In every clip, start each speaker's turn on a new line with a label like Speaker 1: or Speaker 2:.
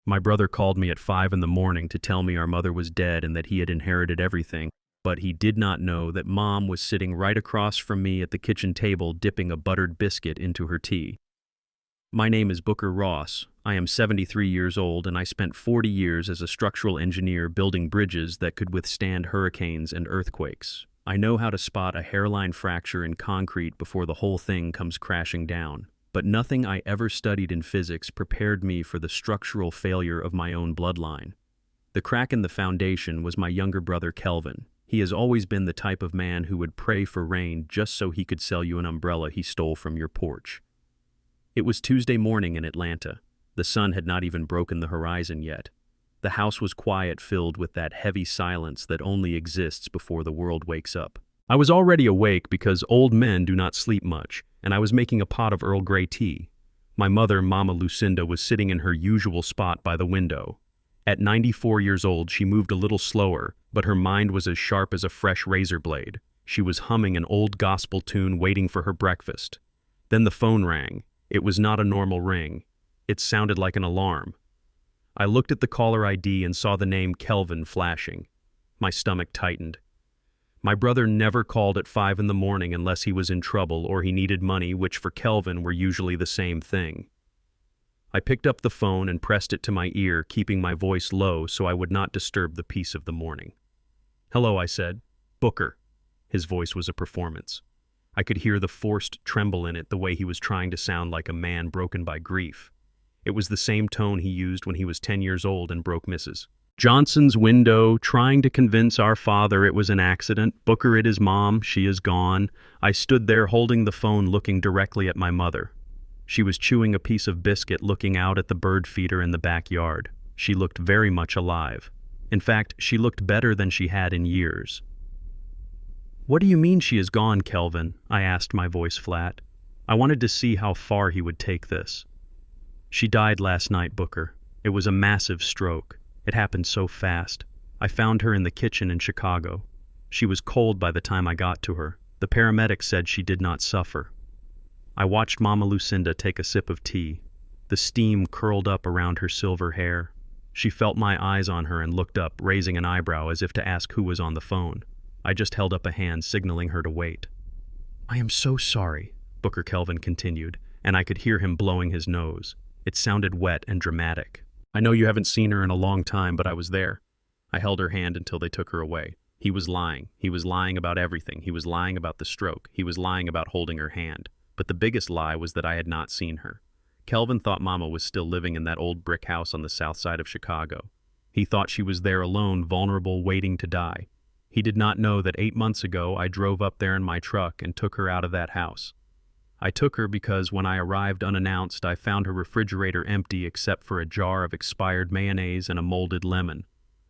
Speaker 1: My brother called me at 5 in the morning to tell me our mother was dead and that he had inherited everything, but he did not know that Mom was sitting right across from me at the kitchen table dipping a buttered biscuit into her tea. My name is Booker Ross. I am 73 years old and I spent 40 years as a structural engineer building bridges that could withstand hurricanes and earthquakes. I know how to spot a hairline fracture in concrete before the whole thing comes crashing down. But nothing I ever studied in physics prepared me for the structural failure of my own bloodline. The crack in the foundation was my younger brother Kelvin. He has always been the type of man who would pray for rain just so he could sell you an umbrella he stole from your porch. It was Tuesday morning in Atlanta. The sun had not even broken the horizon yet. The house was quiet, filled with that heavy silence that only exists before the world wakes up. I was already awake because old men do not sleep much, and I was making a pot of Earl Grey tea. My mother, Mama Lucinda, was sitting in her usual spot by the window. At 94 years old, she moved a little slower, but her mind was as sharp as a fresh razor blade. She was humming an old gospel tune, waiting for her breakfast. Then the phone rang. It was not a normal ring. It sounded like an alarm. I looked at the caller ID and saw the name Kelvin flashing. My stomach tightened. My brother never called at 5 in the morning unless he was in trouble or he needed money, which for Kelvin were usually the same thing. I picked up the phone and pressed it to my ear, keeping my voice low so I would not disturb the peace of the morning. "Hello," I said. "Booker." His voice was a performance. I could hear the forced tremble in it, the way he was trying to sound like a man broken by grief. It was the same tone he used when he was 10 years old and broke Mrs. Johnson's window, trying to convince our father it was an accident. "Booker, it is Mom. She is gone." I stood there holding the phone, looking directly at my mother. She was chewing a piece of biscuit, looking out at the bird feeder in the backyard. She looked very much alive. In fact, she looked better than she had in years. "What do you mean she is gone, Kelvin?" I asked, my voice flat. I wanted to see how far he would take this. "She died last night, Booker. It was a massive stroke. It happened so fast. I found her in the kitchen in Chicago. She was cold by the time I got to her. The paramedics said she did not suffer." I watched Mama Lucinda take a sip of tea. The steam curled up around her silver hair. She felt my eyes on her and looked up, raising an eyebrow as if to ask who was on the phone. I just held up a hand, signaling her to wait. "I am so sorry," Booker Kelvin continued, and I could hear him blowing his nose. It sounded wet and dramatic. "I know you haven't seen her in a long time, but I was there." I held her hand until they took her away. He was lying. He was lying about everything. He was lying about the stroke. He was lying about holding her hand. But the biggest lie was that I had not seen her. Kelvin thought Mama was still living in that old brick house on the south side of Chicago. He thought she was there alone, vulnerable, waiting to die. He did not know that 8 months ago I drove up there in my truck and took her out of that house. I took her because when I arrived unannounced, I found her refrigerator empty except for a jar of expired mayonnaise and a molded lemon.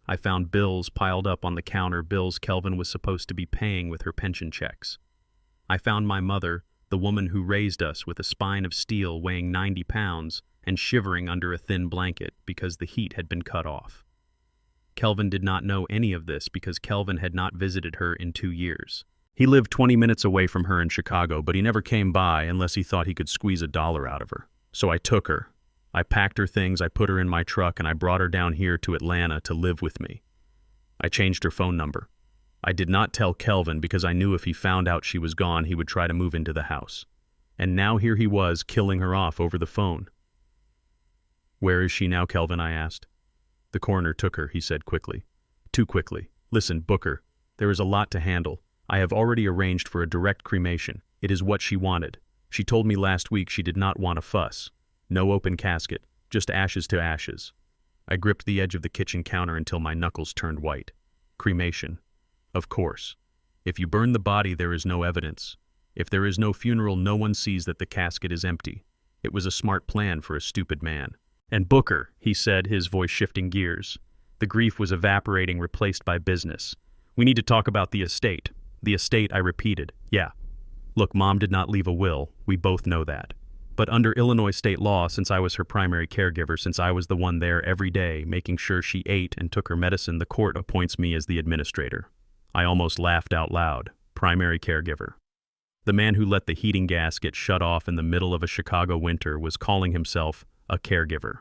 Speaker 1: I found bills piled up on the counter, bills Kelvin was supposed to be paying with her pension checks. I found my mother, the woman who raised us, with a spine of steel weighing 90 pounds and shivering under a thin blanket because the heat had been cut off. Kelvin did not know any of this because Kelvin had not visited her in 2 years. He lived 20 minutes away from her in Chicago, but he never came by unless he thought he could squeeze $1 out of her. So I took her. I packed her things, I put her in my truck, and I brought her down here to Atlanta to live with me. I changed her phone number. I did not tell Kelvin because I knew if he found out she was gone, he would try to move into the house. And now here he was, killing her off over the phone. "Where is she now, Kelvin?" I asked. "The coroner took her," he said quickly. Too quickly. "Listen, Booker, there is a lot to handle. I have already arranged for a direct cremation. It is what she wanted. She told me last week she did not want a fuss. No open casket, just ashes to ashes." I gripped the edge of the kitchen counter until my knuckles turned white. "Cremation. Of course. If you burn the body, there is no evidence. If there is no funeral, no one sees that the casket is empty. It was a smart plan for a stupid man." "And Booker," he said, his voice shifting gears. The grief was evaporating, replaced by business. "We need to talk about the estate." "The estate," I repeated. "Yeah. Look, Mom did not leave a will. We both know that. But under Illinois state law, since I was her primary caregiver, since I was the one there every day, making sure she ate and took her medicine, the court appoints me as the administrator." I almost laughed out loud. Primary caregiver. The man who let the heating gas get shut off in the middle of a Chicago winter was calling himself a caregiver.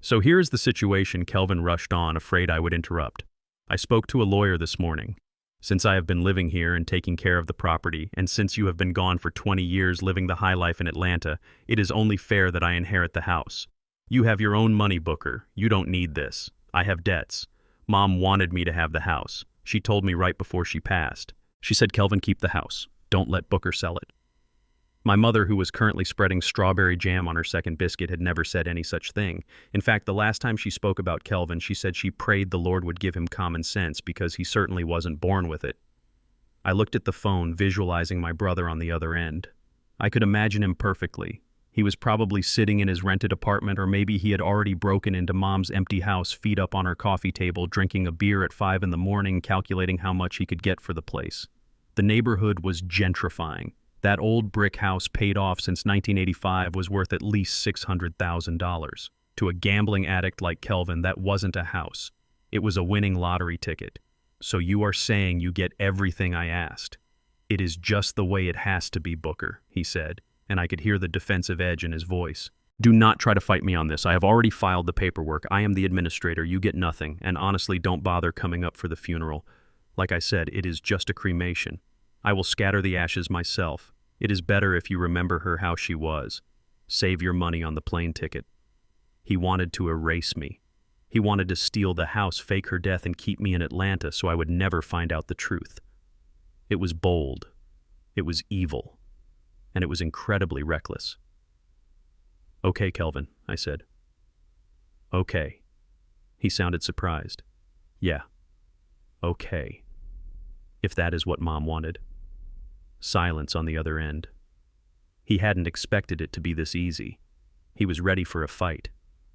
Speaker 1: So here's the situation, Kelvin rushed on, afraid I would interrupt. I spoke to a lawyer this morning. Since I have been living here and taking care of the property, and since you have been gone for 20 years living the high life in Atlanta, it is only fair that I inherit the house. You have your own money, Booker. You don't need this. I have debts. Mom wanted me to have the house. She told me right before she passed. She said, Kelvin, keep the house. Don't let Booker sell it. My mother, who was currently spreading strawberry jam on her second biscuit, had never said any such thing. In fact, the last time she spoke about Kelvin, she said she prayed the Lord would give him common sense because he certainly wasn't born with it. I looked at the phone, visualizing my brother on the other end. I could imagine him perfectly. He was probably sitting in his rented apartment, or maybe he had already broken into Mom's empty house, feet up on her coffee table, drinking a beer at 5 in the morning, calculating how much he could get for the place. The neighborhood was gentrifying. That old brick house, paid off since 1985, was worth at least $600,000. To a gambling addict like Kelvin, that wasn't a house. It was a winning lottery ticket. So you are saying you get everything I asked? It is just the way it has to be, Booker, he said, and I could hear the defensive edge in his voice. Do not try to fight me on this. I have already filed the paperwork. I am the administrator. You get nothing, and honestly, don't bother coming up for the funeral. Like I said, it is just a cremation. I will scatter the ashes myself. It is better if you remember her how she was. Save your money on the plane ticket. He wanted to erase me. He wanted to steal the house, fake her death, and keep me in Atlanta so I would never find out the truth. It was bold. It was evil. And it was incredibly reckless. Okay, Kelvin, I said. Okay. He sounded surprised. Yeah. Okay. If that is what Mom wanted. Silence on the other end. He hadn't expected it to be this easy. He was ready for a fight.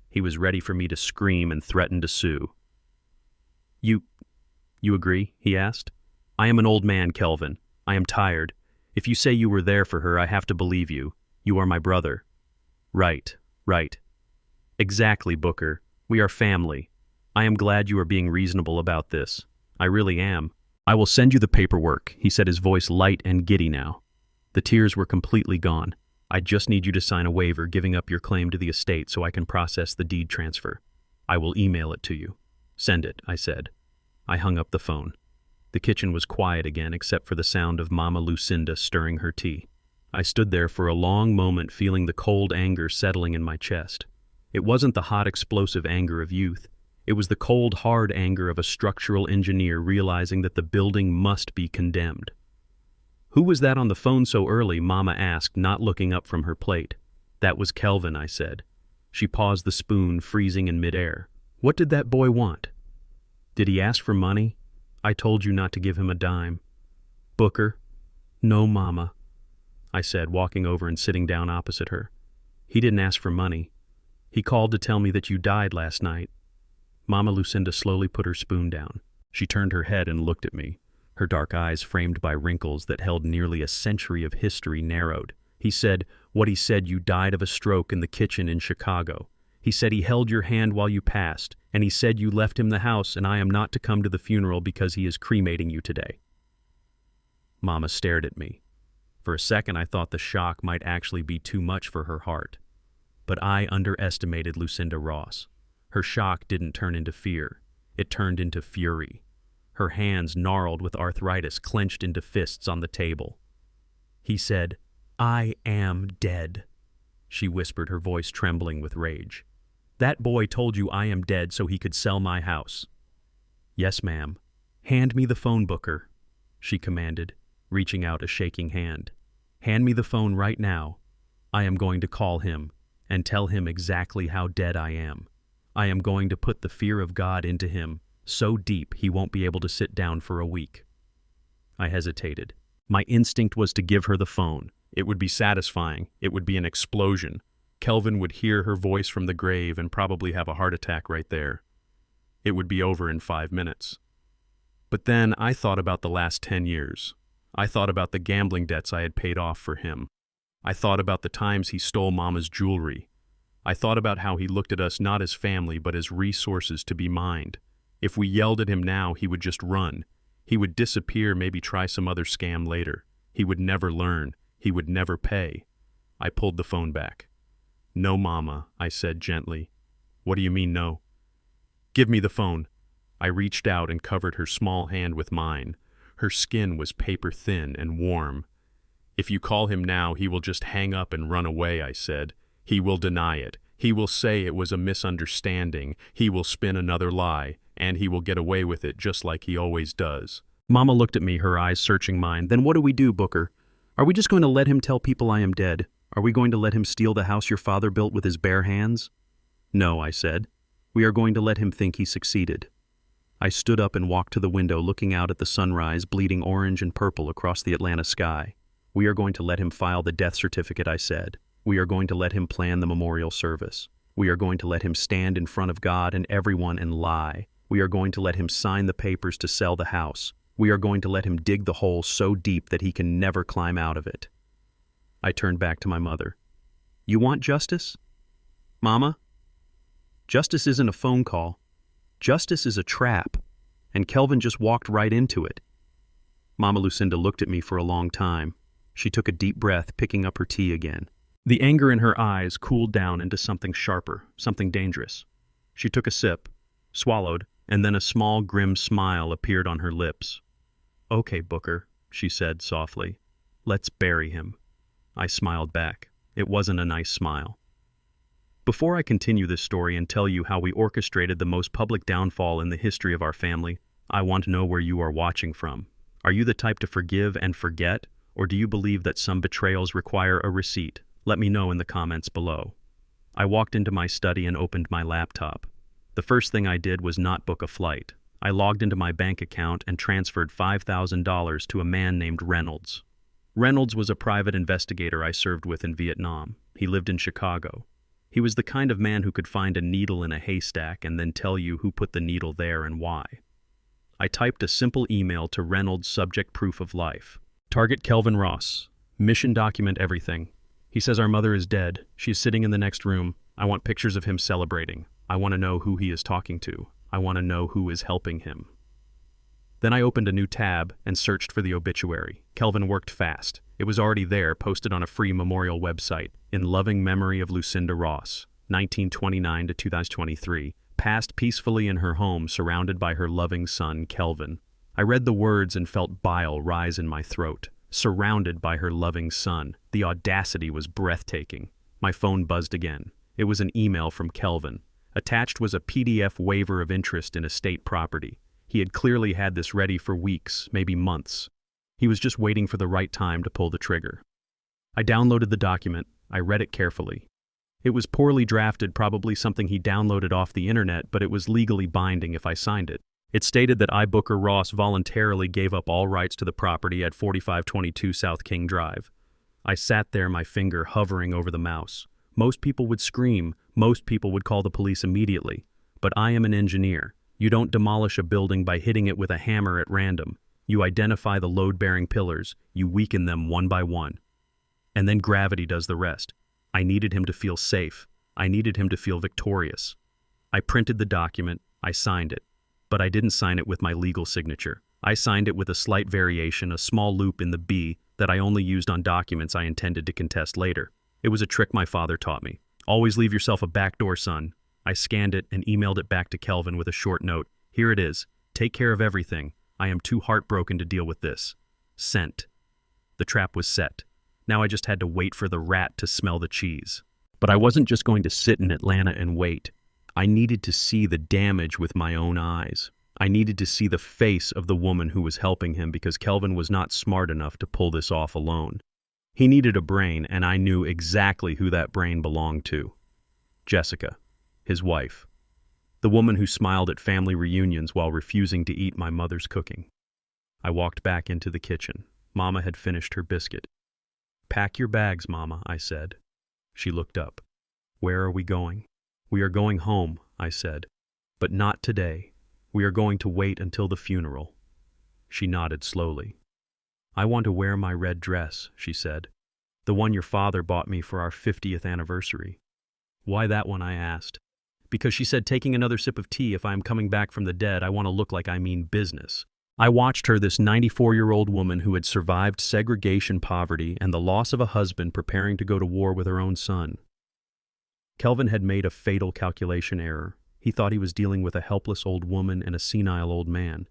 Speaker 1: He was ready for me to scream and threaten to sue. You agree? He asked. I am an old man, Kelvin. I am tired. If you say you were there for her, I have to believe you. You are my brother. Right. Exactly, Booker. We are family. I am glad you are being reasonable about this. I really am. I will send you the paperwork, he said, his voice light and giddy now. The tears were completely gone. I just need you to sign a waiver giving up your claim to the estate so I can process the deed transfer. I will email it to you. Send it, I said. I hung up the phone. The kitchen was quiet again except for the sound of Mama Lucinda stirring her tea. I stood there for a long moment, feeling the cold anger settling in my chest. It wasn't the hot, explosive anger of youth. It was the cold, hard anger of a structural engineer realizing that the building must be condemned. Who was that on the phone so early? Mama asked, not looking up from her plate. That was Kelvin, I said. She paused, the spoon freezing in midair. What did that boy want? Did he ask for money? I told you not to give him a dime. Booker? No, Mama, I said, walking over and sitting down opposite her. He didn't ask for money. He called to tell me that you died last night. Mama Lucinda slowly put her spoon down. She turned her head and looked at me. Her dark eyes, framed by wrinkles that held nearly a century of history, narrowed. He said, what he said, you died of a stroke in the kitchen in Chicago. He said he held your hand while you passed, and he said you left him the house and I am not to come to the funeral because he is cremating you today. Mama stared at me. For a second I thought the shock might actually be too much for her heart. But I underestimated Lucinda Ross. Her shock didn't turn into fear. It turned into fury. Her hands, gnarled with arthritis, clenched into fists on the table. He said, I am dead, she whispered, her voice trembling with rage. That boy told you I am dead so he could sell my house. Yes, ma'am. Hand me the phone, Booker, she commanded, reaching out a shaking hand. Hand me the phone right now. I am going to call him and tell him exactly how dead I am. I am going to put the fear of God into him so deep he won't be able to sit down for a week. I hesitated. My instinct was to give her the phone. It would be satisfying. It would be an explosion. Kelvin would hear her voice from the grave and probably have a heart attack right there. It would be over in 5 minutes. But then I thought about the last 10 years. I thought about the gambling debts I had paid off for him. I thought about the times he stole Mama's jewelry. I thought about how he looked at us not as family but as resources to be mined. If we yelled at him now, he would just run. He would disappear, maybe try some other scam later. He would never learn. He would never pay. I pulled the phone back. No, Mama, I said gently. What do you mean no? Give me the phone. I reached out and covered her small hand with mine. Her skin was paper thin and warm. If you call him now, he will just hang up and run away, I said. He will deny it. He will say it was a misunderstanding. He will spin another lie, and he will get away with it just like he always does. Mama looked at me, her eyes searching mine. Then what do we do, Booker? Are we just going to let him tell people I am dead? Are we going to let him steal the house your father built with his bare hands? No, I said. We are going to let him think he succeeded. I stood up and walked to the window, looking out at the sunrise bleeding orange and purple across the Atlanta sky. We are going to let him file the death certificate, I said. We are going to let him plan the memorial service. We are going to let him stand in front of God and everyone and lie. We are going to let him sign the papers to sell the house. We are going to let him dig the hole so deep that he can never climb out of it. I turned back to my mother. You want justice? Mama? Justice isn't a phone call. Justice is a trap, and Kelvin just walked right into it. Mama Lucinda looked at me for a long time. She took a deep breath, picking up her tea again. The anger in her eyes cooled down into something sharper, something dangerous. She took a sip, swallowed, and then a small, grim smile appeared on her lips. Okay, Booker, she said softly. Let's bury him. I smiled back. It wasn't a nice smile. Before I continue this story and tell you how we orchestrated the most public downfall in the history of our family, I want to know where you are watching from. Are you the type to forgive and forget, or do you believe that some betrayals require a receipt? Let me know in the comments below. I walked into my study and opened my laptop. The first thing I did was not book a flight. I logged into my bank account and transferred $5,000 to a man named Reynolds. Reynolds was a private investigator I served with in Vietnam. He lived in Chicago. He was the kind of man who could find a needle in a haystack and then tell you who put the needle there and why. I typed a simple email to Reynolds, subject proof of life. Target Kelvin Ross. Mission document everything. He says our mother is dead. She's sitting in the next room. I want pictures of him celebrating. I want to know who he is talking to. I want to know who is helping him. Then I opened a new tab and searched for the obituary. Kelvin worked fast. It was already there, posted on a free memorial website. In loving memory of Lucinda Ross, 1929 to 2023, passed peacefully in her home surrounded by her loving son, Kelvin. I read the words and felt bile rise in my throat. Surrounded by her loving son. The audacity was breathtaking. My phone buzzed again. It was an email from Kelvin. Attached was a PDF waiver of interest in estate property. He had clearly had this ready for weeks, maybe months. He was just waiting for the right time to pull the trigger. I downloaded the document. I read it carefully. It was poorly drafted, probably something he downloaded off the internet, but it was legally binding if I signed it. It stated that I, Booker Ross, voluntarily gave up all rights to the property at 4522 South King Drive. I sat there, my finger hovering over the mouse. Most people would scream. Most people would call the police immediately. But I am an engineer. You don't demolish a building by hitting it with a hammer at random. You identify the load-bearing pillars. You weaken them one by one. And then gravity does the rest. I needed him to feel safe. I needed him to feel victorious. I printed the document. I signed it. But I didn't sign it with my legal signature. I signed it with a slight variation, a small loop in the B that I only used on documents I intended to contest later. It was a trick my father taught me. Always leave yourself a backdoor, son. I scanned it and emailed it back to Kelvin with a short note. Here it is. Take care of everything. I am too heartbroken to deal with this. Sent. The trap was set. Now I just had to wait for the rat to smell the cheese. But I wasn't just going to sit in Atlanta and wait. I needed to see the damage with my own eyes. I needed to see the face of the woman who was helping him because Kelvin was not smart enough to pull this off alone. He needed a brain, and I knew exactly who that brain belonged to. Jessica, his wife. The woman who smiled at family reunions while refusing to eat my mother's cooking. I walked back into the kitchen. Mama had finished her biscuit. Pack your bags, Mama, I said. She looked up. Where are we going? We are going home, I said. But not today. We are going to wait until the funeral. She nodded slowly. I want to wear my red dress, she said. The one your father bought me for our 50th anniversary. Why that one, I asked. Because she said taking another sip of tea if I am coming back from the dead, I want to look like I mean business. I watched her, this 94-year-old woman who had survived segregation, poverty, and the loss of a husband preparing to go to war with her own son. Kelvin had made a fatal calculation error. He thought he was dealing with a helpless old woman and a senile old man.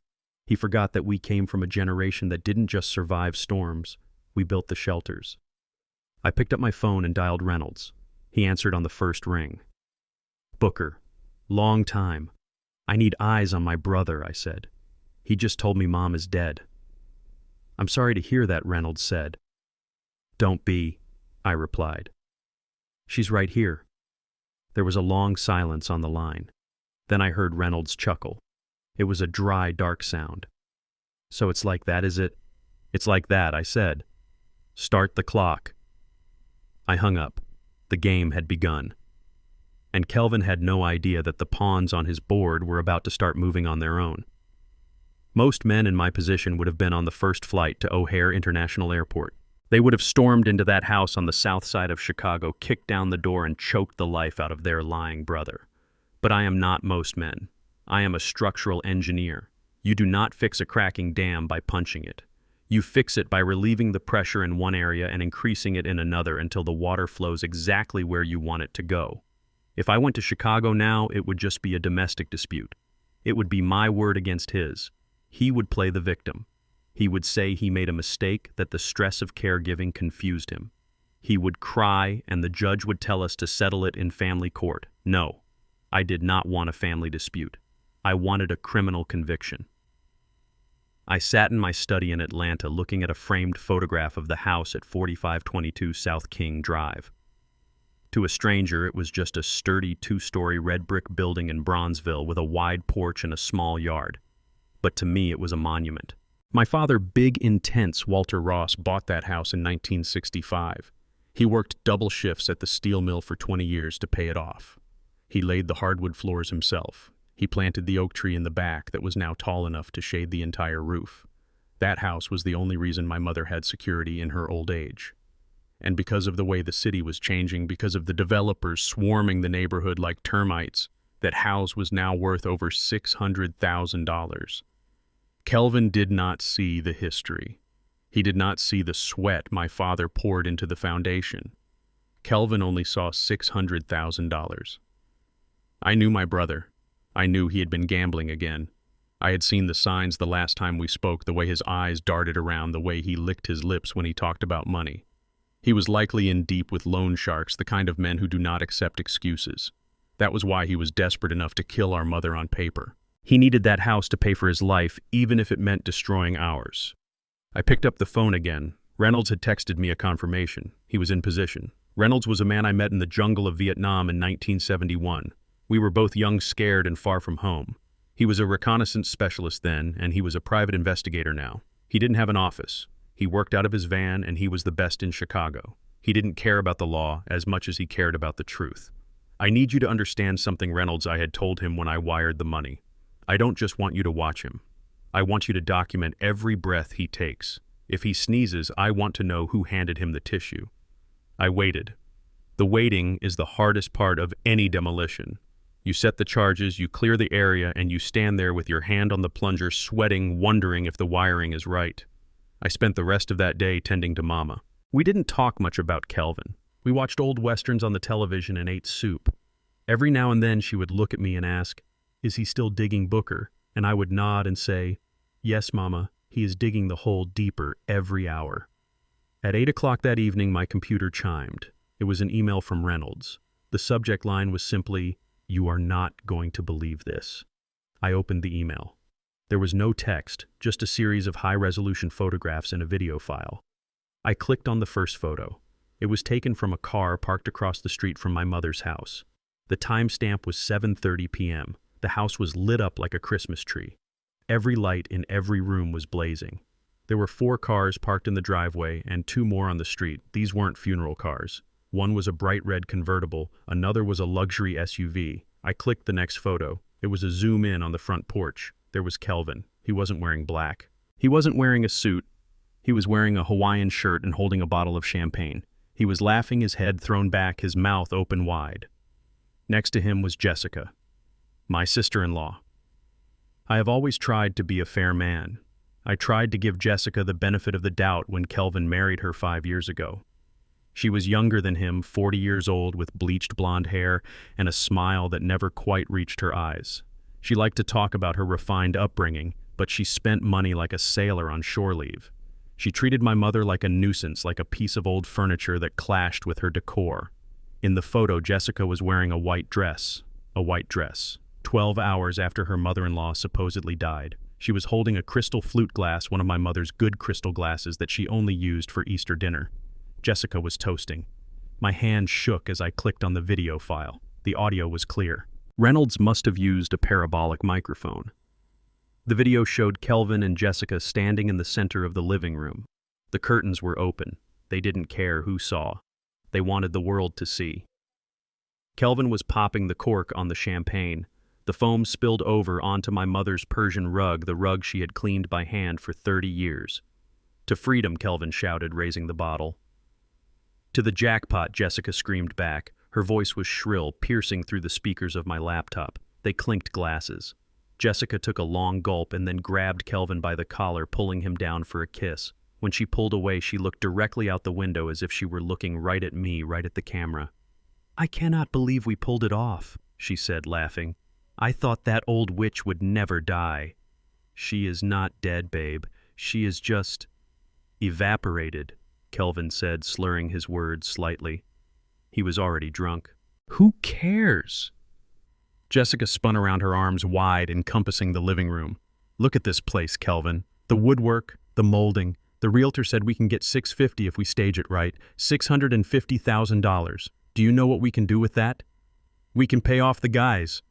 Speaker 1: He forgot that we came from a generation that didn't just survive storms, we built the shelters. I picked up my phone and dialed Reynolds. He answered on the first ring. "Booker, long time. I need eyes on my brother," I said. "He just told me Mom is dead." "I'm sorry to hear that," Reynolds said. "Don't be," I replied. "She's right here." There was a long silence on the line. Then I heard Reynolds chuckle. It was a dry, dark sound. "So it's like that, is it?" "It's like that," I said. "Start the clock." I hung up. The game had begun. And Kelvin had no idea that the pawns on his board were about to start moving on their own. Most men in my position would have been on the first flight to O'Hare International Airport. They would have stormed into that house on the south side of Chicago, kicked down the door, and choked the life out of their lying brother. But I am not most men. I am a structural engineer. You do not fix a cracking dam by punching it. You fix it by relieving the pressure in one area and increasing it in another until the water flows exactly where you want it to go. If I went to Chicago now, it would just be a domestic dispute. It would be my word against his. He would play the victim. He would say he made a mistake, that the stress of caregiving confused him. He would cry, and the judge would tell us to settle it in family court. No, I did not want a family dispute. I wanted a criminal conviction. I sat in my study in Atlanta looking at a framed photograph of the house at 4522 South King Drive. To a stranger, it was just a sturdy two-story red brick building in Bronzeville with a wide porch and a small yard. But to me, it was a monument. My father, big, intense Walter Ross, bought that house in 1965. He worked double shifts at the steel mill for 20 years to pay it off. He laid the hardwood floors himself. He planted the oak tree in the back that was now tall enough to shade the entire roof. That house was the only reason my mother had security in her old age. And because of the way the city was changing, because of the developers swarming the neighborhood like termites, that house was now worth over $600,000. Kelvin did not see the history. He did not see the sweat my father poured into the foundation. Kelvin only saw $600,000. I knew my brother. I knew he had been gambling again. I had seen the signs the last time we spoke, the way his eyes darted around, the way he licked his lips when he talked about money. He was likely in deep with loan sharks, the kind of men who do not accept excuses. That was why he was desperate enough to kill our mother on paper. He needed that house to pay for his life, even if it meant destroying ours. I picked up the phone again. Reynolds had texted me a confirmation. He was in position. Reynolds was a man I met in the jungle of Vietnam in 1971. We were both young, scared, and far from home. He was a reconnaissance specialist then, and he was a private investigator now. He didn't have an office. He worked out of his van, and he was the best in Chicago. He didn't care about the law as much as he cared about the truth. "I need you to understand something, Reynolds," I had told him when I wired the money. "I don't just want you to watch him. I want you to document every breath he takes. If he sneezes, I want to know who handed him the tissue." I waited. The waiting is the hardest part of any demolition. You set the charges, you clear the area, and you stand there with your hand on the plunger, sweating, wondering if the wiring is right. I spent the rest of that day tending to Mama. We didn't talk much about Kelvin. We watched old westerns on the television and ate soup. Every now and then she would look at me and ask, "Is he still digging Booker?" And I would nod and say, "Yes, Mama, he is digging the hole deeper every hour." At 8 o'clock that evening, my computer chimed. It was an email from Reynolds. The subject line was simply, "You are not going to believe this." I opened the email. There was no text, just a series of high-resolution photographs and a video file. I clicked on the first photo. It was taken from a car parked across the street from my mother's house. The timestamp was 7:30 p.m. The house was lit up like a Christmas tree. Every light in every room was blazing. There were 4 cars parked in the driveway and 2 more on the street. These weren't funeral cars. One was a bright red convertible, another was a luxury SUV. I clicked the next photo. It was a zoom in on the front porch. There was Kelvin. He wasn't wearing black. He wasn't wearing a suit. He was wearing a Hawaiian shirt and holding a bottle of champagne. He was laughing, his head thrown back, his mouth open wide. Next to him was Jessica, my sister-in-law. I have always tried to be a fair man. I tried to give Jessica the benefit of the doubt when Kelvin married her 5 years ago. She was younger than him, 40 years old, with bleached blonde hair and a smile that never quite reached her eyes. She liked to talk about her refined upbringing, but she spent money like a sailor on shore leave. She treated my mother like a nuisance, like a piece of old furniture that clashed with her decor. In the photo, Jessica was wearing a white dress. 12 hours after her mother-in-law supposedly died. She was holding a crystal flute glass, one of my mother's good crystal glasses that she only used for Easter dinner. Jessica was toasting. My hand shook as I clicked on the video file. The audio was clear. Reynolds must have used a parabolic microphone. The video showed Kelvin and Jessica standing in the center of the living room. The curtains were open. They didn't care who saw. They wanted the world to see. Kelvin was popping the cork on the champagne. The foam spilled over onto my mother's Persian rug, the rug she had cleaned by hand for 30 years. "To freedom," Kelvin shouted, raising the bottle. "To the jackpot," Jessica screamed back. Her voice was shrill, piercing through the speakers of my laptop. They clinked glasses. Jessica took a long gulp and then grabbed Kelvin by the collar, pulling him down for a kiss. When she pulled away, she looked directly out the window as if she were looking right at me, right at the camera. "I cannot believe we pulled it off," she said, laughing. "I thought that old witch would never die." "She is not dead, babe. She is just evaporated," Kelvin said, slurring his words slightly. He was already drunk. "Who cares?" Jessica spun around, her arms wide, encompassing the living room. "Look at this place, Kelvin. The woodwork, the molding. The realtor said we can get $650 if we stage it right. $650,000. Do you know what we can do with that? We can pay off the guys,"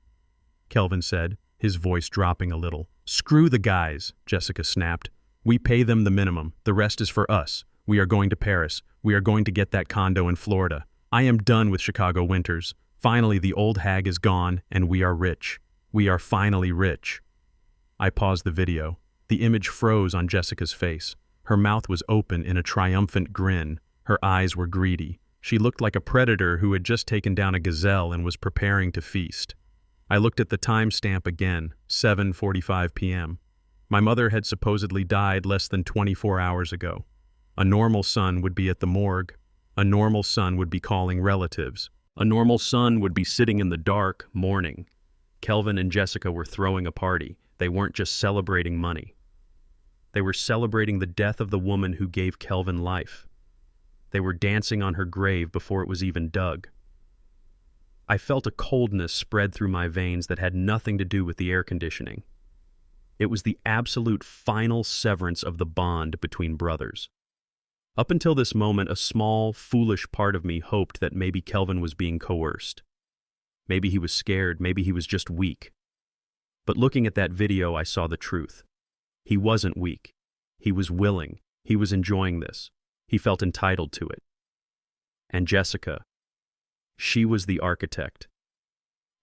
Speaker 1: Kelvin said, his voice dropping a little. "Screw the guys," Jessica snapped. "We pay them the minimum. The rest is for us. We are going to Paris. We are going to get that condo in Florida. I am done with Chicago winters. Finally, the old hag is gone, and we are rich. We are finally rich." I paused the video. The image froze on Jessica's face. Her mouth was open in a triumphant grin. Her eyes were greedy. She looked like a predator who had just taken down a gazelle and was preparing to feast. I looked at the timestamp again, 7:45 p.m. My mother had supposedly died less than 24 hours ago. A normal son would be at the morgue. A normal son would be calling relatives. A normal son would be sitting in the dark, mourning. Kelvin and Jessica were throwing a party. They weren't just celebrating money. They were celebrating the death of the woman who gave Kelvin life. They were dancing on her grave before it was even dug. I felt a coldness spread through my veins that had nothing to do with the air conditioning. It was the absolute final severance of the bond between brothers. Up until this moment, a small, foolish part of me hoped that maybe Kelvin was being coerced. Maybe he was scared, maybe he was just weak. But looking at that video, I saw the truth. He wasn't weak. He was willing. He was enjoying this. He felt entitled to it. And Jessica, she was the architect.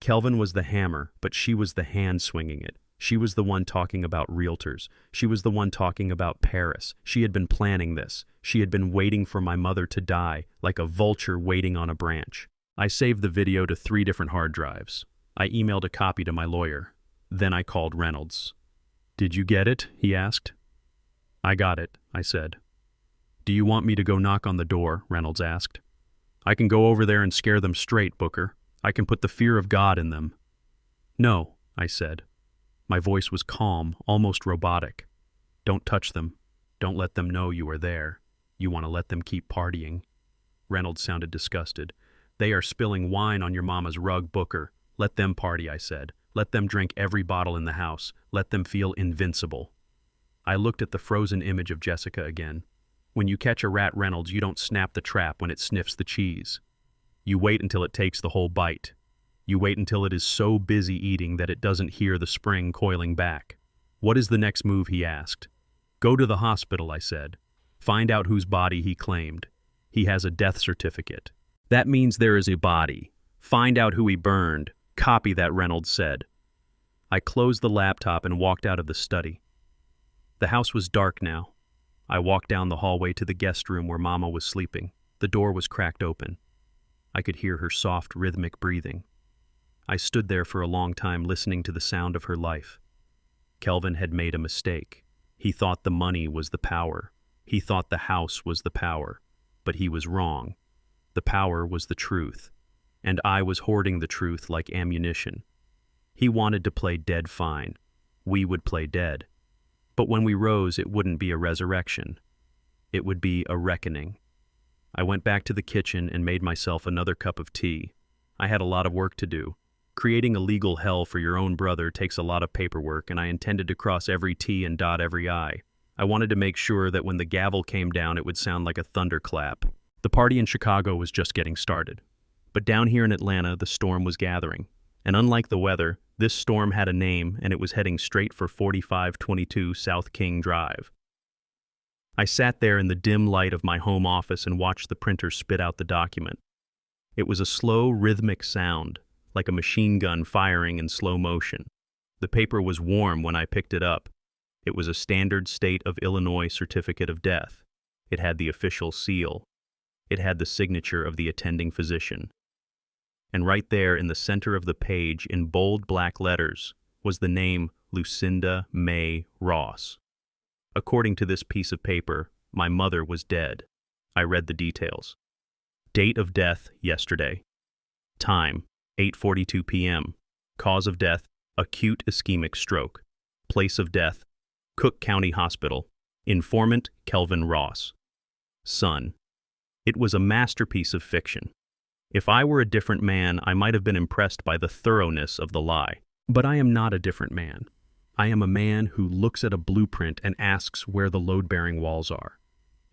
Speaker 1: Kelvin was the hammer, but she was the hand swinging it. She was the one talking about realtors. She was the one talking about Paris. She had been planning this. She had been waiting for my mother to die, like a vulture waiting on a branch. I saved the video to 3 different hard drives. I emailed a copy to my lawyer. Then I called Reynolds. "Did you get it?" he asked. "I got it," I said. "Do you want me to go knock on the door?" Reynolds asked. "I can go over there and scare them straight, Booker. I can put the fear of God in them." "No," I said. My voice was calm, almost robotic. "Don't touch them. Don't let them know you are there. You want to let them keep partying." Reynolds sounded disgusted. "They are spilling wine on your mama's rug, Booker. Let them party," I said. "Let them drink every bottle in the house. Let them feel invincible." I looked at the frozen image of Jessica again. When you catch a rat, Reynolds, you don't snap the trap when it sniffs the cheese. You wait until it takes the whole bite. You wait until it is so busy eating that it doesn't hear the spring coiling back. "What is the next move?" he asked. "Go to the hospital," I said. "Find out whose body he claimed. He has a death certificate. That means there is a body. Find out who he burned. Copy that," Reynolds said. I closed the laptop and walked out of the study. The house was dark now. I walked down the hallway to the guest room where Mama was sleeping. The door was cracked open. I could hear her soft, rhythmic breathing. I stood there for a long time listening to the sound of her life. Kelvin had made a mistake. He thought the money was the power. He thought the house was the power. But he was wrong. The power was the truth, and I was hoarding the truth like ammunition. He wanted to play dead fine. We would play dead. But when we rose, it wouldn't be a resurrection. It would be a reckoning. I went back to the kitchen and made myself another cup of tea. I had a lot of work to do. Creating a legal hell for your own brother takes a lot of paperwork, and I intended to cross every T and dot every I. I wanted to make sure that when the gavel came down, it would sound like a thunderclap. The party in Chicago was just getting started. But down here in Atlanta, the storm was gathering. And unlike the weather, this storm had a name, and it was heading straight for 4522 South King Drive. I sat there in the dim light of my home office and watched the printer spit out the document. It was a slow, rhythmic sound, like a machine gun firing in slow motion. The paper was warm when I picked it up. It was a standard state of Illinois certificate of death. It had the official seal. It had the signature of the attending physician. And right there in the center of the page, in bold black letters, was the name Lucinda May Ross. According to this piece of paper, my mother was dead. I read the details. Date of death, yesterday. Time, 8:42 p.m. Cause of death, acute ischemic stroke. Place of death, Cook County Hospital. Informant, Kelvin Ross. Son. It was a masterpiece of fiction. If I were a different man, I might have been impressed by the thoroughness of the lie. But I am not a different man. I am a man who looks at a blueprint and asks where the load-bearing walls are.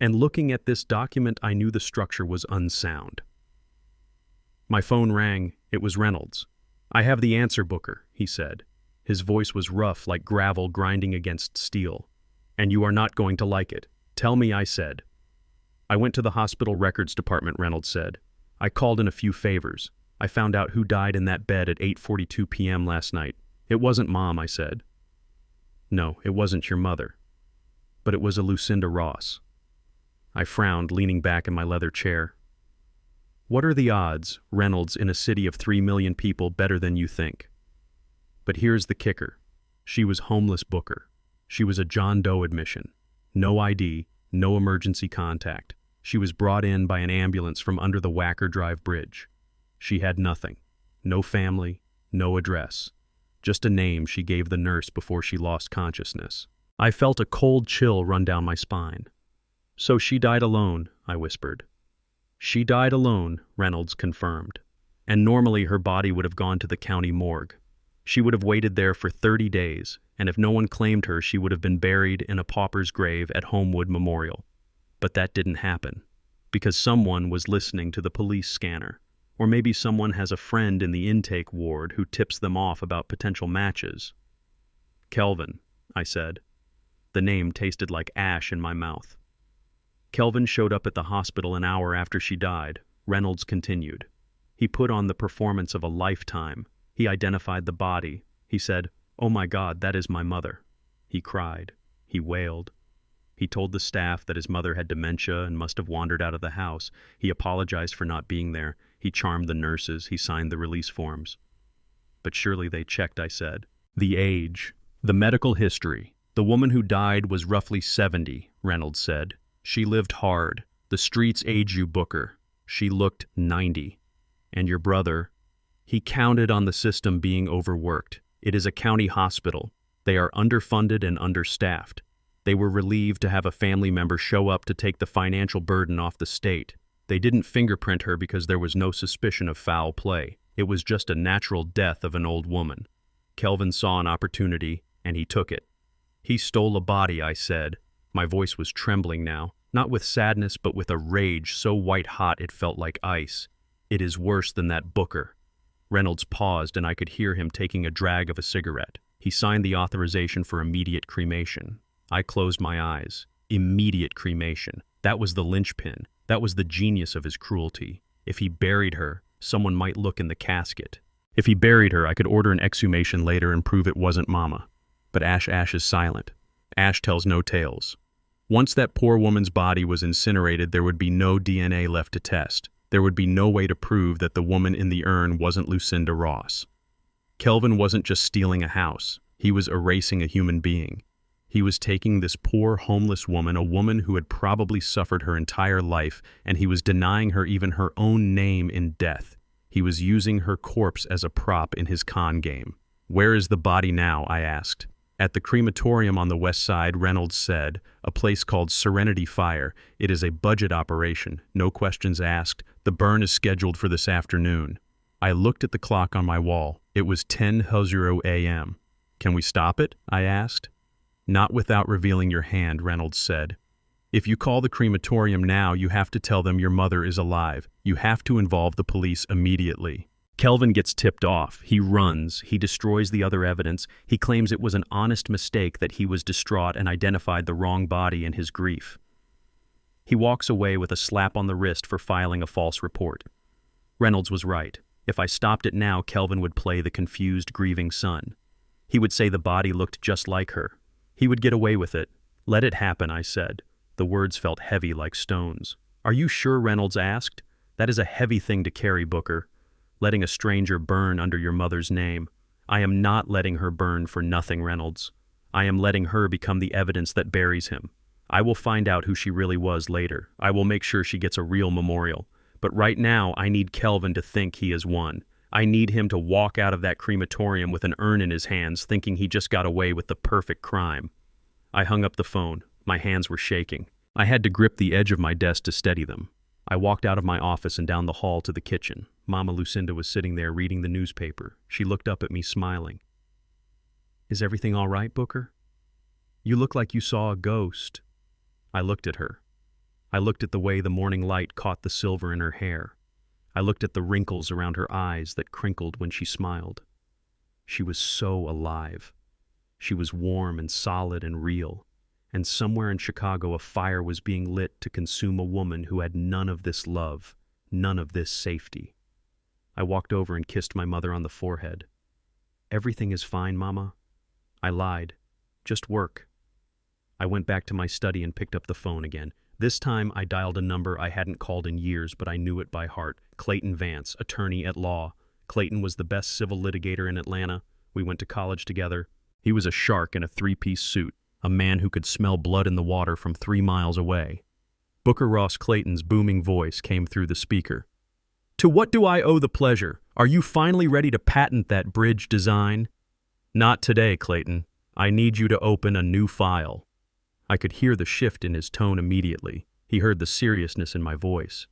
Speaker 1: And looking at this document, I knew the structure was unsound. My phone rang. It was Reynolds. "I have the answer, Booker," he said. His voice was rough, like gravel grinding against steel. "And you are not going to like it. Tell me," I said. "I went to the hospital records department," Reynolds said. "I called in a few favors. I found out who died in that bed at 8:42 p.m. last night. It wasn't Mom," I said. "No, it wasn't your mother. But it was a Lucinda Ross." I frowned, leaning back in my leather chair. "What are the odds, Reynolds, in a city of 3 million people, better than you think? But here's the kicker. She was homeless, Booker. She was a John Doe admission. No ID, no emergency contact. She was brought in by an ambulance from under the Wacker Drive Bridge. She had nothing. No family, no address. Just a name she gave the nurse before she lost consciousness." I felt a cold chill run down my spine. "So she died alone," I whispered. "She died alone," Reynolds confirmed. "And normally her body would have gone to the county morgue. She would have waited there for 30 days, and if no one claimed her, she would have been buried in a pauper's grave at Homewood Memorial. But that didn't happen, because someone was listening to the police scanner. Or maybe someone has a friend in the intake ward who tips them off about potential matches." "Kelvin," I said. The name tasted like ash in my mouth. "Kelvin showed up at the hospital an hour after she died," Reynolds continued. "He put on the performance of a lifetime. He identified the body. He said, 'Oh my God, that is my mother.' He cried. He wailed. He told the staff that his mother had dementia and must have wandered out of the house. He apologized for not being there. He charmed the nurses. He signed the release forms." "But surely they checked," I said. "The age, the medical history. The woman who died was roughly 70, Reynolds said. She lived hard. The streets age you, Booker. She looked 90. And your brother, he counted on the system being overworked. It is a county hospital. They are underfunded and understaffed. They were relieved to have a family member show up to take the financial burden off the state. They didn't fingerprint her because there was no suspicion of foul play. It was just a natural death of an old woman. Kelvin saw an opportunity, and he took it. He stole a body," I said. My voice was trembling now, not with sadness but with a rage so white-hot it felt like ice. "It is worse than that, Booker." Reynolds paused, and I could hear him taking a drag of a cigarette. He signed the authorization for immediate cremation. I closed my eyes. Immediate cremation. That was the linchpin. That was the genius of his cruelty. If he buried her, someone might look in the casket. If he buried her, I could order an exhumation later and prove it wasn't Mama. But Ash is silent. Ash tells no tales. Once that poor woman's body was incinerated, there would be no DNA left to test. There would be no way to prove that the woman in the urn wasn't Lucinda Ross. Kelvin wasn't just stealing a house. He was erasing a human being. He was taking this poor homeless woman, a woman who had probably suffered her entire life, and he was denying her even her own name in death. He was using her corpse as a prop in his con game. "Where is the body now?" I asked. "At the crematorium on the west side," Reynolds said, "a place called Serenity Fire. It is a budget operation, no questions asked. The burn is scheduled for this afternoon." I looked at the clock on my wall. It was 10:00 a.m. "Can we stop it?" I asked. "Not without revealing your hand," Reynolds said. "If you call the crematorium now, you have to tell them your mother is alive. You have to involve the police immediately." Kelvin gets tipped off. He runs. He destroys the other evidence. He claims it was an honest mistake, that he was distraught and identified the wrong body in his grief. He walks away with a slap on the wrist for filing a false report. Reynolds was right. If I stopped it now, Kelvin would play the confused, grieving son. He would say the body looked just like her. He would get away with it. "Let it happen," I said. The words felt heavy like stones. "Are you sure?" Reynolds asked. "That is a heavy thing to carry, Booker. Letting a stranger burn under your mother's name." "I am not letting her burn for nothing, Reynolds. I am letting her become the evidence that buries him. I will find out who she really was later. I will make sure she gets a real memorial. But right now, I need Kelvin to think he has won. I need him to walk out of that crematorium with an urn in his hands, thinking he just got away with the perfect crime." I hung up the phone. My hands were shaking. I had to grip the edge of my desk to steady them. I walked out of my office and down the hall to the kitchen. Mama Lucinda was sitting there reading the newspaper. She looked up at me, smiling. "Is everything all right, Booker? You look like you saw a ghost." I looked at her. I looked at the way the morning light caught the silver in her hair. I looked at the wrinkles around her eyes that crinkled when she smiled. She was so alive. She was warm and solid and real. And somewhere in Chicago, a fire was being lit to consume a woman who had none of this love, none of this safety. I walked over and kissed my mother on the forehead. "Everything is fine, Mama." I lied. "Just work." I went back to my study and picked up the phone again. This time, I dialed a number I hadn't called in years, but I knew it by heart. Clayton Vance, attorney at law. Clayton was the best civil litigator in Atlanta. We went to college together. He was a shark in a three-piece suit, a man who could smell blood in the water from 3 miles away. Booker Ross Clayton's booming voice came through the speaker. "To what do I owe the pleasure? Are you finally ready to patent that bridge design?" "Not today, Clayton. I need you to open a new file." I could hear the shift in his tone immediately. He heard the seriousness in my voice.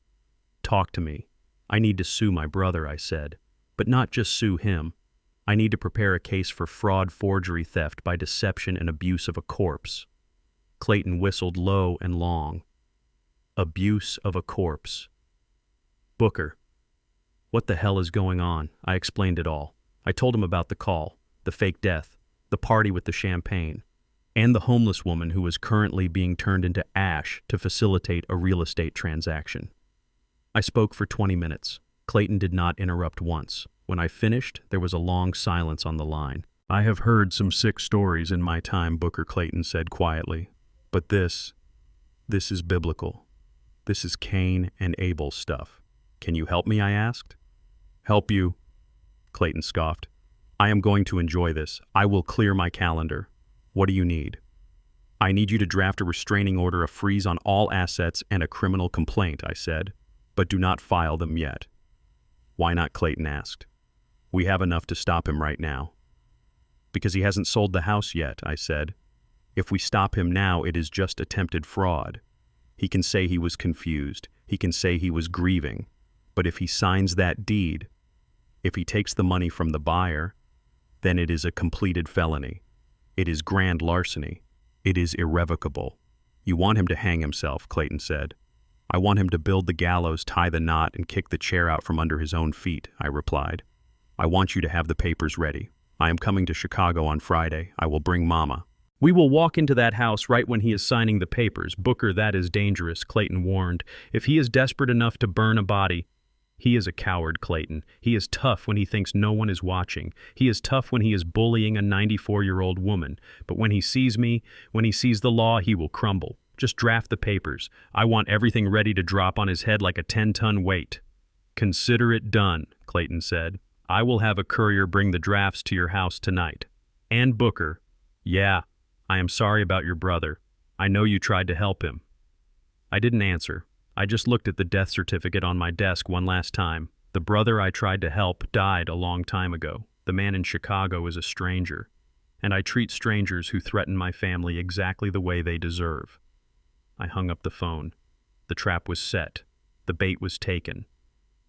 Speaker 1: "Talk to me. I need to sue my brother," I said. "But not just sue him. I need to prepare a case for fraud, forgery, theft by deception, and abuse of a corpse." Clayton whistled low and long. "Abuse of a corpse." "Booker, what the hell is going on?" I explained it all. I told him about the call, the fake death, the party with the champagne, and the homeless woman who was currently being turned into ash to facilitate a real estate transaction. I spoke for 20 minutes. Clayton did not interrupt once. When I finished, there was a long silence on the line. "I have heard some sick stories in my time," Booker Clayton said quietly. "But this is biblical. This is Cain and Abel stuff. Can you help me?" I asked. "Help you?" Clayton scoffed. "I am going to enjoy this. I will clear my calendar. What do you need?" "I need you to draft a restraining order, a freeze on all assets, and a criminal complaint," I said. "But do not file them yet." "Why not?" Clayton asked. "We have enough to stop him right now." "Because he hasn't sold the house yet," I said. "If we stop him now, it is just attempted fraud. He can say he was confused. He can say he was grieving. But if he signs that deed, if he takes the money from the buyer, then it is a completed felony. It is grand larceny. It is irrevocable." "You want him to hang himself," Clayton said. "I want him to build the gallows, tie the knot, and kick the chair out from under his own feet," I replied. "I want you to have the papers ready. I am coming to Chicago on Friday. I will bring Mama." "We will walk into that house right when he is signing the papers." "Booker, that is dangerous," Clayton warned. "If he is desperate enough to burn a body—" "He is a coward, Clayton. He is tough when he thinks no one is watching. He is tough when he is bullying a 94-year-old woman. But when he sees me, when he sees the law, he will crumble. Just draft the papers. I want everything ready to drop on his head like a 10-ton weight." "Consider it done," Clayton said. "I will have a courier bring the drafts to your house tonight." "And Booker." "Yeah, I am sorry about your brother. I know you tried to help him. I didn't answer. I just looked at the death certificate on my desk one last time. The brother I tried to help died a long time ago. The man in Chicago is a stranger, and I treat strangers who threaten my family exactly the way they deserve. I hung up the phone. The trap was set. The bait was taken.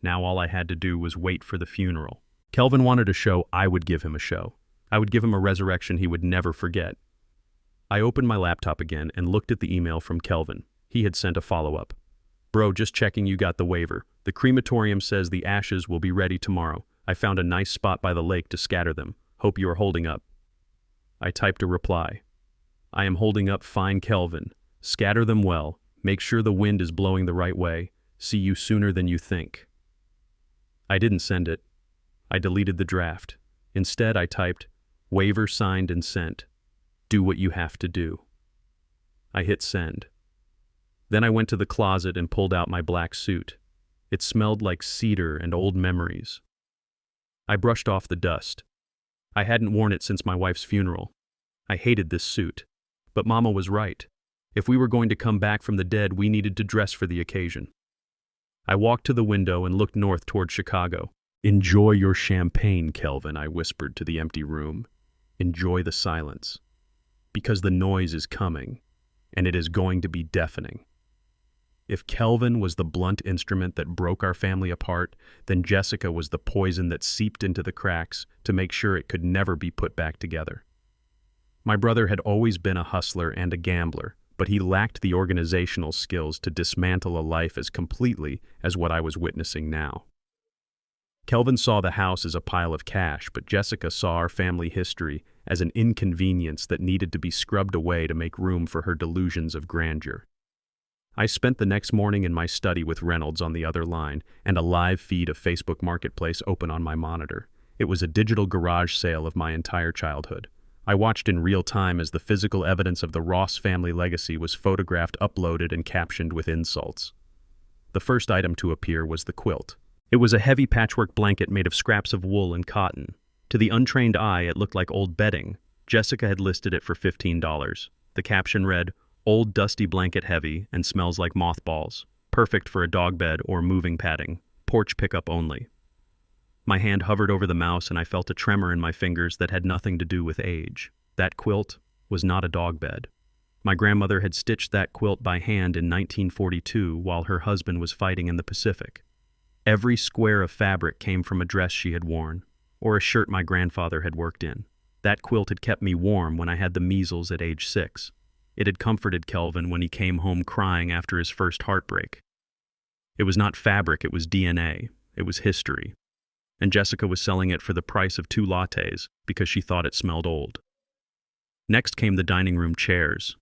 Speaker 1: Now all I had to do was wait for the funeral. Kelvin wanted a show. I would give him a show. I would give him a resurrection he would never forget. I opened my laptop again and looked at the email from Kelvin. He had sent a follow-up. Bro, just checking you got the waiver. The crematorium says the ashes will be ready tomorrow. I found a nice spot by the lake to scatter them. Hope you are holding up. I typed a reply. I am holding up fine, Kelvin. Scatter them well. Make sure the wind is blowing the right way. See you sooner than you think. I didn't send it. I deleted the draft. Instead, I typed, waiver signed and sent. Do what you have to do. I hit send. Then I went to the closet and pulled out my black suit. It smelled like cedar and old memories. I brushed off the dust. I hadn't worn it since my wife's funeral. I hated this suit. But Mama was right. If we were going to come back from the dead, we needed to dress for the occasion. I walked to the window and looked north toward Chicago. Enjoy your champagne, Kelvin, I whispered to the empty room. Enjoy the silence. Because the noise is coming, and it is going to be deafening. If Kelvin was the blunt instrument that broke our family apart, then Jessica was the poison that seeped into the cracks to make sure it could never be put back together. My brother had always been a hustler and a gambler, but he lacked the organizational skills to dismantle a life as completely as what I was witnessing now. Kelvin saw the house as a pile of cash, but Jessica saw our family history as an inconvenience that needed to be scrubbed away to make room for her delusions of grandeur. I spent the next morning in my study with Reynolds on the other line and a live feed of Facebook Marketplace open on my monitor. It was a digital garage sale of my entire childhood. I watched in real time as the physical evidence of the Ross family legacy was photographed, uploaded, and captioned with insults. The first item to appear was the quilt. It was a heavy patchwork blanket made of scraps of wool and cotton. To the untrained eye, it looked like old bedding. Jessica had listed it for $15. The caption read, "Old dusty blanket, heavy and smells like mothballs. Perfect for a dog bed or moving padding. Porch pickup only." My hand hovered over the mouse and I felt a tremor in my fingers that had nothing to do with age. That quilt was not a dog bed. My grandmother had stitched that quilt by hand in 1942 while her husband was fighting in the Pacific. Every square of fabric came from a dress she had worn, or a shirt my grandfather had worked in. That quilt had kept me warm when I had the measles at age 6. It had comforted Kelvin when he came home crying after his first heartbreak. It was not fabric, it was DNA. It was history. And Jessica was selling it for the price of 2 lattes because she thought it smelled old. Next came the dining room chairs.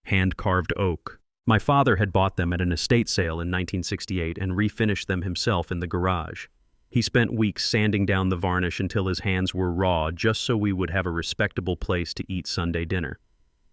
Speaker 1: Hand-carved oak. My father had bought them at an estate sale in 1968 and refinished them himself in the garage. He spent weeks sanding down the varnish until his hands were raw just so we would have a respectable place to eat Sunday dinner.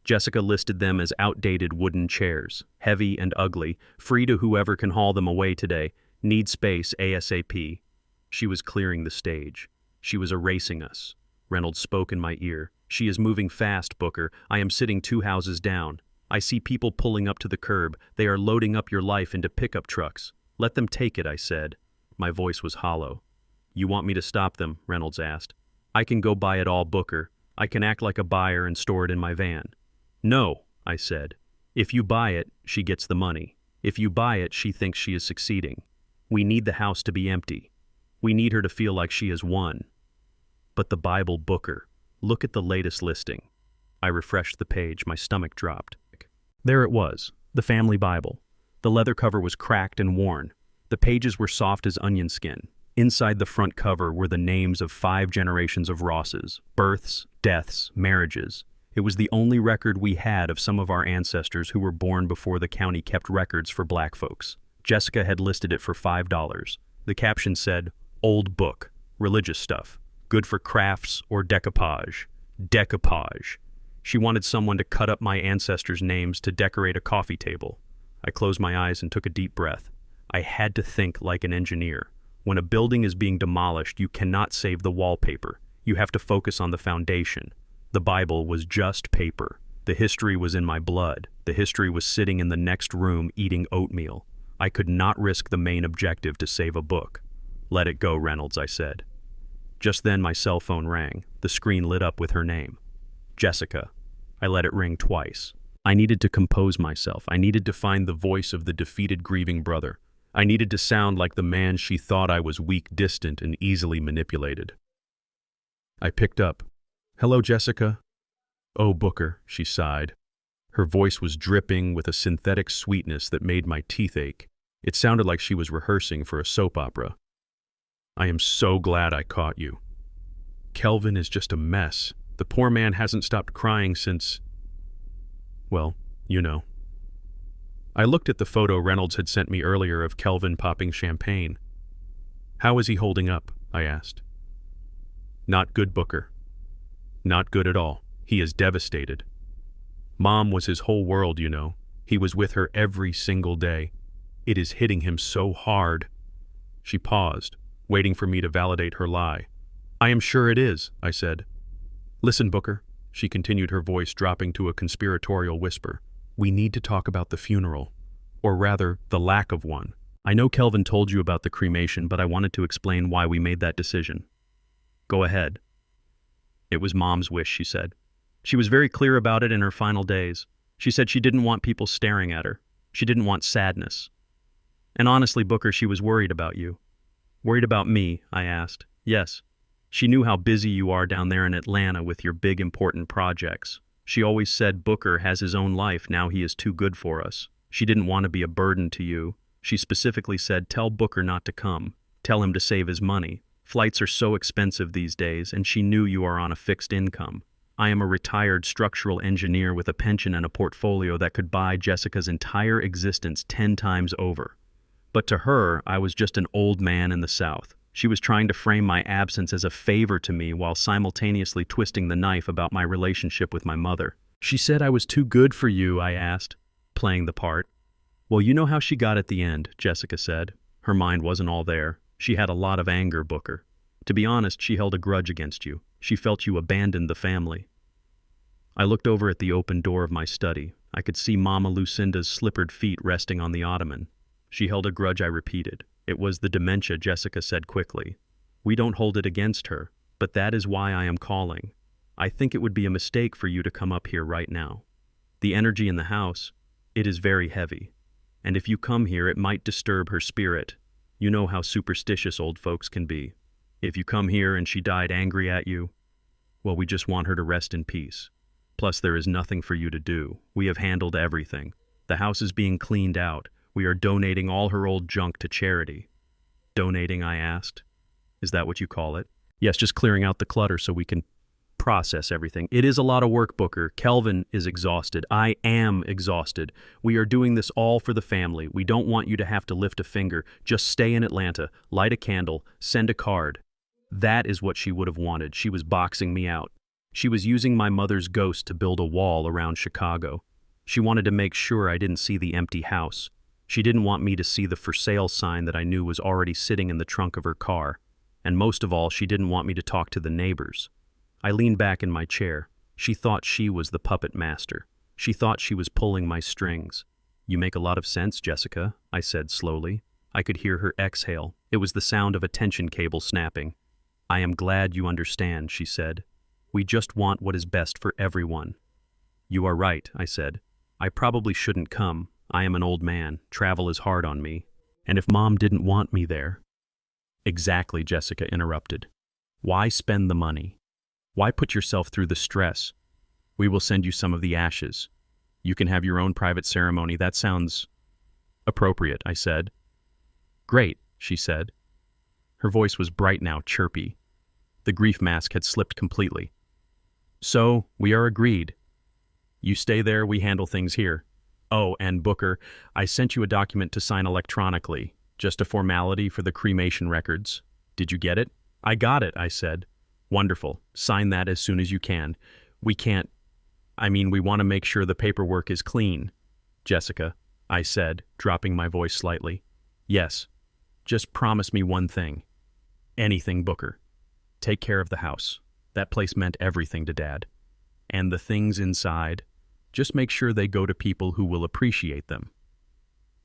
Speaker 1: Jessica listed them as outdated wooden chairs, heavy and ugly, free to whoever can haul them away today, need space ASAP. She was clearing the stage. She was erasing us. Reynolds spoke in my ear. "She is moving fast, Booker. I am sitting 2 houses down. I see people pulling up to the curb. They are loading up your life into pickup trucks. Let them take it," I said. My voice was hollow. "You want me to stop them?" Reynolds asked. "I can go buy it all, Booker. I can act like a buyer and store it in my van." "No," I said. "If you buy it, she gets the money. If you buy it, she thinks she is succeeding. We need the house to be empty. We need her to feel like she has won." "But the Bible, Booker. Look at the latest listing." I refreshed the page. My stomach dropped. There it was, the family Bible. The leather cover was cracked and worn. The pages were soft as onion skin. Inside the front cover were the names of 5 generations of Rosses, births, deaths, marriages. It was the only record we had of some of our ancestors who were born before the county kept records for black folks. Jessica had listed it for $5. The caption said, "Old book, religious stuff, good for crafts or decoupage." Decoupage. She wanted someone to cut up my ancestors' names to decorate a coffee table. I closed my eyes and took a deep breath. I had to think like an engineer. When a building is being demolished, you cannot save the wallpaper. You have to focus on the foundation. The Bible was just paper. The history was in my blood. The history was sitting in the next room eating oatmeal. I could not risk the main objective to save a book. Let it go, Reynolds, I said. Just then my cell phone rang. The screen lit up with her name. Jessica. I let it ring twice. I needed to compose myself. I needed to find the voice of the defeated grieving brother. I needed to sound like the man she thought I was weak, distant, and easily manipulated. I picked up. Hello, Jessica. Oh, Booker, she sighed. Her voice was dripping with a synthetic sweetness that made my teeth ache. It sounded like she was rehearsing for a soap opera. I am so glad I caught you. Kelvin is just a mess. The poor man hasn't stopped crying since... well, you know. I looked at the photo Reynolds had sent me earlier of Kelvin popping champagne. How is he holding up? I asked. Not good, Booker. Not good at all. He is devastated. Mom was his whole world, you know. He was with her every single day. It is hitting him so hard. She paused, waiting for me to validate her lie. I am sure it is, I said. Listen, Booker, she continued, her voice dropping to a conspiratorial whisper. We need to talk about the funeral, or rather, the lack of one. I know Kelvin told you about the cremation, but I wanted to explain why we made that decision. Go ahead. It was Mom's wish, she said. She was very clear about it in her final days. She said she didn't want people staring at her. She didn't want sadness. And honestly, Booker, she was worried about you. Worried about me, I asked. Yes. She knew how busy you are down there in Atlanta with your big important projects. She always said Booker has his own life now he is too good for us. She didn't want to be a burden to you. She specifically said, tell Booker not to come. Tell him to save his money. Flights are so expensive these days, and she knew you are on a fixed income. I am a retired structural engineer with a pension and a portfolio that could buy Jessica's entire existence 10 times over. But to her, I was just an old man in the South. She was trying to frame my absence as a favor to me while simultaneously twisting the knife about my relationship with my mother. She said I was too good for you, I asked, playing the part. Well, you know how she got at the end, Jessica said. Her mind wasn't all there. She had a lot of anger, Booker. To be honest, she held a grudge against you. She felt you abandoned the family. I looked over at the open door of my study. I could see Mama Lucinda's slippered feet resting on the ottoman. She held a grudge, I repeated. It was the dementia, Jessica said quickly. We don't hold it against her, but that is why I am calling. I think it would be a mistake for you to come up here right now. The energy in the house, it is very heavy. And if you come here, it might disturb her spirit. You know how superstitious old folks can be. If you come here and she died angry at you, well, we just want her to rest in peace. Plus, there is nothing for you to do. We have handled everything. The house is being cleaned out. We are donating all her old junk to charity. Donating, I asked. Is that what you call it? Yes, just clearing out the clutter so we can process everything. It is a lot of work, Booker. Kelvin is exhausted. I am exhausted. We are doing this all for the family. We don't want you to have to lift a finger. Just stay in Atlanta, light a candle, send a card. That is what she would have wanted. She was boxing me out. She was using my mother's ghost to build a wall around Chicago. She wanted to make sure I didn't see the empty house. She didn't want me to see the for sale sign that I knew was already sitting in the trunk of her car. And most of all, she didn't want me to talk to the neighbors. I leaned back in my chair. She thought she was the puppet master. She thought she was pulling my strings. You make a lot of sense, Jessica, I said slowly. I could hear her exhale. It was the sound of a tension cable snapping. I am glad you understand, she said. We just want what is best for everyone. You are right, I said. I probably shouldn't come. I am an old man. Travel is hard on me. And if Mom didn't want me there... Exactly, Jessica interrupted. Why spend the money? Why put yourself through the stress? We will send you some of the ashes. You can have your own private ceremony. That sounds appropriate, I said. Great, she said. Her voice was bright now, chirpy. The grief mask had slipped completely. So, we are agreed. You stay there, we handle things here. Oh, and Booker, I sent you a document to sign electronically. Just a formality for the cremation records. Did you get it? I got it, I said. Wonderful. Sign that as soon as you can. We want to make sure the paperwork is clean. Jessica, I said, dropping my voice slightly. Yes. Just promise me one thing. Anything, Booker. Take care of the house. That place meant everything to Dad. And the things inside. Just make sure they go to people who will appreciate them."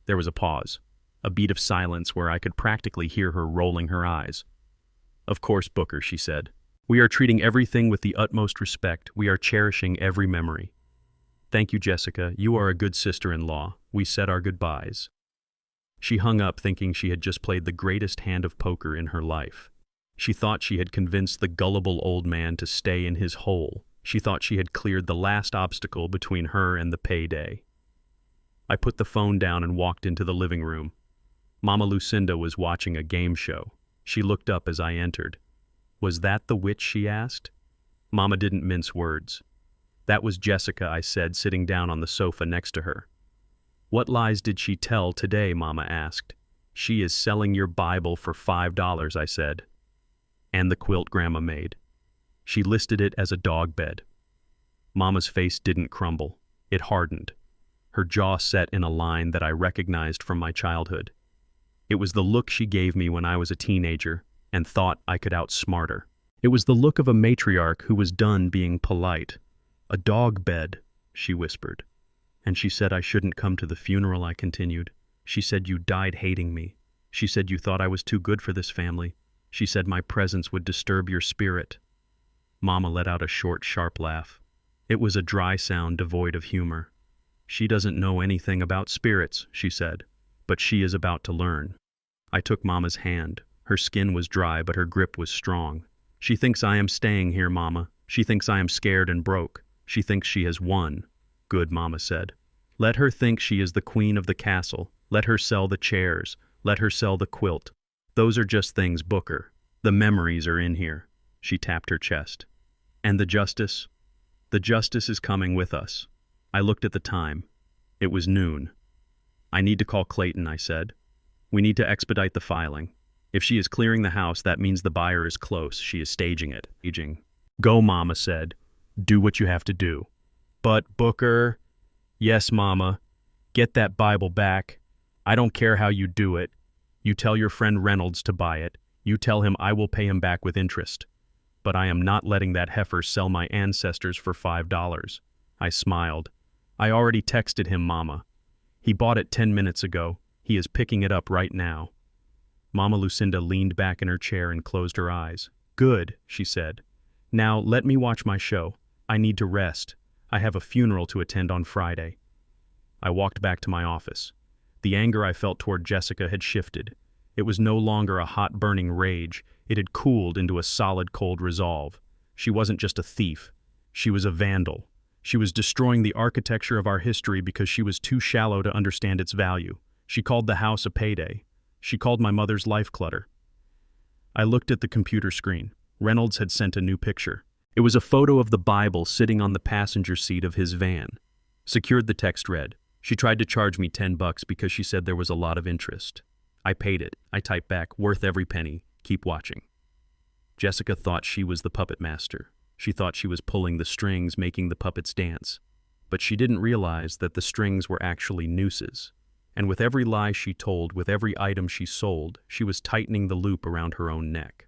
Speaker 1: There was a pause, a beat of silence where I could practically hear her rolling her eyes. "Of course, Booker," she said. "We are treating everything with the utmost respect. We are cherishing every memory." "Thank you, Jessica. You are a good sister-in-law." We said our goodbyes. She hung up thinking she had just played the greatest hand of poker in her life. She thought she had convinced the gullible old man to stay in his hole. She thought she had cleared the last obstacle between her and the payday. I put the phone down and walked into the living room. Mama Lucinda was watching a game show. She looked up as I entered. "Was that the witch?" she asked. Mama didn't mince words. "That was Jessica," I said, sitting down on the sofa next to her. "What lies did she tell today?" Mama asked. "She is selling your Bible for $5, I said. "And the quilt Grandma made. She listed it as a dog bed." Mama's face didn't crumble. It hardened. Her jaw set in a line that I recognized from my childhood. It was the look she gave me when I was a teenager and thought I could outsmart her. It was the look of a matriarch who was done being polite. "A dog bed," she whispered. "And she said I shouldn't come to the funeral," I continued. "She said you died hating me. She said you thought I was too good for this family. She said my presence would disturb your spirit." Mama let out a short, sharp laugh. It was a dry sound devoid of humor. "She doesn't know anything about spirits," she said, "but she is about to learn." I took Mama's hand. Her skin was dry, but her grip was strong. "She thinks I am staying here, Mama. She thinks I am scared and broke. She thinks she has won." "Good," Mama said. "Let her think she is the queen of the castle. Let her sell the chairs. Let her sell the quilt. Those are just things, Booker. The memories are in here." She tapped her chest. "And the justice?" "The justice is coming with us." I looked at the time. It was noon. "I need to call Clayton," I said. "We need to expedite the filing. If she is clearing the house, that means the buyer is close. She is staging it." "Go," Mama said. "Do what you have to do." "But, Booker..." "Yes, Mama. Get that Bible back. I don't care how you do it. You tell your friend Reynolds to buy it. You tell him I will pay him back with interest. But I am not letting that heifer sell my ancestors for $5. I smiled. "I already texted him, Mama. He bought it 10 minutes ago. He is picking it up right now." Mama Lucinda leaned back in her chair and closed her eyes. "Good," she said. "Now let me watch my show. I need to rest. I have a funeral to attend on Friday." I walked back to my office. The anger I felt toward Jessica had shifted. It was no longer a hot, burning rage. It had cooled into a solid, cold resolve. She wasn't just a thief. She was a vandal. She was destroying the architecture of our history because she was too shallow to understand its value. She called the house a payday. She called my mother's life clutter. I looked at the computer screen. Reynolds had sent a new picture. It was a photo of the Bible sitting on the passenger seat of his van. Secured, the text read. She tried to charge me $10 because she said there was a lot of interest. I paid it. I typed back, "Worth every penny. Keep watching." Jessica thought she was the puppet master. She thought she was pulling the strings, making the puppets dance. But she didn't realize that the strings were actually nooses. And with every lie she told, with every item she sold, she was tightening the loop around her own neck.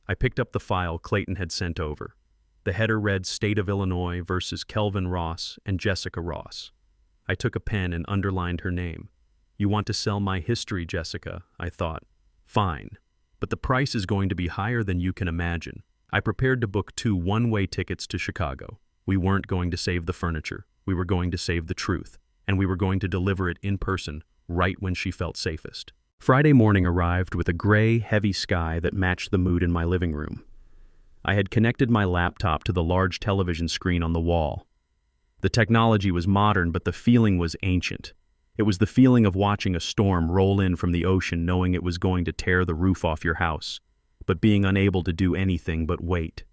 Speaker 1: I picked up the file Clayton had sent over. The header read State of Illinois versus Kelvin Ross and Jessica Ross. I took a pen and underlined her name. "You want to sell my history, Jessica," I thought. "Fine. But the price is going to be higher than you can imagine." I prepared to book 2 one-way tickets to Chicago. We weren't going to save the furniture. We were going to save the truth. And we were going to deliver it in person, right when she felt safest. Friday morning arrived with a gray, heavy sky that matched the mood in my living room. I had connected my laptop to the large television screen on the wall. The technology was modern, but the feeling was ancient. It was the feeling of watching a storm roll in from the ocean, knowing it was going to tear the roof off your house, but being unable to do anything but wait.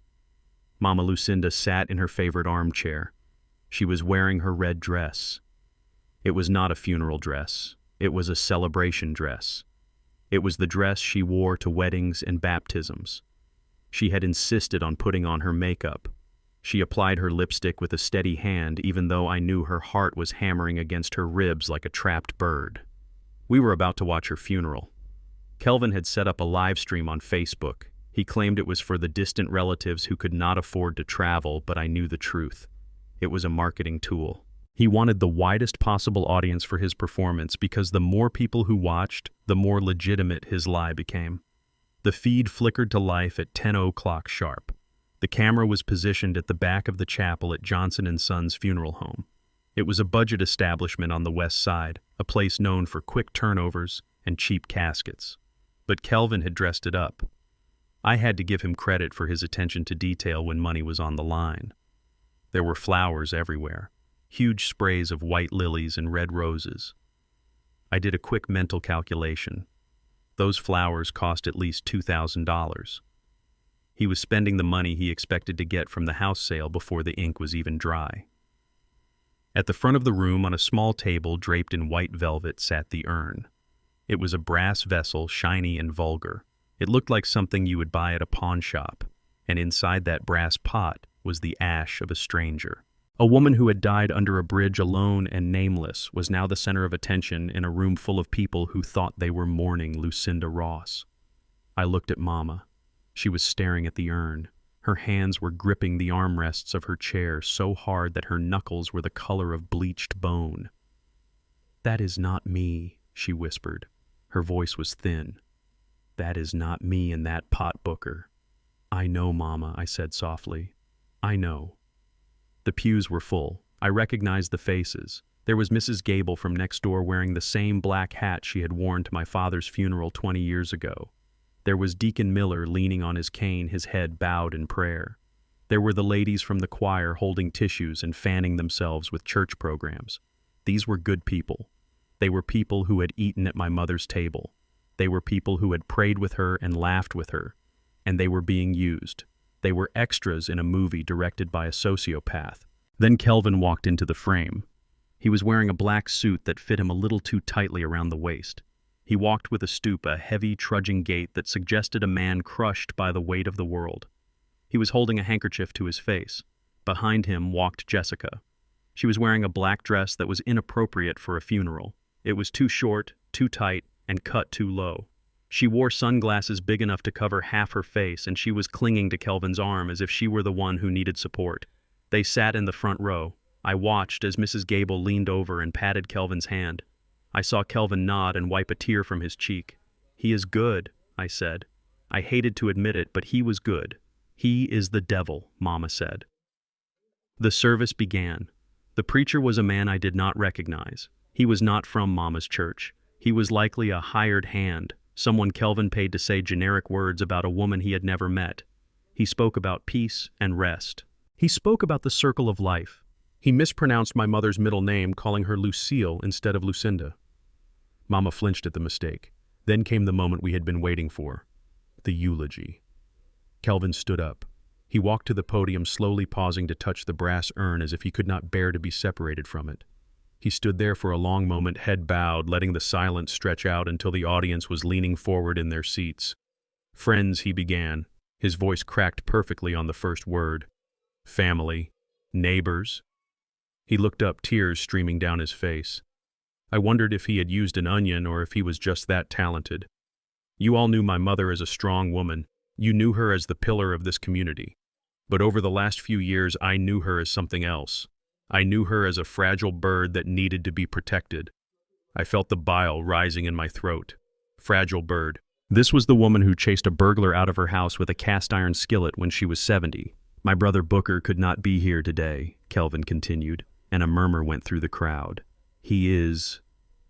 Speaker 1: Mama Lucinda sat in her favorite armchair. She was wearing her red dress. It was not a funeral dress. It was a celebration dress. It was the dress she wore to weddings and baptisms. She had insisted on putting on her makeup. She applied her lipstick with a steady hand, even though I knew her heart was hammering against her ribs like a trapped bird. We were about to watch her funeral. Kelvin had set up a live stream on Facebook. He claimed it was for the distant relatives who could not afford to travel, but I knew the truth. It was a marketing tool. He wanted the widest possible audience for his performance because the more people who watched, the more legitimate his lie became. The feed flickered to life at 10:00 sharp. The camera was positioned at the back of the chapel at Johnson & Sons Funeral Home. It was a budget establishment on the west side, a place known for quick turnovers and cheap caskets. But Kelvin had dressed it up. I had to give him credit for his attention to detail when money was on the line. There were flowers everywhere, huge sprays of white lilies and red roses. I did a quick mental calculation. Those flowers cost at least $2,000. He was spending the money he expected to get from the house sale before the ink was even dry. At the front of the room, on a small table draped in white velvet, sat the urn. It was a brass vessel, shiny and vulgar. It looked like something you would buy at a pawn shop, and inside that brass pot was the ash of a stranger. A woman who had died under a bridge alone and nameless was now the center of attention in a room full of people who thought they were mourning Lucinda Ross. I looked at Mama. She was staring at the urn. Her hands were gripping the armrests of her chair so hard that her knuckles were the color of bleached bone. "That is not me," she whispered. Her voice was thin. "That is not me in that pot, Booker." "I know, Mama," I said softly. "I know." The pews were full. I recognized the faces. There was Mrs. Gable from next door wearing the same black hat she had worn to my father's funeral 20 years ago. There was Deacon Miller leaning on his cane, his head bowed in prayer. There were the ladies from the choir holding tissues and fanning themselves with church programs. These were good people. They were people who had eaten at my mother's table. They were people who had prayed with her and laughed with her. And they were being used. They were extras in a movie directed by a sociopath. Then Kelvin walked into the frame. He was wearing a black suit that fit him a little too tightly around the waist. He walked with a stoop, a heavy, trudging gait that suggested a man crushed by the weight of the world. He was holding a handkerchief to his face. Behind him walked Jessica. She was wearing a black dress that was inappropriate for a funeral. It was too short, too tight, and cut too low. She wore sunglasses big enough to cover half her face, and she was clinging to Kelvin's arm as if she were the one who needed support. They sat in the front row. I watched as Mrs. Gable leaned over and patted Kelvin's hand. I saw Kelvin nod and wipe a tear from his cheek. "He is good," I said. I hated to admit it, but he was good. "He is the devil," Mama said. The service began. The preacher was a man I did not recognize. He was not from Mama's church. He was likely a hired hand, someone Kelvin paid to say generic words about a woman he had never met. He spoke about peace and rest. He spoke about the circle of life. He mispronounced my mother's middle name, calling her Lucille instead of Lucinda. Mama flinched at the mistake. Then came the moment we had been waiting for. The eulogy. Kelvin stood up. He walked to the podium, slowly pausing to touch the brass urn as if he could not bear to be separated from it. He stood there for a long moment, head bowed, letting the silence stretch out until the audience was leaning forward in their seats. "Friends," he began. His voice cracked perfectly on the first word. "Family. Neighbors." He looked up, tears streaming down his face. I wondered if he had used an onion or if he was just that talented. "You all knew my mother as a strong woman. You knew her as the pillar of this community. But over the last few years, I knew her as something else. I knew her as a fragile bird that needed to be protected." I felt the bile rising in my throat. Fragile bird. This was the woman who chased a burglar out of her house with a cast-iron skillet when she was 70. "My brother Booker could not be here today," Kelvin continued, and a murmur went through the crowd. "He is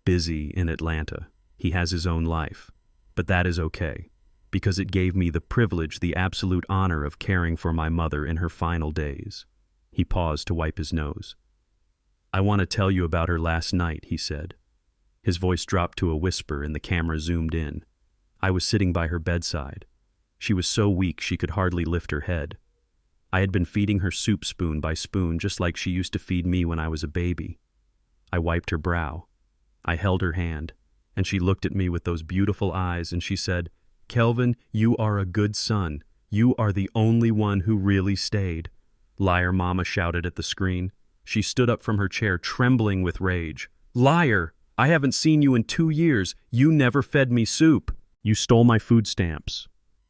Speaker 1: busy in Atlanta. He has his own life. But that is okay, because it gave me the privilege, the absolute honor of caring for my mother in her final days." He paused to wipe his nose. "I want to tell you about her last night," he said. His voice dropped to a whisper and the camera zoomed in. I was sitting by her bedside. She was so weak she could hardly lift her head. I had been feeding her soup spoon by spoon, just like she used to feed me when I was a baby. I wiped her brow. I held her hand, and she looked at me with those beautiful eyes, and she said, "Kelvin, you are a good son. You are the only one who really stayed." "Liar," Mama shouted at the screen. She stood up from her chair, trembling with rage. "Liar! I haven't seen you in 2 years. You never fed me soup. You stole my food stamps."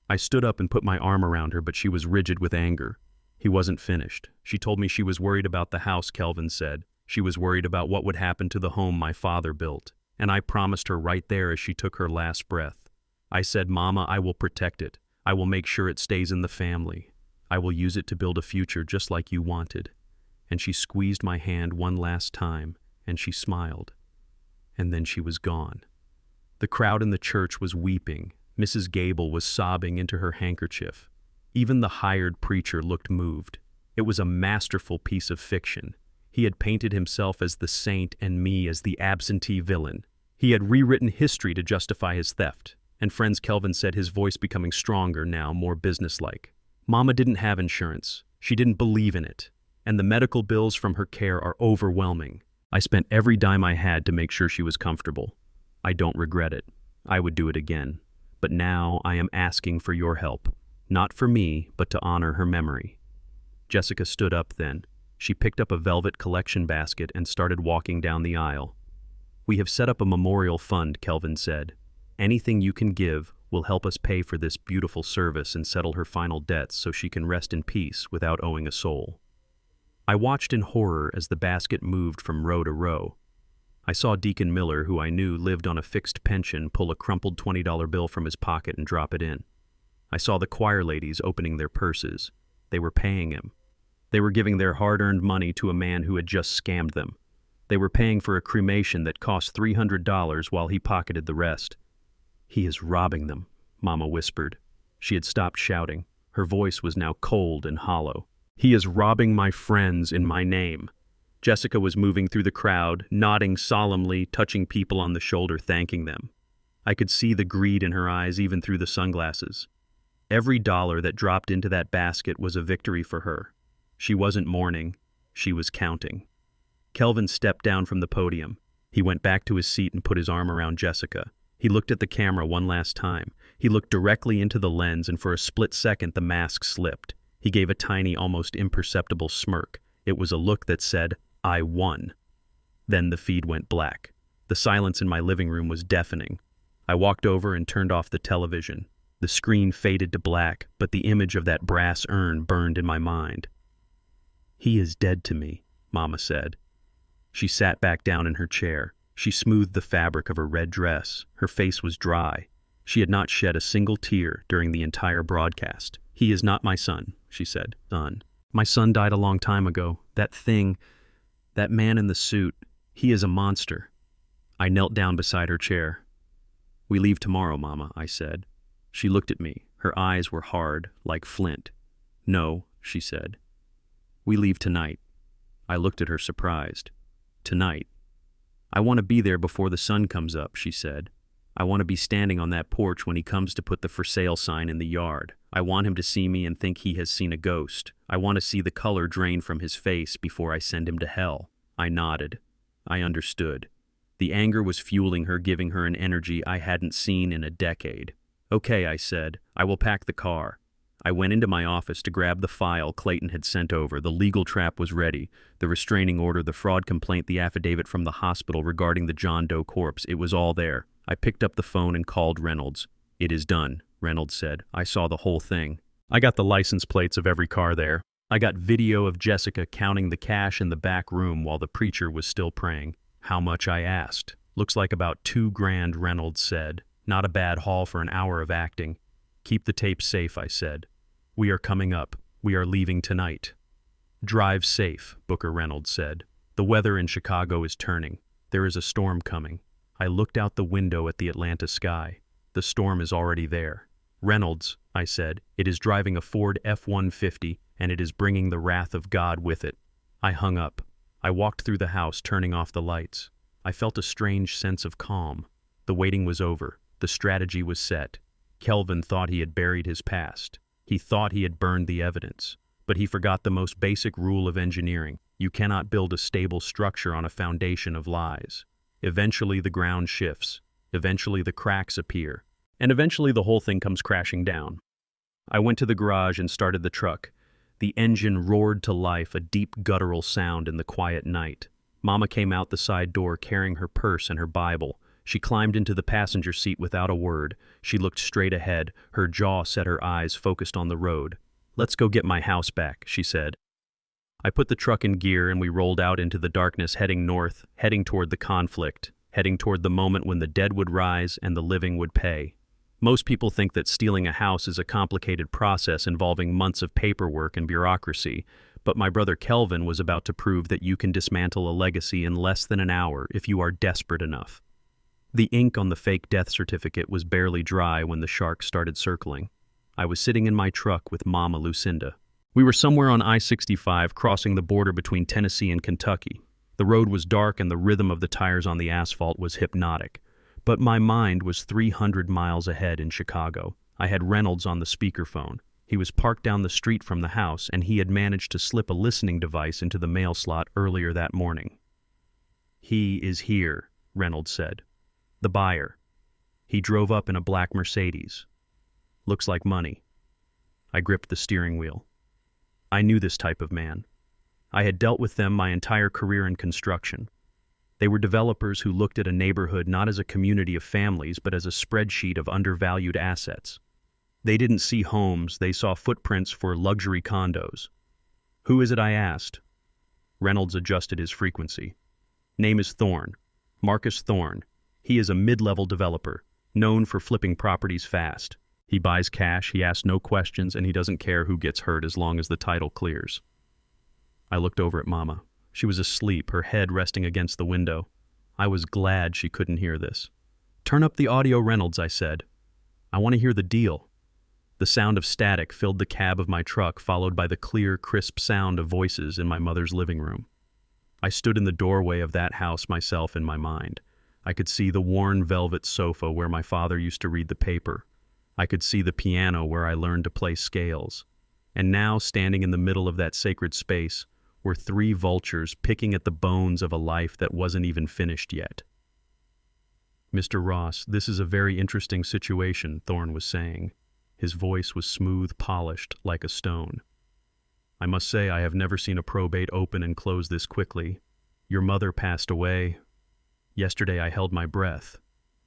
Speaker 1: I stood up and put my arm around her, but she was rigid with anger. He wasn't finished. "She told me she was worried about the house," Kelvin said. She was worried about what would happen to the home my father built, and I promised her right there as she took her last breath. I said, "Mama, I will protect it. I will make sure it stays in the family. I will use it to build a future just like you wanted." And she squeezed my hand one last time, and she smiled. And then she was gone. The crowd in the church was weeping. Mrs. Gable was sobbing into her handkerchief. Even the hired preacher looked moved. It was a masterful piece of fiction. He had painted himself as the saint and me as the absentee villain. He had rewritten history to justify his theft. And friends, Kelvin said, his voice becoming stronger now, more businesslike. Mama didn't have insurance. She didn't believe in it. And the medical bills from her care are overwhelming. I spent every dime I had to make sure she was comfortable. I don't regret it. I would do it again. But now I am asking for your help. Not for me, but to honor her memory. Jessica stood up then. She picked up a velvet collection basket and started walking down the aisle. "We have set up a memorial fund," Kelvin said. "Anything you can give will help us pay for this beautiful service and settle her final debts so she can rest in peace without owing a soul." I watched in horror as the basket moved from row to row. I saw Deacon Miller, who I knew lived on a fixed pension, pull a crumpled $20 bill from his pocket and drop it in. I saw the choir ladies opening their purses. They were paying him. They were giving their hard-earned money to a man who had just scammed them. They were paying for a cremation that cost $300 while he pocketed the rest. "He is robbing them," Mama whispered. She had stopped shouting. Her voice was now cold and hollow. "He is robbing my friends in my name." Jessica was moving through the crowd, nodding solemnly, touching people on the shoulder, thanking them. I could see the greed in her eyes even through the sunglasses. Every dollar that dropped into that basket was a victory for her. She wasn't mourning, she was counting. Kelvin stepped down from the podium. He went back to his seat and put his arm around Jessica. He looked at the camera one last time. He looked directly into the lens, and for a split second the mask slipped. He gave a tiny, almost imperceptible smirk. It was a look that said, "I won." Then the feed went black. The silence in my living room was deafening. I walked over and turned off the television. The screen faded to black, but the image of that brass urn burned in my mind. "He is dead to me," Mama said. She sat back down in her chair. She smoothed the fabric of her red dress. Her face was dry. She had not shed a single tear during the entire broadcast. "He is not my son," she said. "Son. My son died a long time ago. That thing, that man in the suit, he is a monster." I knelt down beside her chair. "We leave tomorrow, Mama," I said. She looked at me. Her eyes were hard, like flint. "No," she said. "We leave tonight." I looked at her surprised. "Tonight?" "I want to be there before the sun comes up," she said. "I want to be standing on that porch when he comes to put the for sale sign in the yard. I want him to see me and think he has seen a ghost. I want to see the color drain from his face before I send him to hell." I nodded. I understood. The anger was fueling her, giving her an energy I hadn't seen in a decade. "Okay," I said. "I will pack the car." I went into my office to grab the file Clayton had sent over. The legal trap was ready. The restraining order, the fraud complaint, the affidavit from the hospital regarding the John Doe corpse. It was all there. I picked up the phone and called Reynolds. "It is done," Reynolds said. "I saw the whole thing. I got the license plates of every car there. I got video of Jessica counting the cash in the back room while the preacher was still praying." "How much?" I asked. "Looks like about $2,000, Reynolds said. "Not a bad haul for an hour of acting." "Keep the tape safe," I said. "We are coming up. We are leaving tonight." "Drive safe," Booker Reynolds said. "The weather in Chicago is turning. There is a storm coming." I looked out the window at the Atlanta sky. "The storm is already there." "Reynolds," I said, "it is driving a Ford F-150, and it is bringing the wrath of God with it." I hung up. I walked through the house, turning off the lights. I felt a strange sense of calm. The waiting was over. The strategy was set. Kelvin thought he had buried his past. He thought he had burned the evidence. But he forgot the most basic rule of engineering. You cannot build a stable structure on a foundation of lies. Eventually the ground shifts. Eventually the cracks appear. And eventually the whole thing comes crashing down. I went to the garage and started the truck. The engine roared to life, a deep guttural sound in the quiet night. Mama came out the side door carrying her purse and her Bible. She climbed into the passenger seat without a word. She looked straight ahead, her jaw set, her eyes focused on the road. "Let's go get my house back," she said. I put the truck in gear and we rolled out into the darkness, heading north, heading toward the conflict, heading toward the moment when the dead would rise and the living would pay. Most people think that stealing a house is a complicated process involving months of paperwork and bureaucracy, but my brother Kelvin was about to prove that you can dismantle a legacy in less than an hour if you are desperate enough. The ink on the fake death certificate was barely dry when the shark started circling. I was sitting in my truck with Mama Lucinda. We were somewhere on I-65 crossing the border between Tennessee and Kentucky. The road was dark and the rhythm of the tires on the asphalt was hypnotic. But my mind was 300 miles ahead in Chicago. I had Reynolds on the speakerphone. He was parked down the street from the house and he had managed to slip a listening device into the mail slot earlier that morning. "He is here," Reynolds said. "The buyer. He drove up in a black Mercedes. Looks like money." I gripped the steering wheel. I knew this type of man. I had dealt with them my entire career in construction. They were developers who looked at a neighborhood not as a community of families, but as a spreadsheet of undervalued assets. They didn't see homes, they saw footprints for luxury condos. "Who is it?" I asked. Reynolds adjusted his frequency. "Name is Thorne. Marcus Thorne. He is a mid-level developer, known for flipping properties fast. He buys cash, he asks no questions, and he doesn't care who gets hurt as long as the title clears." I looked over at Mama. She was asleep, her head resting against the window. I was glad she couldn't hear this. "Turn up the audio, Reynolds," I said. "I want to hear the deal." The sound of static filled the cab of my truck, followed by the clear, crisp sound of voices in my mother's living room. I stood in the doorway of that house myself in my mind. I could see the worn velvet sofa where my father used to read the paper. I could see the piano where I learned to play scales. And now, standing in the middle of that sacred space, were 3 vultures picking at the bones of a life that wasn't even finished yet. "Mr. Ross, this is a very interesting situation," Thorne was saying. His voice was smooth, polished, like a stone. "I must say I have never seen a probate open and close this quickly. Your mother passed away. Yesterday I held my breath.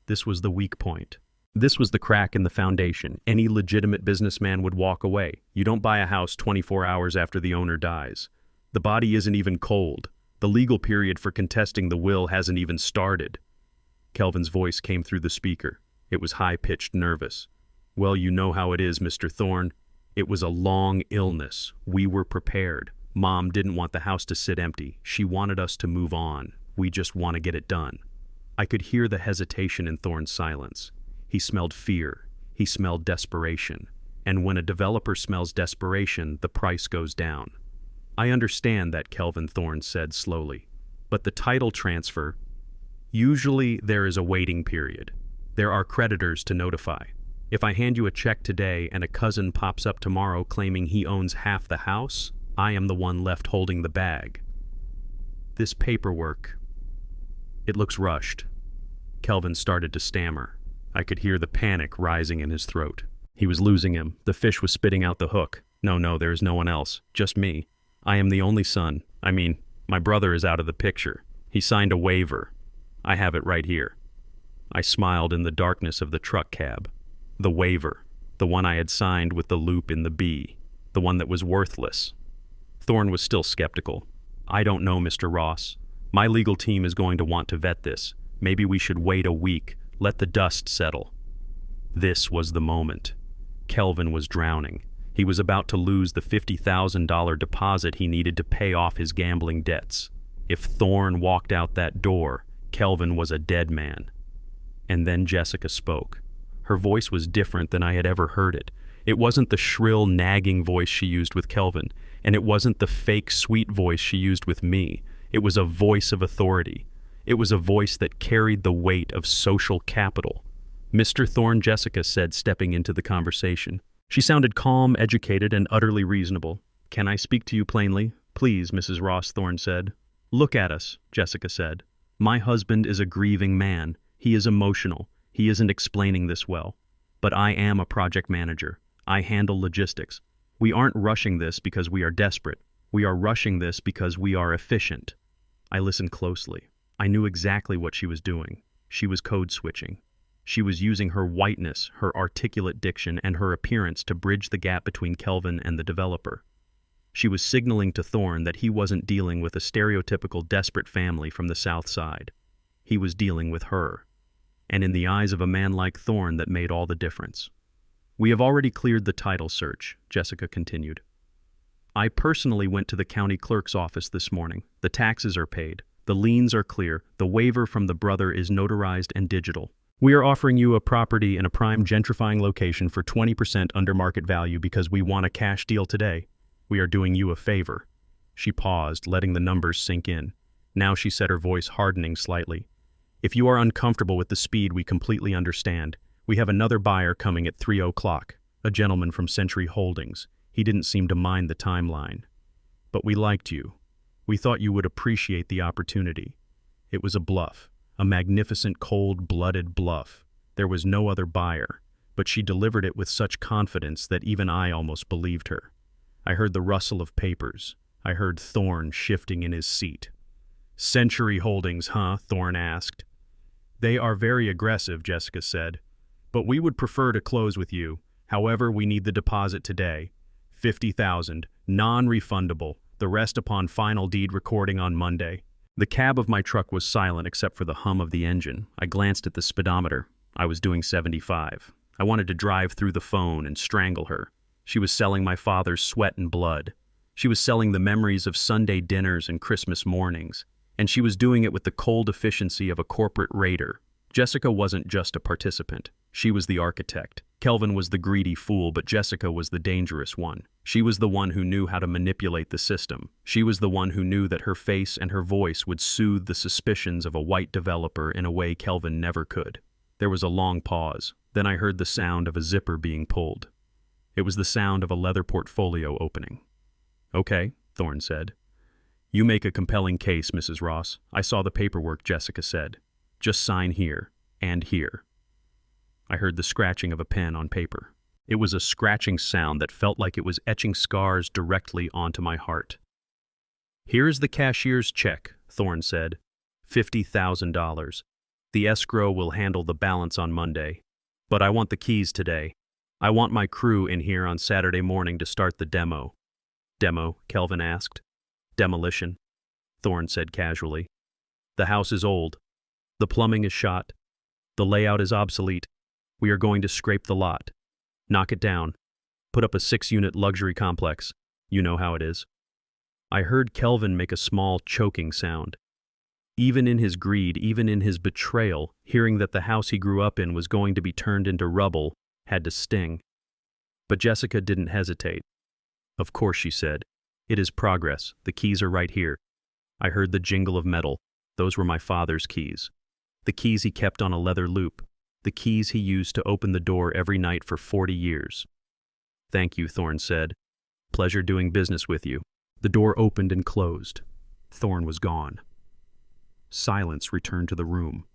Speaker 1: This was the weak point. This was the crack in the foundation. Any legitimate businessman would walk away. You don't buy a house 24 hours after the owner dies. The body isn't even cold. The legal period for contesting the will hasn't even started." Kelvin's voice came through the speaker. It was high-pitched, nervous. "Well, you know how it is, Mr. Thorne. It was a long illness. We were prepared. Mom didn't want the house to sit empty. She wanted us to move on. We just want to get it done." I could hear the hesitation in Thorne's silence. He smelled fear. He smelled desperation. And when a developer smells desperation, the price goes down. "I understand that," Kelvin, Thorne said slowly. "But the title transfer, usually there is a waiting period. There are creditors to notify. If I hand you a check today and a cousin pops up tomorrow claiming he owns half the house, I am the one left holding the bag. This paperwork, it looks rushed." Kelvin started to stammer. I could hear the panic rising in his throat. He was losing him. The fish was spitting out the hook. No, there is no one else. Just me. I am the only son. I mean, my brother is out of the picture. He signed a waiver. I have it right here. I smiled in the darkness of the truck cab. The waiver. The one I had signed with the loop in the B. The one that was worthless. Thorne was still skeptical. "I don't know, Mr. Ross. My legal team is going to want to vet this. Maybe we should wait a week. Let the dust settle." This was the moment. Kelvin was drowning. He was about to lose the $50,000 deposit he needed to pay off his gambling debts. If Thorne walked out that door, Kelvin was a dead man. And then Jessica spoke. Her voice was different than I had ever heard it. It wasn't the shrill, nagging voice she used with Kelvin, and it wasn't the fake, sweet voice she used with me. It was a voice of authority. It was a voice that carried the weight of social capital. "Mr. Thorne," Jessica said, stepping into the conversation. She sounded calm, educated, and utterly reasonable. "Can I speak to you plainly?" "Please, Mrs. Ross," Thorne said. "Look at us," Jessica said. "My husband is a grieving man. He is emotional. He isn't explaining this well. But I am a project manager. I handle logistics. We aren't rushing this because we are desperate. We are rushing this because we are efficient." I listened closely. I knew exactly what she was doing. She was code switching. She was using her whiteness, her articulate diction, and her appearance to bridge the gap between Kelvin and the developer. She was signaling to Thorne that he wasn't dealing with a stereotypical desperate family from the South Side. He was dealing with her. And in the eyes of a man like Thorne, that made all the difference. "We have already cleared the title search," Jessica continued. "I personally went to the county clerk's office this morning. The taxes are paid. The liens are clear. The waiver from the brother is notarized and digital. We are offering you a property in a prime gentrifying location for 20% under market value because we want a cash deal today. We are doing you a favor." She paused, letting the numbers sink in. Now she said, her voice hardening slightly. "If you are uncomfortable with the speed, we completely understand. We have another buyer coming at 3 o'clock, a gentleman from Century Holdings. He didn't seem to mind the timeline. But we liked you. We thought you would appreciate the opportunity. It was a bluff, a magnificent cold-blooded bluff. There was no other buyer, but she delivered it with such confidence that even I almost believed her. I heard the rustle of papers. I heard Thorne shifting in his seat. "Century Holdings, huh?" Thorne asked. "They are very aggressive," Jessica said. "But we would prefer to close with you. However, we need the deposit today. 50,000, non-refundable, the rest upon final deed recording on Monday." The cab of my truck was silent except for the hum of the engine. I glanced at the speedometer. I was doing 75. I wanted to drive through the phone and strangle her. She was selling my father's sweat and blood. She was selling the memories of Sunday dinners and Christmas mornings. And she was doing it with the cold efficiency of a corporate raider. Jessica wasn't just a participant. She was the architect. Kelvin was the greedy fool, but Jessica was the dangerous one. She was the one who knew how to manipulate the system. She was the one who knew that her face and her voice would soothe the suspicions of a white developer in a way Kelvin never could. There was a long pause. Then I heard the sound of a zipper being pulled. It was the sound of a leather portfolio opening. "Okay," Thorne said. "You make a compelling case, Mrs. Ross. I saw the paperwork," Jessica said. "Just sign here and here." I heard the scratching of a pen on paper. It was a scratching sound that felt like it was etching scars directly onto my heart. "Here's the cashier's check," Thorne said. $50,000. The escrow will handle the balance on Monday. But I want the keys today. I want my crew in here on Saturday morning to start the demo." "Demo?" Kelvin asked. "Demolition," Thorne said casually. "The house is old. The plumbing is shot. The layout is obsolete. We are going to scrape the lot. Knock it down. Put up a 6-unit luxury complex. You know how it is." I heard Kelvin make a small choking sound. Even in his greed, even in his betrayal, hearing that the house he grew up in was going to be turned into rubble had to sting. But Jessica didn't hesitate. "Of course," she said. "It is progress. The keys are right here." I heard the jingle of metal. Those were my father's keys. The keys he kept on a leather loop. The keys he used to open the door every night for 40 years. "Thank you," Thorne said. "Pleasure doing business with you." The door opened and closed. Thorne was gone. Silence returned to the room.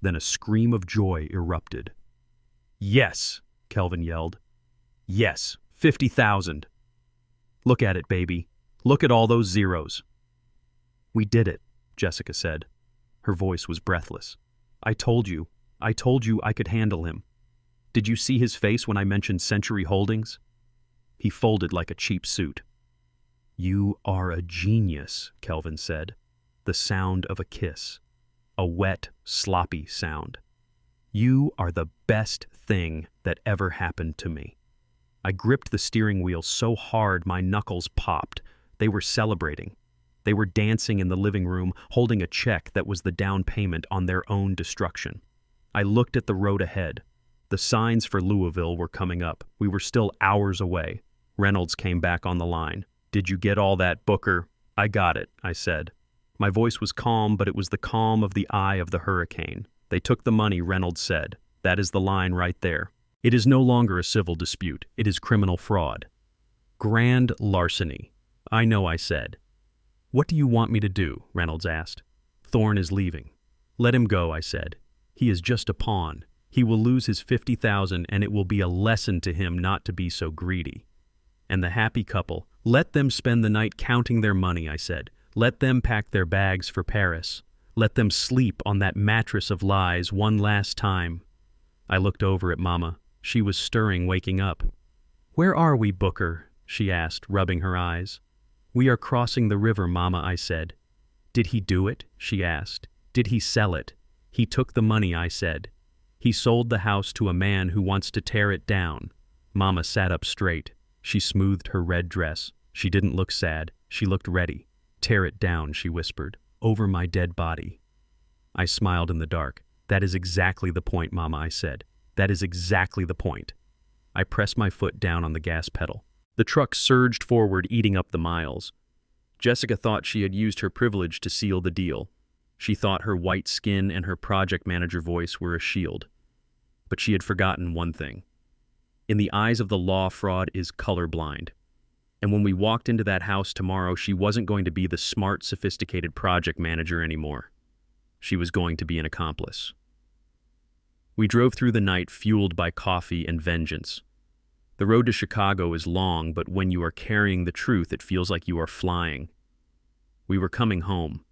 Speaker 1: Then a scream of joy erupted. "Yes!" Kelvin yelled. "Yes! 50,000! Look at it, baby. Look at all those zeros." "We did it," Jessica said. Her voice was breathless. I told you I could handle him. Did you see his face when I mentioned Century Holdings?" He folded like a cheap suit. "You are a genius," Kelvin said. The sound of a kiss. A wet, sloppy sound. "You are the best thing that ever happened to me." I gripped the steering wheel so hard my knuckles popped. They were celebrating. They were dancing in the living room, holding a check that was the down payment on their own destruction. I looked at the road ahead. The signs for Louisville were coming up. We were still hours away. Reynolds came back on the line. "Did you get all that, Booker?" "I got it," I said. My voice was calm, but it was the calm of the eye of the hurricane. "They took the money," Reynolds said. "That is the line right there. It is no longer a civil dispute. It is criminal fraud. Grand larceny." "I know," I said. "What do you want me to do?" Reynolds asked. "Thorne is leaving." "Let him go," I said. "He is just a pawn. He will lose his 50,000 and it will be a lesson to him not to be so greedy." "And the happy couple, let them spend the night counting their money," I said. "Let them pack their bags for Paris. Let them sleep on that mattress of lies one last time." I looked over at Mama. She was stirring, waking up. "Where are we, Booker?" she asked, rubbing her eyes. We are crossing the river, Mama, I said. Did he do it? She asked. Did he sell it? He took the money, I said. He sold the house to a man who wants to tear it down. Mama sat up straight. She smoothed her red dress. She didn't look sad. She looked ready. Tear it down, she whispered. Over my dead body. I smiled in the dark. That is exactly the point, Mama, I said. That is exactly the point. I pressed my foot down on the gas pedal. The truck surged forward, eating up the miles. Jessica thought she had used her privilege to seal the deal. She thought her white skin and her project manager voice were a shield. But she had forgotten one thing. In the eyes of the law, fraud is colorblind. And when we walked into that house tomorrow, she wasn't going to be the smart, sophisticated project manager anymore. She was going to be an accomplice. We drove through the night, fueled by coffee and vengeance. The road to Chicago is long, but when you are carrying the truth, it feels like you are flying. We were coming home,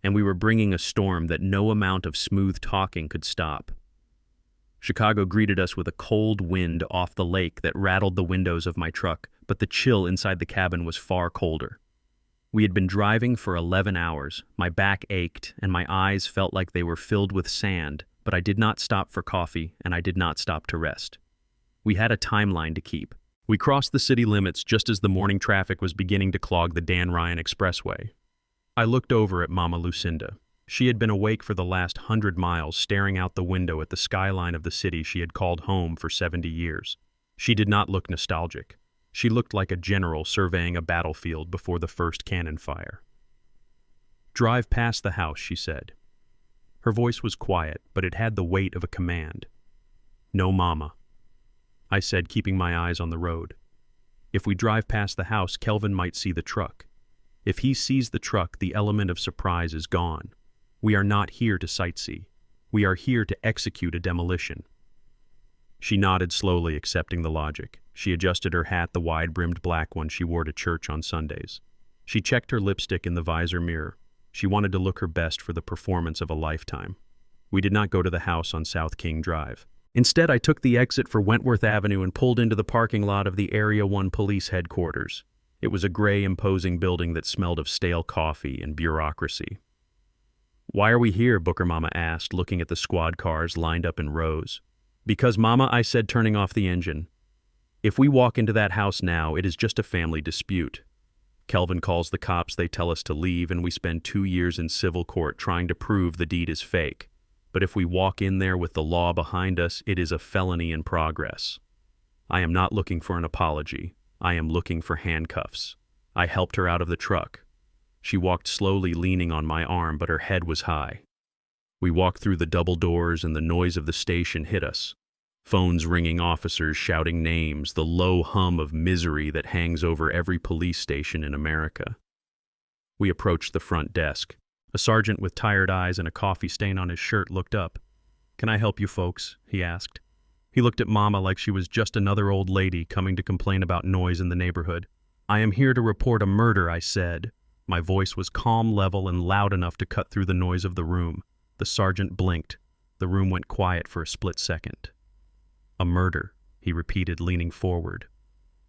Speaker 1: and we were bringing a storm that no amount of smooth talking could stop. Chicago greeted us with a cold wind off the lake that rattled the windows of my truck, but the chill inside the cabin was far colder. We had been driving for 11 hours. My back ached, and my eyes felt like they were filled with sand, but I did not stop for coffee, and I did not stop to rest. We had a timeline to keep. We crossed the city limits just as the morning traffic was beginning to clog the Dan Ryan Expressway. I looked over at Mama Lucinda. She had been awake for the last 100 miles, staring out the window at the skyline of the city she had called home for 70 years. She did not look nostalgic. She looked like a general surveying a battlefield before the first cannon fire. Drive past the house, she said. Her voice was quiet, but it had the weight of a command. No, Mama, I said, keeping my eyes on the road. If we drive past the house, Kelvin might see the truck. If he sees the truck, the element of surprise is gone. We are not here to sightsee. We are here to execute a demolition. She nodded slowly, accepting the logic. She adjusted her hat, the wide-brimmed black one she wore to church on Sundays. She checked her lipstick in the visor mirror. She wanted to look her best for the performance of a lifetime. We did not go to the house on South King Drive. Instead, I took the exit for Wentworth Avenue and pulled into the parking lot of the Area 1 Police Headquarters. It was a gray, imposing building that smelled of stale coffee and bureaucracy. Why are we here? Booker Mama asked, looking at the squad cars lined up in rows. Because, Mama, I said, turning off the engine. If we walk into that house now, it is just a family dispute. Kelvin calls the cops, they tell us to leave, and we spend 2 years in civil court trying to prove the deed is fake. But if we walk in there with the law behind us, it is a felony in progress. I am not looking for an apology. I am looking for handcuffs. I helped her out of the truck. She walked slowly, leaning on my arm, but her head was high. We walked through the double doors, and the noise of the station hit us. Phones ringing, officers shouting names, the low hum of misery that hangs over every police station in America. We approached the front desk. A sergeant with tired eyes and a coffee stain on his shirt looked up. "Can I help you folks?" he asked. He looked at Mama like she was just another old lady coming to complain about noise in the neighborhood. "I am here to report a murder," I said. My voice was calm, level, and loud enough to cut through the noise of the room. The sergeant blinked. The room went quiet for a split second. "A murder," he repeated, leaning forward.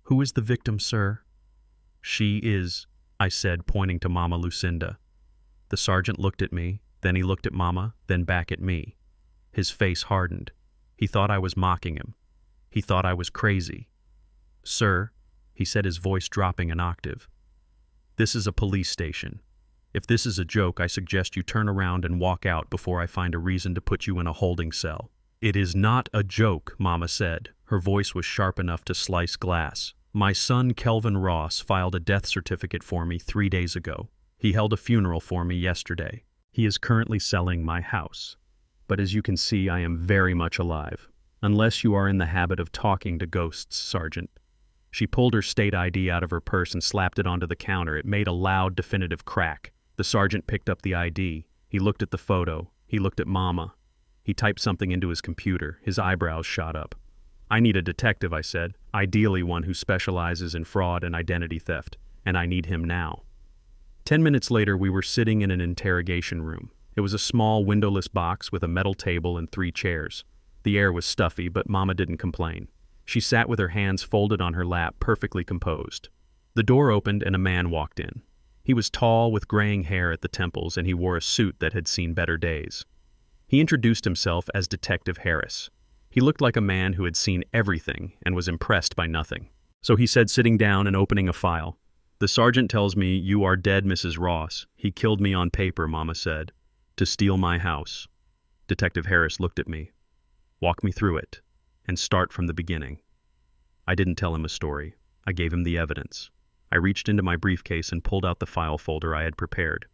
Speaker 1: "Who is the victim, sir?" "She is," I said, pointing to Mama Lucinda. The sergeant looked at me, then he looked at Mama, then back at me. His face hardened. He thought I was mocking him. He thought I was crazy. "Sir," he said, his voice dropping an octave, "this is a police station. If this is a joke, I suggest you turn around and walk out before I find a reason to put you in a holding cell." "It is not a joke," Mama said. Her voice was sharp enough to slice glass. "My son, Kelvin Ross, filed a death certificate for me 3 days ago. He held a funeral for me yesterday. He is currently selling my house. But as you can see, I am very much alive. Unless you are in the habit of talking to ghosts, Sergeant." She pulled her state ID out of her purse and slapped it onto the counter. It made a loud, definitive crack. The sergeant picked up the ID. He looked at the photo. He looked at Mama. He typed something into his computer. His eyebrows shot up. "I need a detective," I said. "Ideally one who specializes in fraud and identity theft. And I need him now." 10 minutes later, we were sitting in an interrogation room. It was a small, windowless box with a metal table and 3 chairs. The air was stuffy, but Mama didn't complain. She sat with her hands folded on her lap, perfectly composed. The door opened and a man walked in. He was tall, with graying hair at the temples, and he wore a suit that had seen better days. He introduced himself as Detective Harris. He looked like a man who had seen everything and was impressed by nothing. So he said, sitting down and opening a file, "The sergeant tells me you are dead, Mrs. Ross. He killed me on paper," Mama said, "to steal my house." Detective Harris looked at me. "Walk me through it, and start from the beginning." I didn't tell him a story. I gave him the evidence. I reached into my briefcase and pulled out the file folder I had prepared.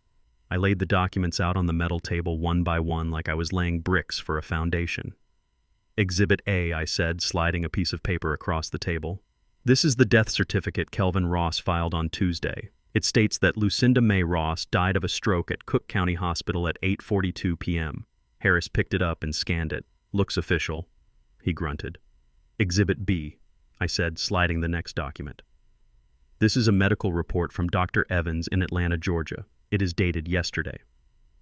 Speaker 1: I laid the documents out on the metal table one by one like I was laying bricks for a foundation. "Exhibit A," I said, sliding a piece of paper across the table. "This is the death certificate Kelvin Ross filed on Tuesday. It states that Lucinda May Ross died of a stroke at Cook County Hospital at 8:42 p.m. Harris picked it up and scanned it. "Looks official," he grunted. "Exhibit B," I said, sliding the next document. "This is a medical report from Dr. Evans in Atlanta, Georgia. It is dated yesterday.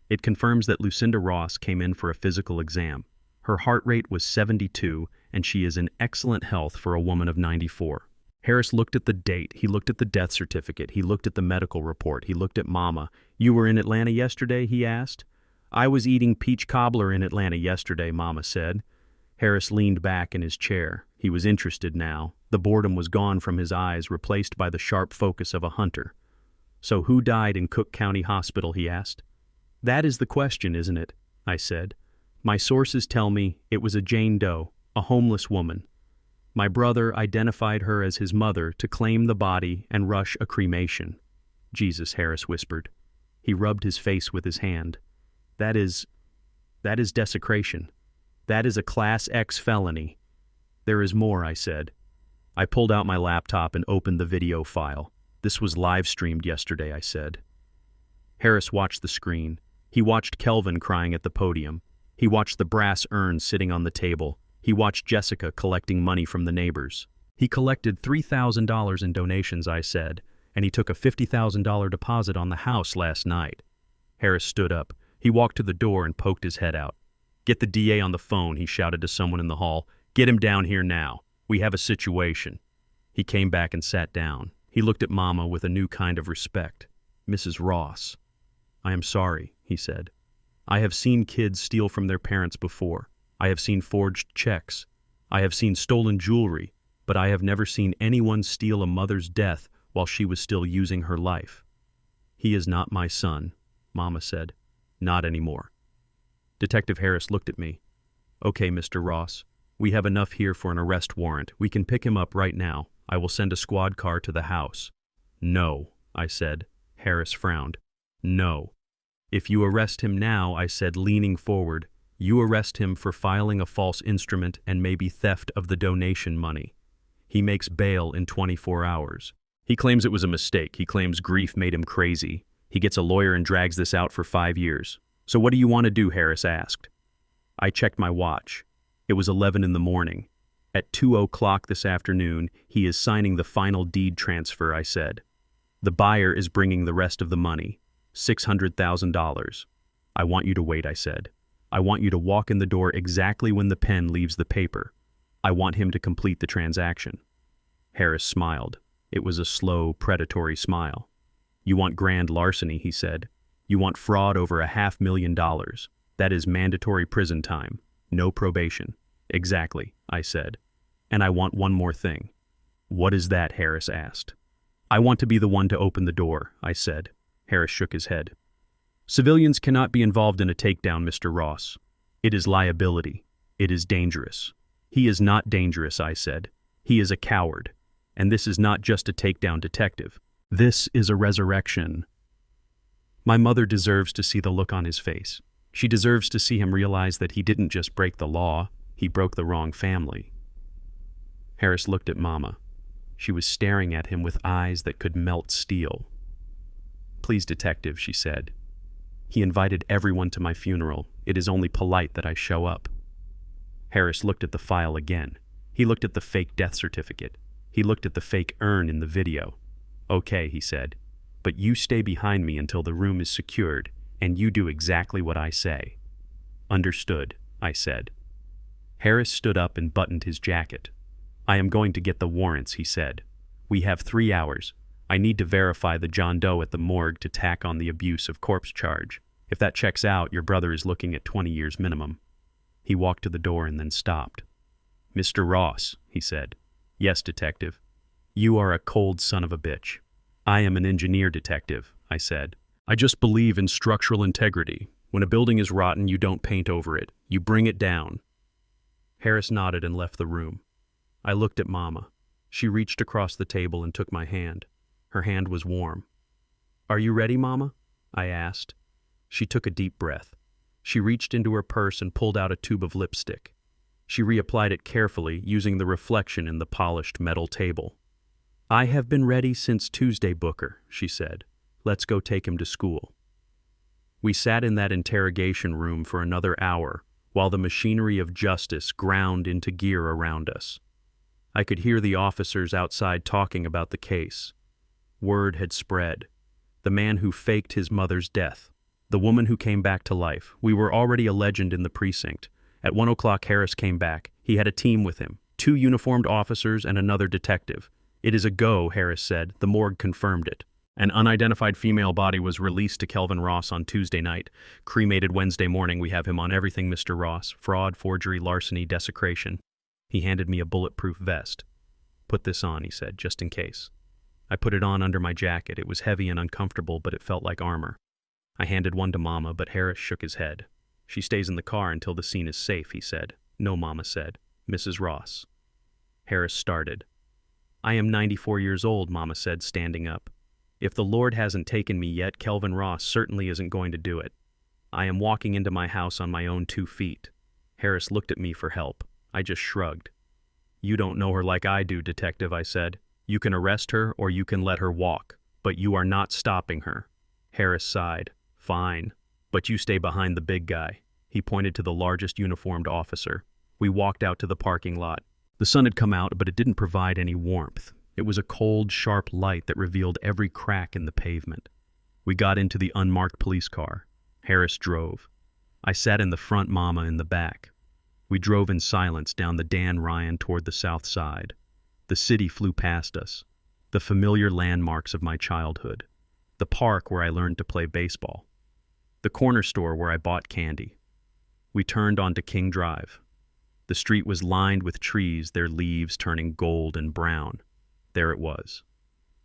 Speaker 1: It confirms that Lucinda Ross came in for a physical exam. Her heart rate was 72, and she is in excellent health for a woman of 94. Harris looked at the date, he looked at the death certificate, he looked at the medical report, he looked at Mama. "You were in Atlanta yesterday?" he asked. "I was eating peach cobbler in Atlanta yesterday," Mama said. Harris leaned back in his chair. He was interested now. The boredom was gone from his eyes, replaced by the sharp focus of a hunter. "So who died in Cook County Hospital?" he asked. "That is the question, isn't it?" I said. "My sources tell me it was a Jane Doe, a homeless woman. My brother identified her as his mother to claim the body and rush a cremation." "Jesus," Harris whispered. He rubbed his face with his hand. That is desecration. That is a Class X felony." "There is more," I said. I pulled out my laptop and opened the video file. "This was live-streamed yesterday," I said. Harris watched the screen. He watched Kelvin crying at the podium. He watched the brass urn sitting on the table. He watched Jessica collecting money from the neighbors. "He collected $3,000 in donations," I said, "and he took a $50,000 deposit on the house last night." Harris stood up. He walked to the door and poked his head out. "Get the DA on the phone," he shouted to someone in the hall. "Get him down here now. We have a situation." He came back and sat down. He looked at Mama with a new kind of respect. "Mrs. Ross." "I am sorry," he said. "I have seen kids steal from their parents before. I have seen forged checks. I have seen stolen jewelry, but I have never seen anyone steal a mother's death while she was still using her life." "He is not my son," Mama said. "Not anymore." Detective Harris looked at me. "Okay, Mr. Ross. We have enough here for an arrest warrant. We can pick him up right now. I will send a squad car to the house." "No," I said. Harris frowned. "No. If you arrest him now," I said, leaning forward, "you arrest him for filing a false instrument and maybe theft of the donation money. He makes bail in 24 hours. He claims it was a mistake. He claims grief made him crazy. He gets a lawyer and drags this out for 5 years. So what do you want to do?" Harris asked. I checked my watch. It was 11 in the morning. "At 2:00 this afternoon, he is signing the final deed transfer," I said. "The buyer is bringing the rest of the money, $600,000. "I want you to wait," I said. "I want you to walk in the door exactly when the pen leaves the paper. I want him to complete the transaction." Harris smiled. It was a slow, predatory smile. "You want grand larceny," he said. "You want fraud over $500,000. That is mandatory prison time. No probation." "Exactly," I said. "And I want one more thing." "What is that?" Harris asked. "I want to be the one to open the door," I said. Harris shook his head. "Civilians cannot be involved in a takedown, Mr. Ross. It is liability. It is dangerous." "He is not dangerous," I said. "He is a coward. And this is not just a takedown detective. This is a resurrection." My mother deserves to see the look on his face. She deserves to see him realize that he didn't just break the law, he broke the wrong family. Harris looked at Mama. She was staring at him with eyes that could melt steel. "Please, detective," she said. "He invited everyone to my funeral. It is only polite that I show up." Harris looked at the file again. He looked at the fake death certificate. He looked at the fake urn in the video. "Okay," he said, "but you stay behind me until the room is secured, and you do exactly what I say." "Understood," I said. Harris stood up and buttoned his jacket. I am going to get the warrants, he said. We have 3 hours. I need to verify the John Doe at the morgue to tack on the abuse of corpse charge. If that checks out, your brother is looking at 20 years minimum. He walked to the door and then stopped. Mr. Ross, he said. Yes, detective. You are a cold son of a bitch. I am an engineer, detective, I said. I just believe in structural integrity. When a building is rotten, you don't paint over it. You bring it down. Harris nodded and left the room. I looked at Mama. She reached across the table and took my hand. Her hand was warm. Are you ready, Mama? I asked. She took a deep breath. She reached into her purse and pulled out a tube of lipstick. She reapplied it carefully, using the reflection in the polished metal table. I have been ready since Tuesday, Booker, she said. Let's go take him to school. We sat in that interrogation room for another hour, while the machinery of justice ground into gear around us. I could hear the officers outside talking about the case. Word had spread. The man who faked his mother's death. The woman who came back to life. We were already a legend in the precinct. At 1 o'clock, Harris came back. He had a team with him, 2 uniformed officers and another detective. It is a go, Harris said. The morgue confirmed it. An unidentified female body was released to Kelvin Ross on Tuesday night. Cremated Wednesday morning. We have him on everything, Mr. Ross. Fraud, forgery, larceny, desecration. He handed me a bulletproof vest. Put this on, he said, just in case. I put it on under my jacket. It was heavy and uncomfortable, but it felt like armor. I handed one to Mama, but Harris shook his head. She stays in the car until the scene is safe, he said. No, Mama said. Mrs. Ross. Harris started. I am 94 years old, Mama said, standing up. If the Lord hasn't taken me yet, Kelvin Ross certainly isn't going to do it. I am walking into my house on my own 2 feet. Harris looked at me for help. I just shrugged. You don't know her like I do, detective, I said. You can arrest her or you can let her walk, but you are not stopping her. Harris sighed. Fine, but you stay behind the big guy. He pointed to the largest uniformed officer. We walked out to the parking lot. The sun had come out, but it didn't provide any warmth. It was a cold, sharp light that revealed every crack in the pavement. We got into the unmarked police car. Harris drove. I sat in the front, Mama in the back. We drove in silence down the Dan Ryan toward the south side. The city flew past us. The familiar landmarks of my childhood. The park where I learned to play baseball. The corner store where I bought candy. We turned onto King Drive. The street was lined with trees, their leaves turning gold and brown. There it was,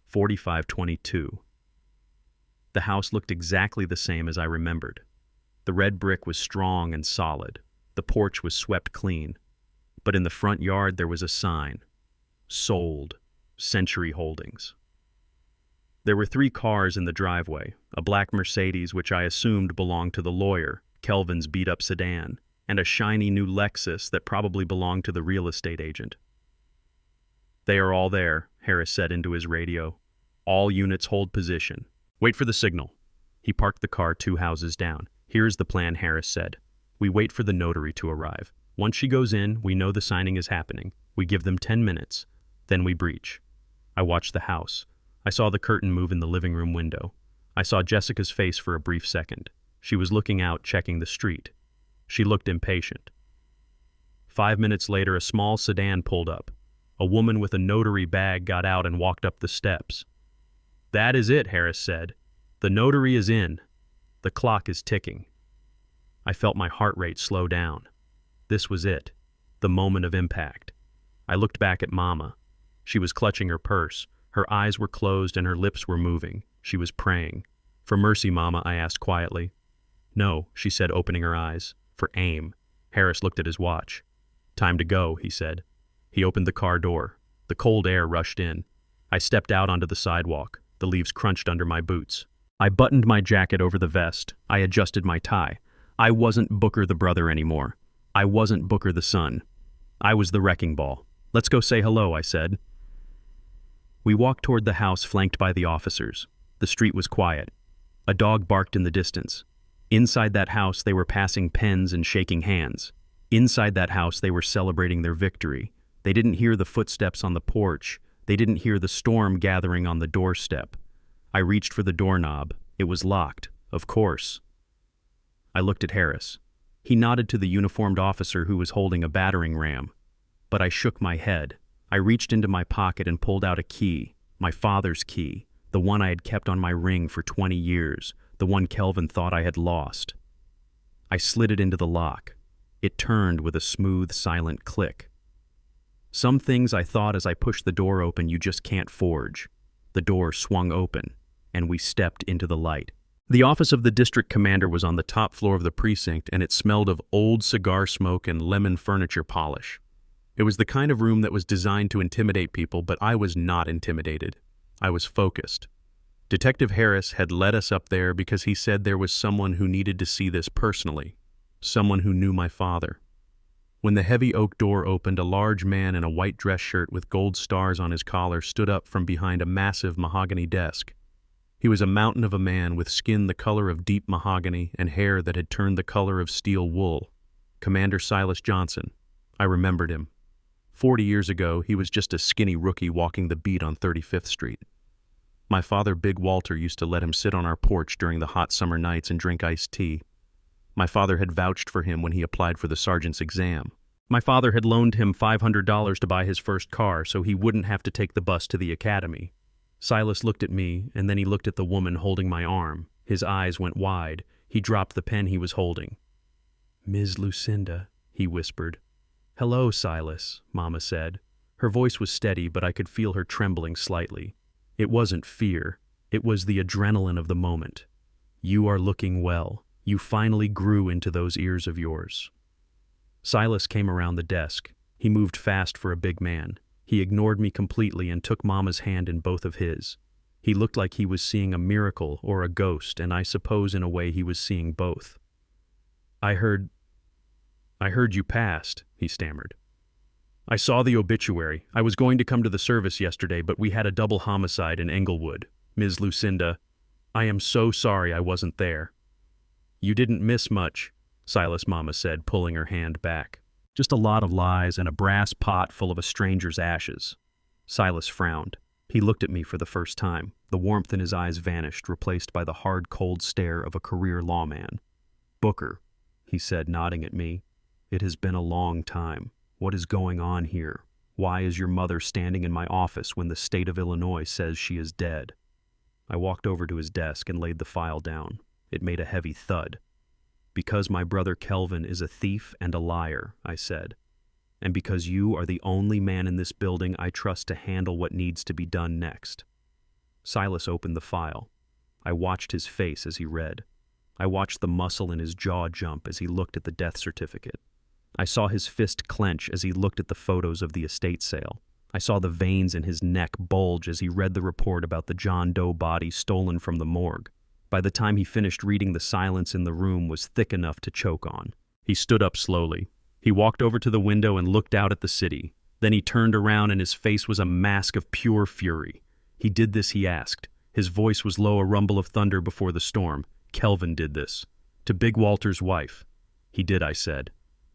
Speaker 1: 4522. The house looked exactly the same as I remembered. The red brick was strong and solid. The porch was swept clean. But in the front yard there was a sign. Sold. Century Holdings. There were 3 cars in the driveway, a black Mercedes which I assumed belonged to the lawyer, Kelvin's beat-up sedan, and a shiny new Lexus that probably belonged to the real estate agent. They are all there, Harris said into his radio. All units hold position. Wait for the signal. He parked the car 2 houses down. Here's the plan, Harris said. We wait for the notary to arrive. Once she goes in, we know the signing is happening. We give them 10 minutes. Then we breach. I watched the house. I saw the curtain move in the living room window. I saw Jessica's face for a brief second. She was looking out, checking the street. She looked impatient. 5 minutes later, a small sedan pulled up. A woman with a notary bag got out and walked up the steps. That is it, Harris said. The notary is in. The clock is ticking. I felt my heart rate slow down. This was it, the moment of impact. I looked back at Mama. She was clutching her purse. Her eyes were closed and her lips were moving. She was praying. For mercy, Mama, I asked quietly. No, she said, opening her eyes. For aim. Harris looked at his watch. Time to go, he said. He opened the car door. The cold air rushed in. I stepped out onto the sidewalk. The leaves crunched under my boots. I buttoned my jacket over the vest. I adjusted my tie. I wasn't Booker the brother anymore. I wasn't Booker the son. I was the wrecking ball. Let's go say hello, I said. We walked toward the house flanked by the officers. The street was quiet. A dog barked in the distance. Inside that house, they were passing pens and shaking hands. Inside that house, they were celebrating their victory. They didn't hear the footsteps on the porch. They didn't hear the storm gathering on the doorstep. I reached for the doorknob. It was locked, of course. I looked at Harris. He nodded to the uniformed officer who was holding a battering ram. But I shook my head. I reached into my pocket and pulled out a key, my father's key, the one I had kept on my ring for 20 years, the one Kelvin thought I had lost. I slid it into the lock. It turned with a smooth, silent click. Some things I thought as I pushed the door open you just can't forge. The door swung open, and we stepped into the light. The office of the district commander was on the top floor of the precinct, and it smelled of old cigar smoke and lemon furniture polish. It was the kind of room that was designed to intimidate people, but I was not intimidated. I was focused. Detective Harris had led us up there because he said there was someone who needed to see this personally, someone who knew my father. When the heavy oak door opened, a large man in a white dress shirt with gold stars on his collar stood up from behind a massive mahogany desk. He was a mountain of a man with skin the color of deep mahogany and hair that had turned the color of steel wool. Commander Silas Johnson. I remembered him. 40 years ago, he was just a skinny rookie walking the beat on 35th Street. My father, Big Walter, used to let him sit on our porch during the hot summer nights and drink iced tea. My father had vouched for him when he applied for the sergeant's exam. My father had loaned him $500 to buy his first car so he wouldn't have to take the bus to the academy. Silas looked at me, and then he looked at the woman holding my arm. His eyes went wide. He dropped the pen he was holding. "Ms. Lucinda," he whispered. "Hello, Silas," Mama said. Her voice was steady, but I could feel her trembling slightly. It wasn't fear. It was the adrenaline of the moment. "You are looking well. You finally grew into those ears of yours." Silas came around the desk. He moved fast for a big man. He ignored me completely and took Mama's hand in both of his. He looked like he was seeing a miracle or a ghost, and I suppose in a way he was seeing both. I heard you passed," he stammered. "I saw the obituary. I was going to come to the service yesterday, but we had a double homicide in Englewood. Ms. Lucinda, I am so sorry I wasn't there." "You didn't miss much," Silas' Mama said, pulling her hand back. "Just a lot of lies and a brass pot full of a stranger's ashes." Silas frowned. He looked at me for the first time. The warmth in his eyes vanished, replaced by the hard, cold stare of a career lawman. "Booker," he said, nodding at me, "it has been a long time. What is going on here? Why is your mother standing in my office when the state of Illinois says she is dead?" I walked over to his desk and laid the file down. It made a heavy thud. "Because my brother Kelvin is a thief and a liar," I said. "And because you are the only man in this building I trust to handle what needs to be done next." Silas opened the file. I watched his face as he read. I watched the muscle in his jaw jump as he looked at the death certificate. I saw his fist clench as he looked at the photos of the estate sale. I saw the veins in his neck bulge as he read the report about the John Doe body stolen from the morgue. By the time he finished reading, the silence in the room was thick enough to choke on. He stood up slowly. He walked over to the window and looked out at the city. Then he turned around and his face was a mask of pure fury. He did this, he asked. His voice was low, a rumble of thunder before the storm. "Kelvin did this. To Big Walter's wife." "He did," I said.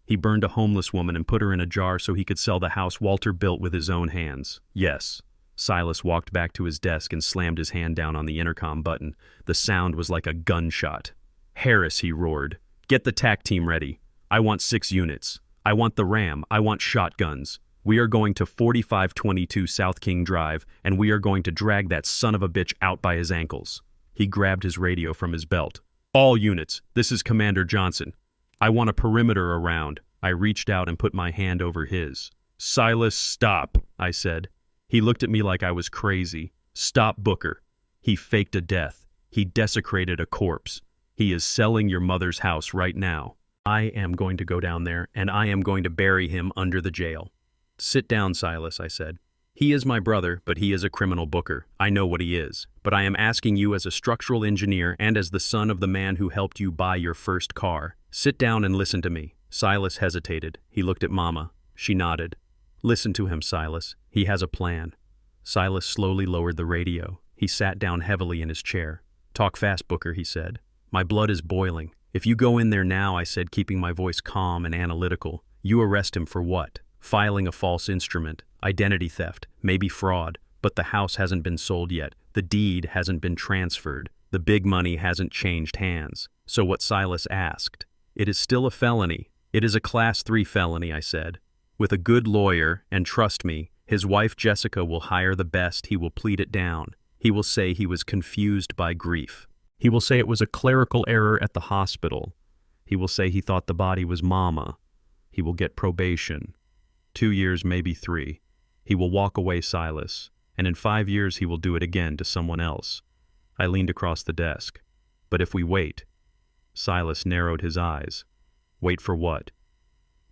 Speaker 1: "He burned a homeless woman and put her in a jar so he could sell the house Walter built with his own hands." "Yes." Silas walked back to his desk and slammed his hand down on the intercom button. The sound was like a gunshot. "Harris," he roared, "get the TAC team ready. I want 6 units. I want the Ram. I want shotguns. We are going to 4522 South King Drive, and we are going to drag that son of a bitch out by his ankles." He grabbed his radio from his belt. "All units, this is Commander Johnson. I want a perimeter around." I reached out and put my hand over his. "Silas, stop," I said. He looked at me like I was crazy. "Stop, Booker. He faked a death. He desecrated a corpse. He is selling your mother's house right now. I am going to go down there, and I am going to bury him under the jail." "Sit down, Silas," I said. "He is my brother, but he is a criminal, Booker. I know what he is. But I am asking you as a structural engineer and as the son of the man who helped you buy your first car. Sit down and listen to me." Silas hesitated. He looked at Mama. She nodded. "Listen to him, Silas. He has a plan." Silas slowly lowered the radio. He sat down heavily in his chair. "Talk fast, Booker," he said. "My blood is boiling. If you go in there now," I said, keeping my voice calm and analytical, "you arrest him for what? Filing a false instrument, identity theft, maybe fraud, but the house hasn't been sold yet. The deed hasn't been transferred. The big money hasn't changed hands." So what Silas asked. "It is still a felony. It is a Class 3 felony," I said. "With a good lawyer, and trust me, His wife Jessica will hire the best. He will plead it down. He will say he was confused by grief. He will say it was a clerical error at the hospital. He will say he thought the body was Mama. He will get probation. 2 years, maybe 3. He will walk away, Silas, and in 5 years he will do it again to someone else. I leaned across the desk. But if we wait, Silas narrowed his eyes. Wait for what?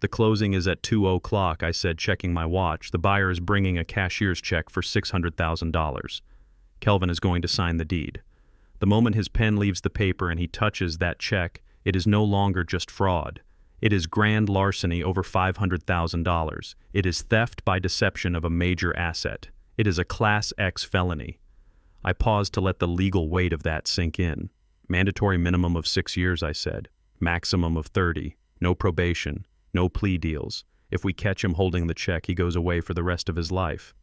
Speaker 1: The closing is at 2:00, I said, checking my watch. The buyer is bringing a cashier's check for $600,000. Kelvin is going to sign the deed. The moment his pen leaves the paper and he touches that check, it is no longer just fraud. It is grand larceny over $500,000. It is theft by deception of a major asset. It is a Class X felony. I paused to let the legal weight of that sink in. Mandatory minimum of 6 years, I said. Maximum of 30. No probation. No plea deals. If we catch him holding the check, he goes away for the rest of his life.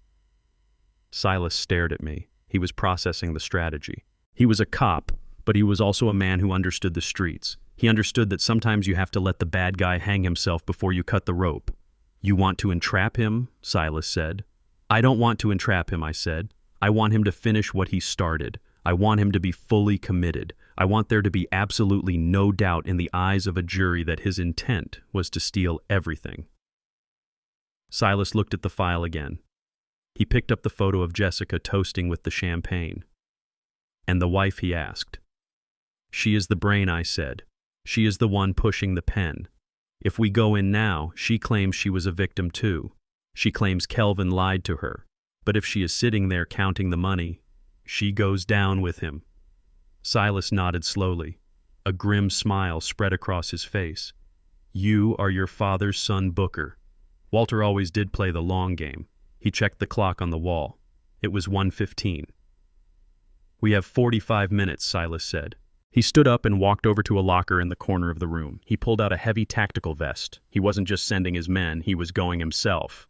Speaker 1: Silas stared at me. He was processing the strategy. He was a cop, but he was also a man who understood the streets. He understood that sometimes you have to let the bad guy hang himself before you cut the rope. You want to entrap him? Silas said. I don't want to entrap him, I said. I want him to finish what he started. I want him to be fully committed. I want there to be absolutely no doubt in the eyes of a jury that his intent was to steal everything. Silas looked at the file again. He picked up the photo of Jessica toasting with the champagne. And the wife, he asked. She is the brain, I said. She is the one pushing the pen. If we go in now, she claims she was a victim too. She claims Kelvin lied to her. But if she is sitting there counting the money, she goes down with him. Silas nodded slowly. A grim smile spread across his face. You are your father's son, Booker. Walter always did play the long game. He checked the clock on the wall. It was 1:15. We have 45 minutes, Silas said. He stood up and walked over to a locker in the corner of the room. He pulled out a heavy tactical vest. He wasn't just sending his men, he was going himself.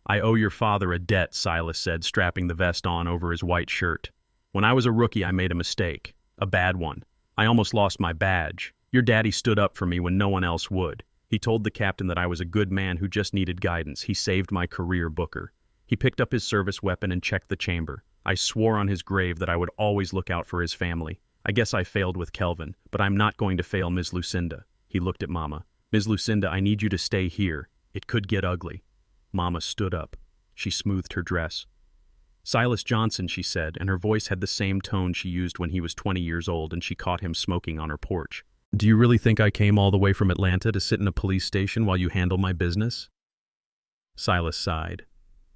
Speaker 1: I owe your father a debt, Silas said, strapping the vest on over his white shirt. When I was a rookie, I made a mistake. A bad one. I almost lost my badge. Your daddy stood up for me when no one else would. He told the captain that I was a good man who just needed guidance. He saved my career, Booker. He picked up his service weapon and checked the chamber. I swore on his grave that I would always look out for his family. I guess I failed with Kelvin, but I'm not going to fail Ms. Lucinda. He looked at Mama. Ms. Lucinda, I need you to stay here. It could get ugly. Mama stood up. She smoothed her dress. Silas Johnson, she said, and her voice had the same tone she used when he was 20 years old and she caught him smoking on her porch. Do you really think I came all the way from Atlanta to sit in a police station while you handle my business? Silas sighed.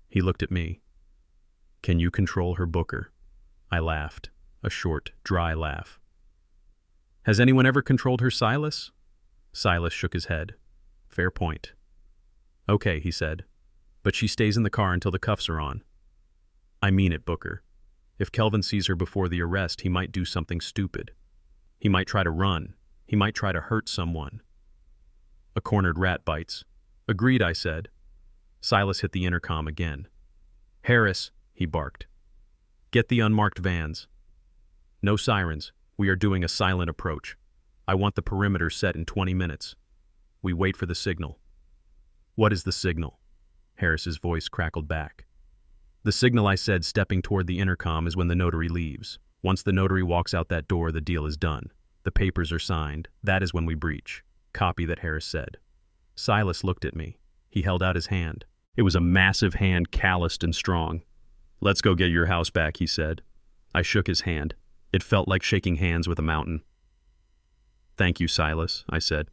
Speaker 1: He looked at me. Can you control her, Booker? I laughed, a short, dry laugh. Has anyone ever controlled her, Silas? Silas shook his head. Fair point. Okay, he said, but she stays in the car until the cuffs are on. I mean it, Booker. If Kelvin sees her before the arrest, he might do something stupid. He might try to run. He might try to hurt someone. A cornered rat bites. Agreed, I said. Silas hit the intercom again. Harris, he barked. Get the unmarked vans. No sirens. We are doing a silent approach. I want the perimeter set in 20 minutes. We wait for the signal. What is the signal? Harris's voice crackled back. The signal, I said, stepping toward the intercom, is when the notary leaves. Once the notary walks out that door, the deal is done. The papers are signed. That is when we breach. Copy that, Harris said. Silas looked at me. He held out his hand. It was a massive hand, calloused and strong. Let's go get your house back, he said. I shook his hand. It felt like shaking hands with a mountain. Thank you, Silas, I said.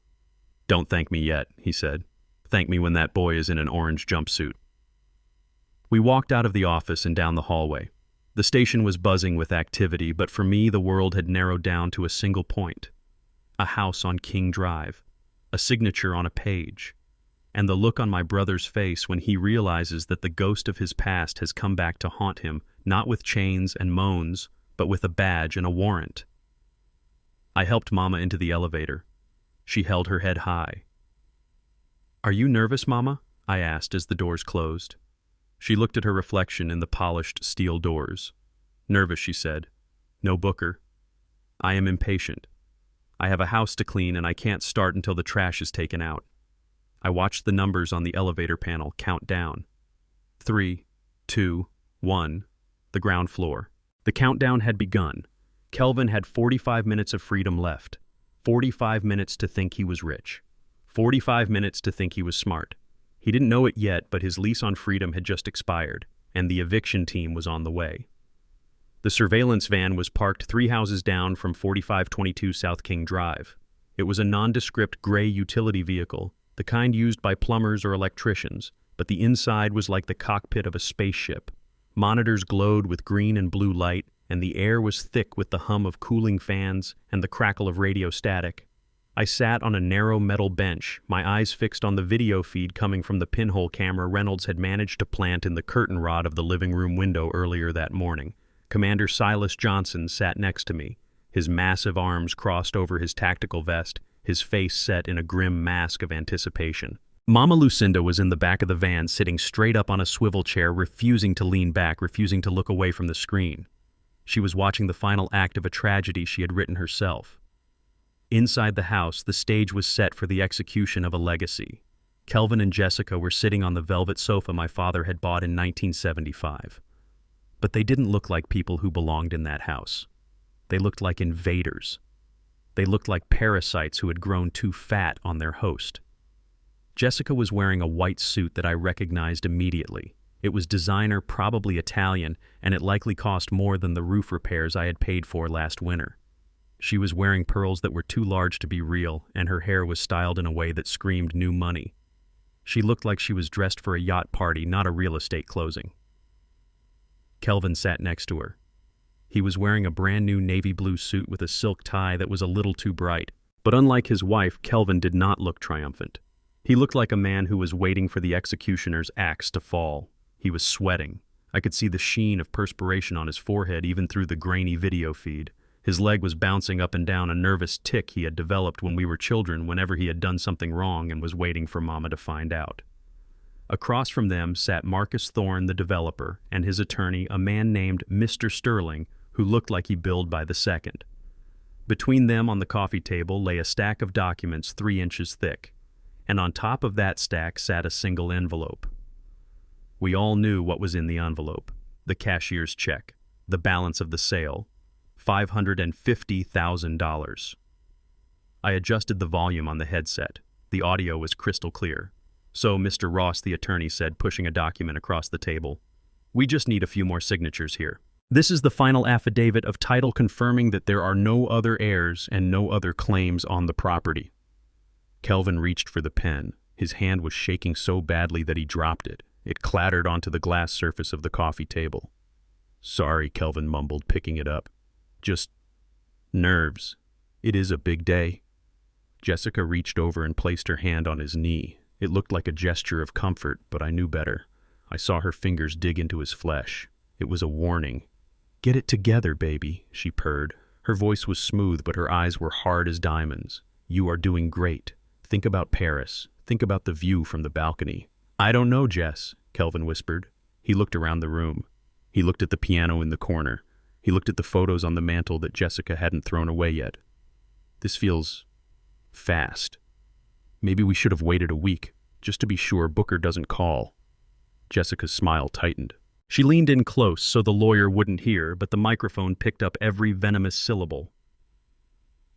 Speaker 1: Don't thank me yet, he said. Thank me when that boy is in an orange jumpsuit. We walked out of the office and down the hallway. The station was buzzing with activity, but for me the world had narrowed down to a single point. A house on King Drive. A signature on a page. And the look on my brother's face when he realizes that the ghost of his past has come back to haunt him, not with chains and moans, but with a badge and a warrant. I helped Mama into the elevator. She held her head high. Are you nervous, Mama? I asked as the doors closed. She looked at her reflection in the polished steel doors. Nervous, she said. No, Booker. I am impatient. I have a house to clean and I can't start until the trash is taken out. I watched the numbers on the elevator panel count down. 3, 2, 1. The ground floor. The countdown had begun. Kelvin had 45 minutes of freedom left. 45 minutes to think he was rich. 45 minutes to think he was smart. He didn't know it yet, but his lease on freedom had just expired, and the eviction team was on the way. The surveillance van was parked 3 houses down from 4522 South King Drive. It was a nondescript gray utility vehicle, the kind used by plumbers or electricians, but the inside was like the cockpit of a spaceship. Monitors glowed with green and blue light, and the air was thick with the hum of cooling fans and the crackle of radio static. I sat on a narrow metal bench, my eyes fixed on the video feed coming from the pinhole camera Reynolds had managed to plant in the curtain rod of the living room window earlier that morning. Commander Silas Johnson sat next to me, his massive arms crossed over his tactical vest, his face set in a grim mask of anticipation. Mama Lucinda was in the back of the van, sitting straight up on a swivel chair, refusing to lean back, refusing to look away from the screen. She was watching the final act of a tragedy she had written herself. Inside the house, the stage was set for the execution of a legacy. Kelvin and Jessica were sitting on the velvet sofa my father had bought in 1975. But they didn't look like people who belonged in that house. They looked like invaders. They looked like parasites who had grown too fat on their host. Jessica was wearing a white suit that I recognized immediately. It was designer, probably Italian, and it likely cost more than the roof repairs I had paid for last winter. She was wearing pearls that were too large to be real, and her hair was styled in a way that screamed new money. She looked like she was dressed for a yacht party, not a real estate closing. Kelvin sat next to her. He was wearing a brand new navy blue suit with a silk tie that was a little too bright. But unlike his wife, Kelvin did not look triumphant. He looked like a man who was waiting for the executioner's axe to fall. He was sweating. I could see the sheen of perspiration on his forehead even through the grainy video feed. His leg was bouncing up and down, a nervous tic he had developed when we were children whenever he had done something wrong and was waiting for Mama to find out. Across from them sat Marcus Thorne, the developer, and his attorney, a man named Mr. Sterling, who looked like he billed by the second. Between them on the coffee table lay a stack of documents 3 inches thick, and on top of that stack sat a single envelope. We all knew what was in the envelope: the cashier's check, the balance of the sale, $550,000. I adjusted the volume on the headset. The audio was crystal clear. So Mr. Ross, the attorney, said, pushing a document across the table, "We just need a few more signatures here. This is the final affidavit of title confirming that there are no other heirs and no other claims on the property." Kelvin reached for the pen. His hand was shaking so badly that he dropped it. It clattered onto the glass surface of the coffee table. "Sorry," Kelvin mumbled, picking it up. "Just nerves. It is a big day." Jessica reached over and placed her hand on his knee. It looked like a gesture of comfort, but I knew better. I saw her fingers dig into his flesh. It was a warning. "Get it together, baby," she purred. Her voice was smooth, but her eyes were hard as diamonds. "You are doing great. Think about Paris. Think about the view from the balcony." "I don't know, Jess," Kelvin whispered. He looked around the room. He looked at the piano in the corner. He looked at the photos on the mantel that Jessica hadn't thrown away yet. "This feels fast. Maybe we should have waited a week, just to be sure Booker doesn't call." Jessica's smile tightened. She leaned in close so the lawyer wouldn't hear, but the microphone picked up every venomous syllable.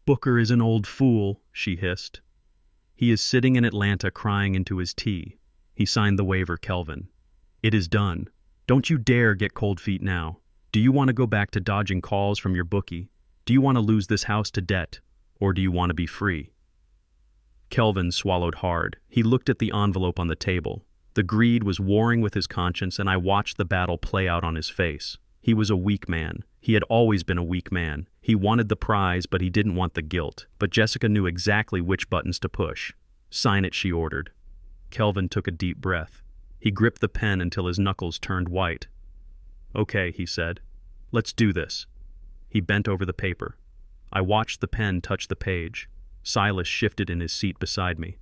Speaker 1: "Booker is an old fool," she hissed. "He is sitting in Atlanta crying into his tea. He signed the waiver, Kelvin. It is done. Don't you dare get cold feet now. Do you want to go back to dodging calls from your bookie? Do you want to lose this house to debt? Or do you want to be free?" Kelvin swallowed hard. He looked at the envelope on the table. The greed was warring with his conscience, and I watched the battle play out on his face. He was a weak man. He had always been a weak man. He wanted the prize, but he didn't want the guilt. But Jessica knew exactly which buttons to push. "Sign it," she ordered. Kelvin took a deep breath. He gripped the pen until his knuckles turned white. "Okay," he said. "Let's do this." He bent over the paper. I watched the pen touch the page. Silas shifted in his seat beside me.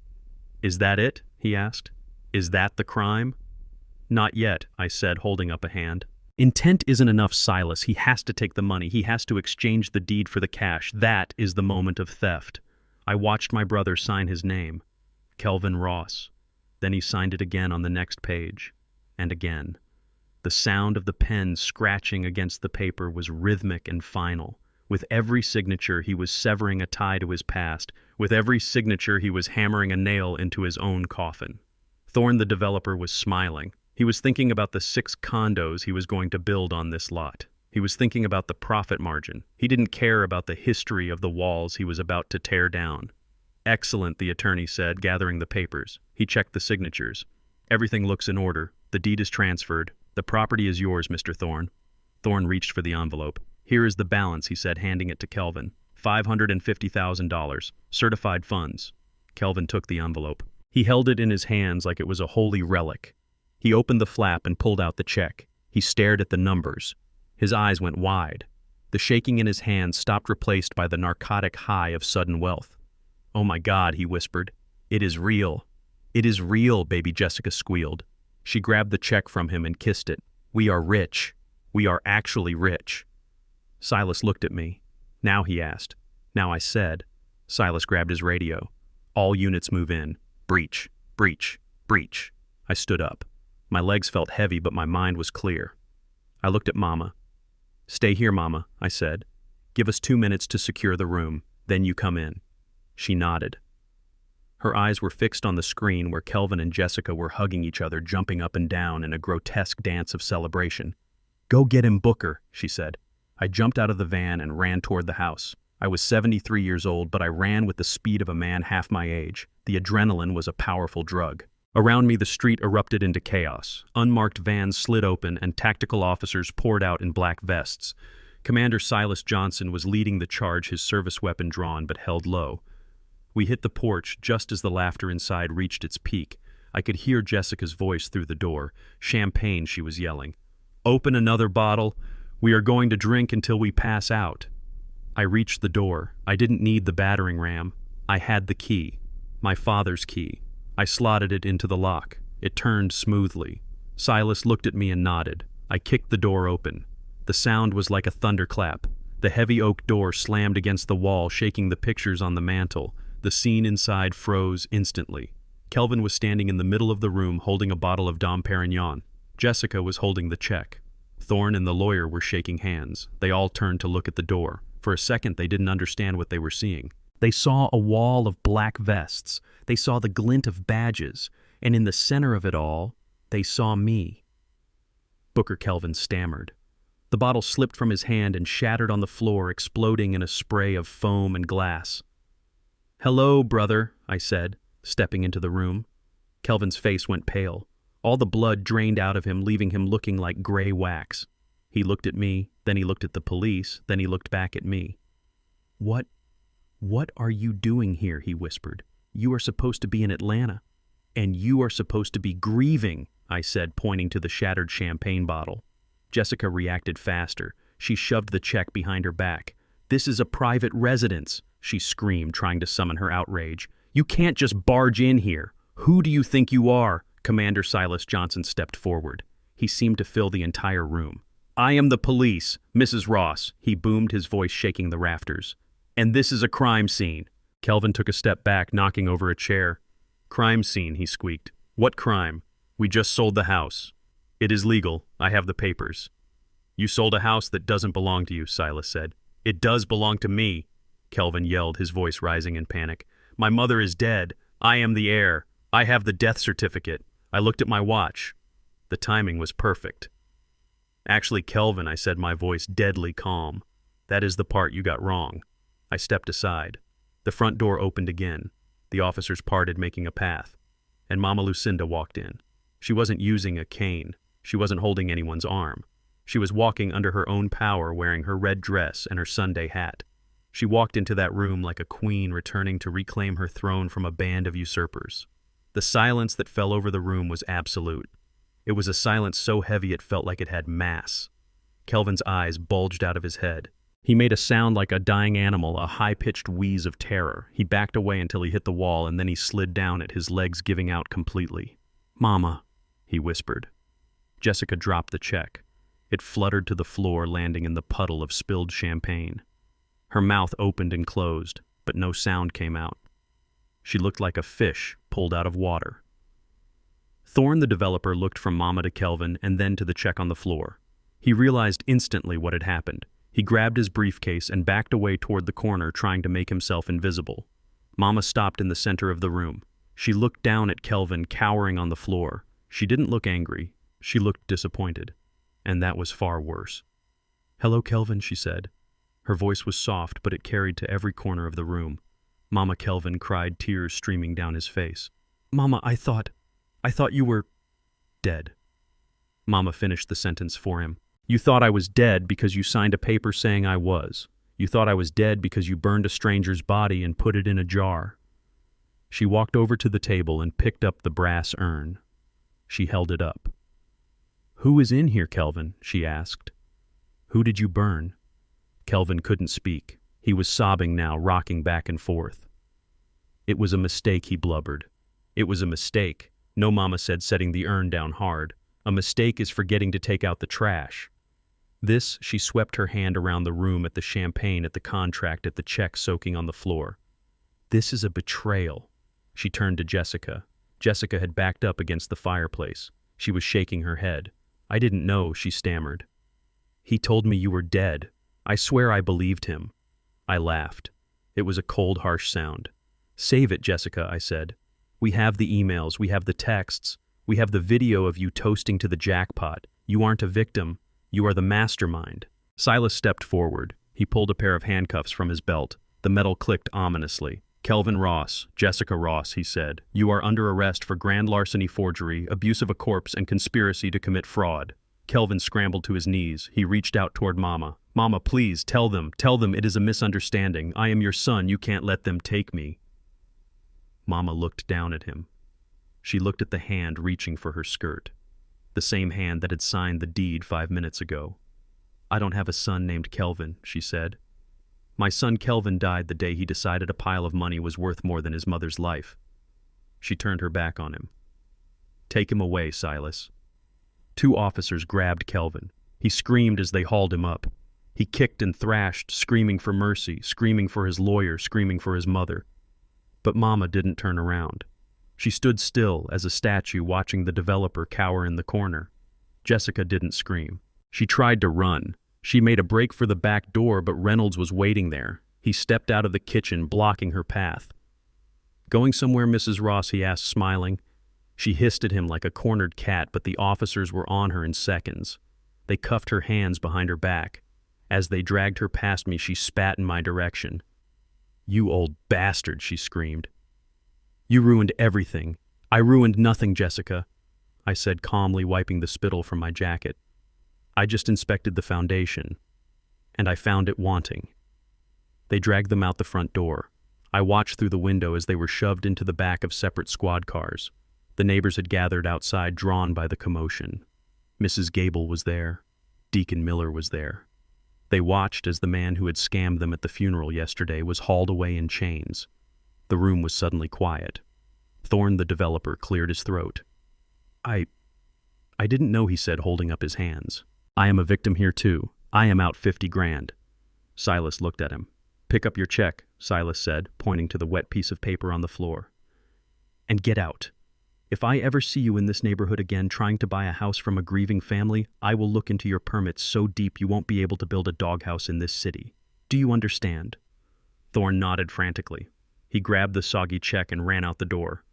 Speaker 1: "Is that it?" he asked. "Is that the crime?" "Not yet," I said, holding up a hand. "Intent isn't enough, Silas. He has to take the money. He has to exchange the deed for the cash. That is the moment of theft." I watched my brother sign his name, Kelvin Ross. Then he signed it again on the next page, and again. The sound of the pen scratching against the paper was rhythmic and final. With every signature, he was severing a tie to his past. With every signature, he was hammering a nail into his own coffin. Thorne, the developer, was smiling. He was thinking about the 6 condos he was going to build on this lot. He was thinking about the profit margin. He didn't care about the history of the walls he was about to tear down. "Excellent," the attorney said, gathering the papers. He checked the signatures. "Everything looks in order. The deed is transferred. The property is yours, Mr. Thorne." Thorne reached for the envelope. "Here is the balance," he said, handing it to Kelvin. $550,000. Certified funds. Kelvin took the envelope. He held it in his hands like it was a holy relic. He opened the flap and pulled out the check. He stared at the numbers. His eyes went wide. The shaking in his hands stopped, replaced by the narcotic high of sudden wealth. "Oh my God," he whispered. "It is real. It is real," baby Jessica squealed. She grabbed the check from him and kissed it. "We are rich. We are actually rich." Silas looked at me. "Now," he asked. "Now," I said. Silas grabbed his radio. "All units move in. Breach, breach, breach." I stood up. My legs felt heavy, but my mind was clear. I looked at Mama. "Stay here, Mama," I said. "Give us 2 minutes to secure the room. Then you come in." She nodded. Her eyes were fixed on the screen where Kelvin and Jessica were hugging each other, jumping up and down in a grotesque dance of celebration. "Go get him, Booker," she said. I jumped out of the van and ran toward the house. I was 73 years old, but I ran with the speed of a man half my age. The adrenaline was a powerful drug. Around me, the street erupted into chaos. Unmarked vans slid open, and tactical officers poured out in black vests. Commander Silas Johnson was leading the charge, his service weapon drawn but held low. We hit the porch just as the laughter inside reached its peak. I could hear Jessica's voice through the door. "Champagne," she was yelling. "Open another bottle. We are going to drink until we pass out." I reached the door. I didn't need the battering ram. I had the key. My father's key. I slotted it into the lock. It turned smoothly. Silas looked at me and nodded. I kicked the door open. The sound was like a thunderclap. The heavy oak door slammed against the wall, shaking the pictures on the mantel. The scene inside froze instantly. Kelvin was standing in the middle of the room holding a bottle of Dom Perignon. Jessica was holding the check. Thorne and the lawyer were shaking hands. They all turned to look at the door. For a second, they didn't understand what they were seeing. They saw a wall of black vests. They saw the glint of badges. And in the center of it all, they saw me. Booker Kelvin stammered. The bottle slipped from his hand and shattered on the floor, exploding in a spray of foam and glass. "Hello, brother," I said, stepping into the room. Kelvin's face went pale. All the blood drained out of him, leaving him looking like gray wax. He looked at me, then he looked at the police, then he looked back at me. What are you doing here?" he whispered. "You are supposed to be in Atlanta. And you are supposed to be grieving," I said, pointing to the shattered champagne bottle. Jessica reacted faster. She shoved the check behind her back. "This is a private residence," she screamed, trying to summon her outrage. "You can't just barge in here. Who do you think you are?" Commander Silas Johnson stepped forward. He seemed to fill the entire room. "I am the police, Mrs. Ross," he boomed, his voice shaking the rafters. "And this is a crime scene." Kelvin took a step back, knocking over a chair. "Crime scene," he squeaked. "What crime? We just sold the house. It is legal. I have the papers." "You sold a house that doesn't belong to you," Silas said. "It does belong to me," Kelvin yelled, his voice rising in panic. "My mother is dead. I am the heir. I have the death certificate." I looked at my watch. The timing was perfect. "Actually, Kelvin," I said, my voice deadly calm. "That is the part you got wrong." I stepped aside. The front door opened again. The officers parted, making a path. And Mama Lucinda walked in. She wasn't using a cane. She wasn't holding anyone's arm. She was walking under her own power, wearing her red dress and her Sunday hat. She walked into that room like a queen returning to reclaim her throne from a band of usurpers. The silence that fell over the room was absolute. It was a silence so heavy it felt like it had mass. Kelvin's eyes bulged out of his head. He made a sound like a dying animal, a high-pitched wheeze of terror. He backed away until he hit the wall, and then he slid down it, his legs giving out completely. "Mama," he whispered. Jessica dropped the check. It fluttered to the floor, landing in the puddle of spilled champagne. Her mouth opened and closed, but no sound came out. She looked like a fish pulled out of water. Thorne, the developer, looked from Mama to Kelvin and then to the check on the floor. He realized instantly what had happened. He grabbed his briefcase and backed away toward the corner, trying to make himself invisible. Mama stopped in the center of the room. She looked down at Kelvin, cowering on the floor. She didn't look angry. She looked disappointed. And that was far worse. "Hello, Kelvin," she said. Her voice was soft, but it carried to every corner of the room. Mama Kelvin cried, tears streaming down his face. "Mama, I thought you were dead." Mama finished the sentence for him. "You thought I was dead because you signed a paper saying I was. You thought I was dead because you burned a stranger's body and put it in a jar." She walked over to the table and picked up the brass urn. She held it up. "Who is in here, Kelvin?" she asked. "Who did you burn?" Kelvin couldn't speak. He was sobbing now, rocking back and forth. "It was a mistake," he blubbered. "It was a mistake," No, Mama said, setting the urn down hard. "A mistake is forgetting to take out the trash." This, she swept her hand around the room at the champagne, at the contract, at the check soaking on the floor. "This is a betrayal." She turned to Jessica. Jessica had backed up against the fireplace. She was shaking her head. "I didn't know," she stammered. "He told me you were dead. I swear I believed him." I laughed. It was a cold, harsh sound. "Save it, Jessica," I said. "We have the emails, we have the texts, we have the video of you toasting to the jackpot. You aren't a victim. You are the mastermind." Silas stepped forward. He pulled a pair of handcuffs from his belt. The metal clicked ominously. "Kelvin Ross, Jessica Ross," he said. "You are under arrest for grand larceny, forgery, abuse of a corpse, and conspiracy to commit fraud." Kelvin scrambled to his knees. He reached out toward Mama. "Mama, please, tell them it is a misunderstanding. I am your son. You can't let them take me." Mama looked down at him. She looked at the hand reaching for her skirt. The same hand that had signed the deed 5 minutes ago. "I don't have a son named Kelvin," she said. "My son Kelvin died the day he decided a pile of money was worth more than his mother's life." She turned her back on him. "Take him away, Silas." 2 officers grabbed Kelvin. He screamed as they hauled him up. He kicked and thrashed, screaming for mercy, screaming for his lawyer, screaming for his mother. But Mama didn't turn around. She stood still as a statue, watching the developer cower in the corner. Jessica didn't scream. She tried to run. She made a break for the back door, but Reynolds was waiting there. He stepped out of the kitchen, blocking her path. "Going somewhere, Mrs. Ross?" he asked, smiling. She hissed at him like a cornered cat, but the officers were on her in seconds. They cuffed her hands behind her back. As they dragged her past me, she spat in my direction. "You old bastard," she screamed. "You ruined everything." "I ruined nothing, Jessica," I said calmly, wiping the spittle from my jacket. "I just inspected the foundation, and I found it wanting." They dragged them out the front door. I watched through the window as they were shoved into the back of separate squad cars. The neighbors had gathered outside, drawn by the commotion. Mrs. Gable was there. Deacon Miller was there. They watched as the man who had scammed them at the funeral yesterday was hauled away in chains. The room was suddenly quiet. Thorne, the developer, cleared his throat. I didn't know," he said, holding up his hands. "I am a victim here too. I am out 50 grand. Silas looked at him. "Pick up your check," Silas said, pointing to the wet piece of paper on the floor. "And get out. If I ever see you in this neighborhood again trying to buy a house from a grieving family, I will look into your permits so deep you won't be able to build a doghouse in this city. Do you understand?" Thorne nodded frantically. He grabbed the soggy check and ran out the door.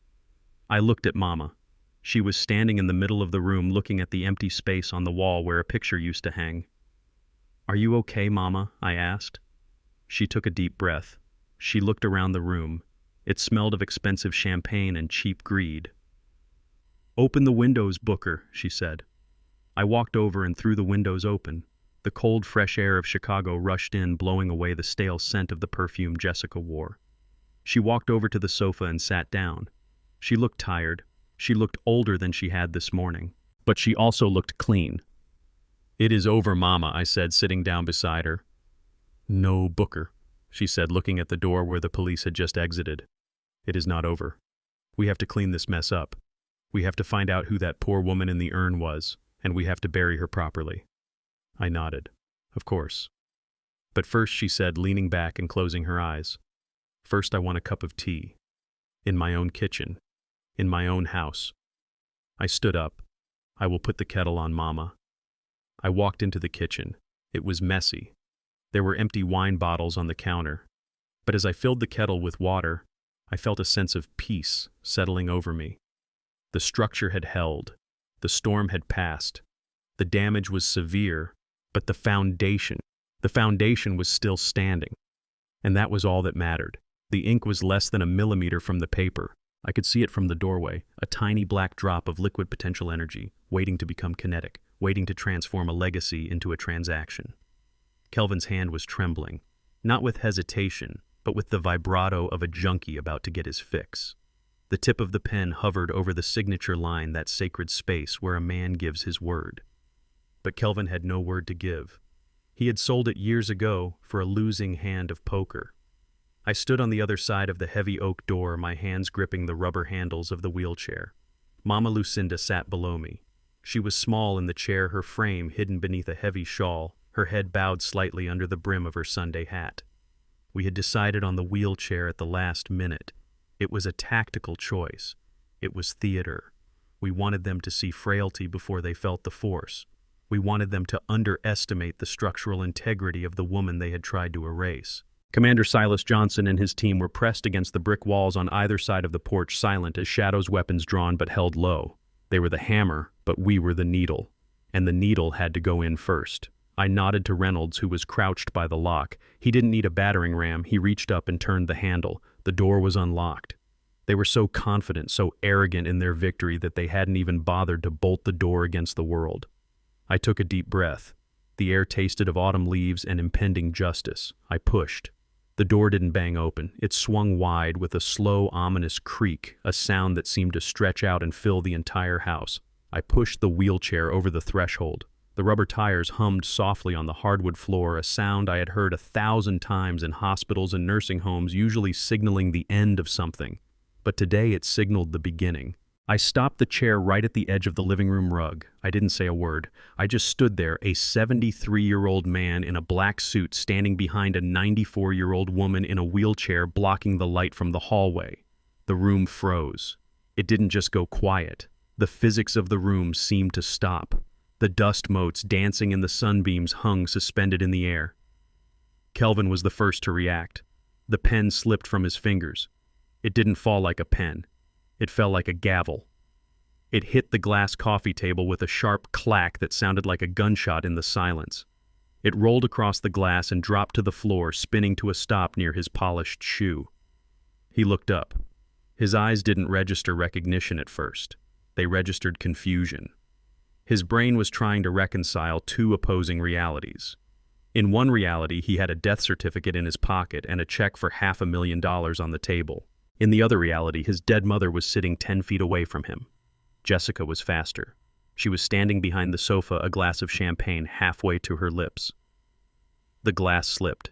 Speaker 1: I looked at Mama. She was standing in the middle of the room looking at the empty space on the wall where a picture used to hang. "Are you okay, Mama?" I asked. She took a deep breath. She looked around the room. It smelled of expensive champagne and cheap greed. "Open the windows, Booker," she said. I walked over and threw the windows open. The cold, fresh air of Chicago rushed in, blowing away the stale scent of the perfume Jessica wore. She walked over to the sofa and sat down. She looked tired. She looked older than she had this morning. But she also looked clean. "It is over, Mama," I said, sitting down beside her. "No, Booker," she said, looking at the door where the police had just exited. "It is not over. We have to clean this mess up. We have to find out who that poor woman in the urn was, and we have to bury her properly." I nodded. "Of course." "But first," she said, leaning back and closing her eyes. "First I want a cup of tea. In my own kitchen. In my own house. I stood up. I will put the kettle on, Mama. I walked into the kitchen. It was messy. There were empty wine bottles on the counter. But as I filled the kettle with water, I felt a sense of peace settling over me. The structure had held. The storm had passed. The damage was severe, but the foundation was still standing. And that was all that mattered. The ink was less than a millimeter from the paper. I could see it from the doorway, a tiny black drop of liquid potential energy, waiting to become kinetic, waiting to transform a legacy into a transaction. Kelvin's hand was trembling, not with hesitation, but with the vibrato of a junkie about to get his fix. The tip of the pen hovered over the signature line, that sacred space where a man gives his word. But Kelvin had no word to give. He had sold it years ago for a losing hand of poker. I stood on the other side of the heavy oak door, my hands gripping the rubber handles of the wheelchair. Mama Lucinda sat below me. She was small in the chair, her frame hidden beneath a heavy shawl, her head bowed slightly under the brim of her Sunday hat. We had decided on the wheelchair at the last minute. It was a tactical choice. It was theater. We wanted them to see frailty before they felt the force. We wanted them to underestimate the structural integrity of the woman they had tried to erase. Commander Silas Johnson and his team were pressed against the brick walls on either side of the porch, silent as shadows, weapons drawn but held low. They were the hammer, but we were the needle. And the needle had to go in first. I nodded to Reynolds, who was crouched by the lock. He didn't need a battering ram. He reached up and turned the handle. The door was unlocked. They were so confident, so arrogant in their victory that they hadn't even bothered to bolt the door against the world. I took a deep breath. The air tasted of autumn leaves and impending justice. I pushed. The door didn't bang open. It swung wide with a slow, ominous creak, a sound that seemed to stretch out and fill the entire house. I pushed the wheelchair over the threshold. The rubber tires hummed softly on the hardwood floor, a sound I had heard 1,000 times in hospitals and nursing homes, usually signaling the end of something. But today it signaled the beginning. I stopped the chair right at the edge of the living room rug. I didn't say a word. I just stood there, a 73-year-old man in a black suit standing behind a 94-year-old woman in a wheelchair, blocking the light from the hallway. The room froze. It didn't just go quiet. The physics of the room seemed to stop. The dust motes dancing in the sunbeams hung suspended in the air. Kelvin was the first to react. The pen slipped from his fingers. It didn't fall like a pen. It fell like a gavel. It hit the glass coffee table with a sharp clack that sounded like a gunshot in the silence. It rolled across the glass and dropped to the floor, spinning to a stop near his polished shoe. He looked up. His eyes didn't register recognition at first. They registered confusion. His brain was trying to reconcile two opposing realities. In one reality, he had a death certificate in his pocket and a check for $500,000 on the table. In the other reality, his dead mother was sitting 10 feet away from him. Jessica was faster. She was standing behind the sofa, a glass of champagne halfway to her lips. The glass slipped.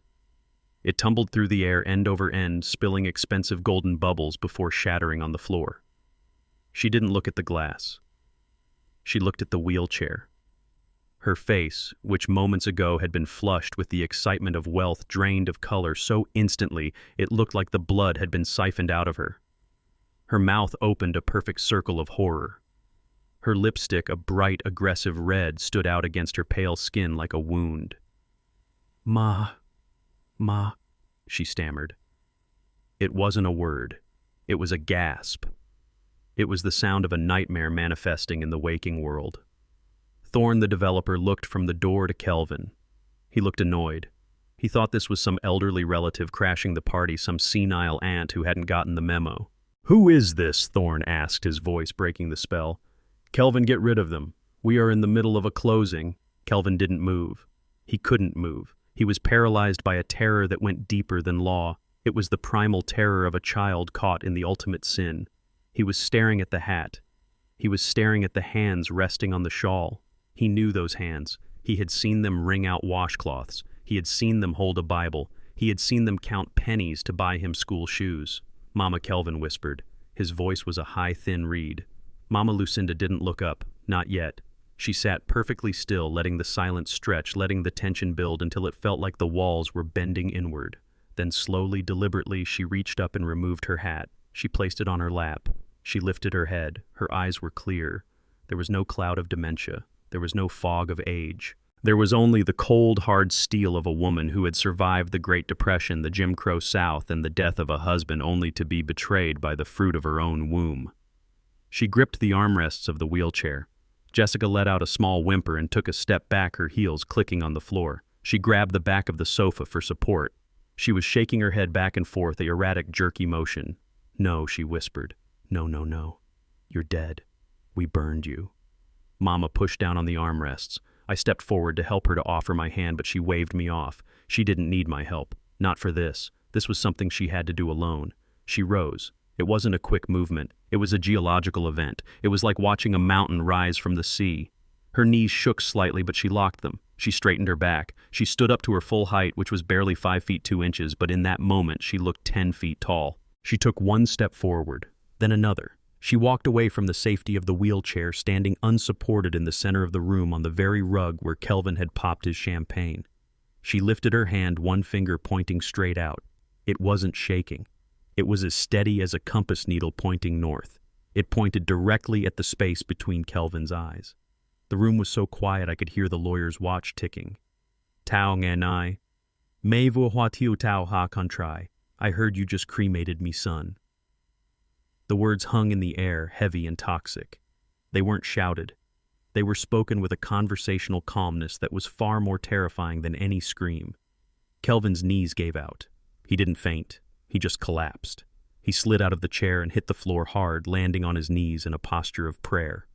Speaker 1: It tumbled through the air end over end, spilling expensive golden bubbles before shattering on the floor. She didn't look at the glass. She looked at the wheelchair. Her face, which moments ago had been flushed with the excitement of wealth, drained of color so instantly it looked like the blood had been siphoned out of her. Her mouth opened a perfect circle of horror. Her lipstick, a bright, aggressive red, stood out against her pale skin like a wound. Ma, she stammered. It wasn't a word. It was a gasp. It was the sound of a nightmare manifesting in the waking world. Thorne, the developer, looked from the door to Kelvin. He looked annoyed. He thought this was some elderly relative crashing the party, some senile aunt who hadn't gotten the memo. "Who is this?" Thorne asked, his voice breaking the spell. "Kelvin, get rid of them. We are in the middle of a closing." Kelvin didn't move. He couldn't move. He was paralyzed by a terror that went deeper than law. It was the primal terror of a child caught in the ultimate sin. He was staring at the hat. He was staring at the hands resting on the shawl. He knew those hands. He had seen them wring out washcloths. He had seen them hold a Bible. He had seen them count pennies to buy him school shoes. "Mama," Kelvin whispered. His voice was a high, thin reed. Mama Lucinda didn't look up. Not yet. She sat perfectly still, letting the silence stretch, letting the tension build until it felt like the walls were bending inward. Then slowly, deliberately, she reached up and removed her hat. She placed it on her lap. She lifted her head. Her eyes were clear. There was no cloud of dementia. There was no fog of age. There was only the cold, hard steel of a woman who had survived the Great Depression, the Jim Crow South, and the death of a husband only to be betrayed by the fruit of her own womb. She gripped the armrests of the wheelchair. Jessica let out a small whimper and took a step back, her heels clicking on the floor. She grabbed the back of the sofa for support. She was shaking her head back and forth, a erratic, jerky motion. "No," she whispered. "No, no, no. You're dead. We burned you." Mama pushed down on the armrests. I stepped forward to help her to offer my hand, but she waved me off. She didn't need my help. Not for this. This was something she had to do alone. She rose. It wasn't a quick movement. It was a geological event. It was like watching a mountain rise from the sea. Her knees shook slightly, but she locked them. She straightened her back. She stood up to her full height, which was barely 5 feet 2 inches, but in that moment she looked 10 feet tall. She took one step forward, then another. She walked away from the safety of the wheelchair, standing unsupported in the center of the room on the very rug where Kelvin had popped his champagne. She lifted her hand, one finger pointing straight out. It wasn't shaking. It was as steady as a compass needle pointing north. It pointed directly at the space between Kelvin's eyes. The room was so quiet I could hear the lawyer's watch ticking. "Tao nganai. Me vu huatiu tao ha kontrai. I heard you just cremated me, son." The words hung in the air, heavy and toxic. They weren't shouted. They were spoken with a conversational calmness that was far more terrifying than any scream. Kelvin's knees gave out. He didn't faint. He just collapsed. He slid out of the chair and hit the floor hard, landing on his knees in a posture of prayer.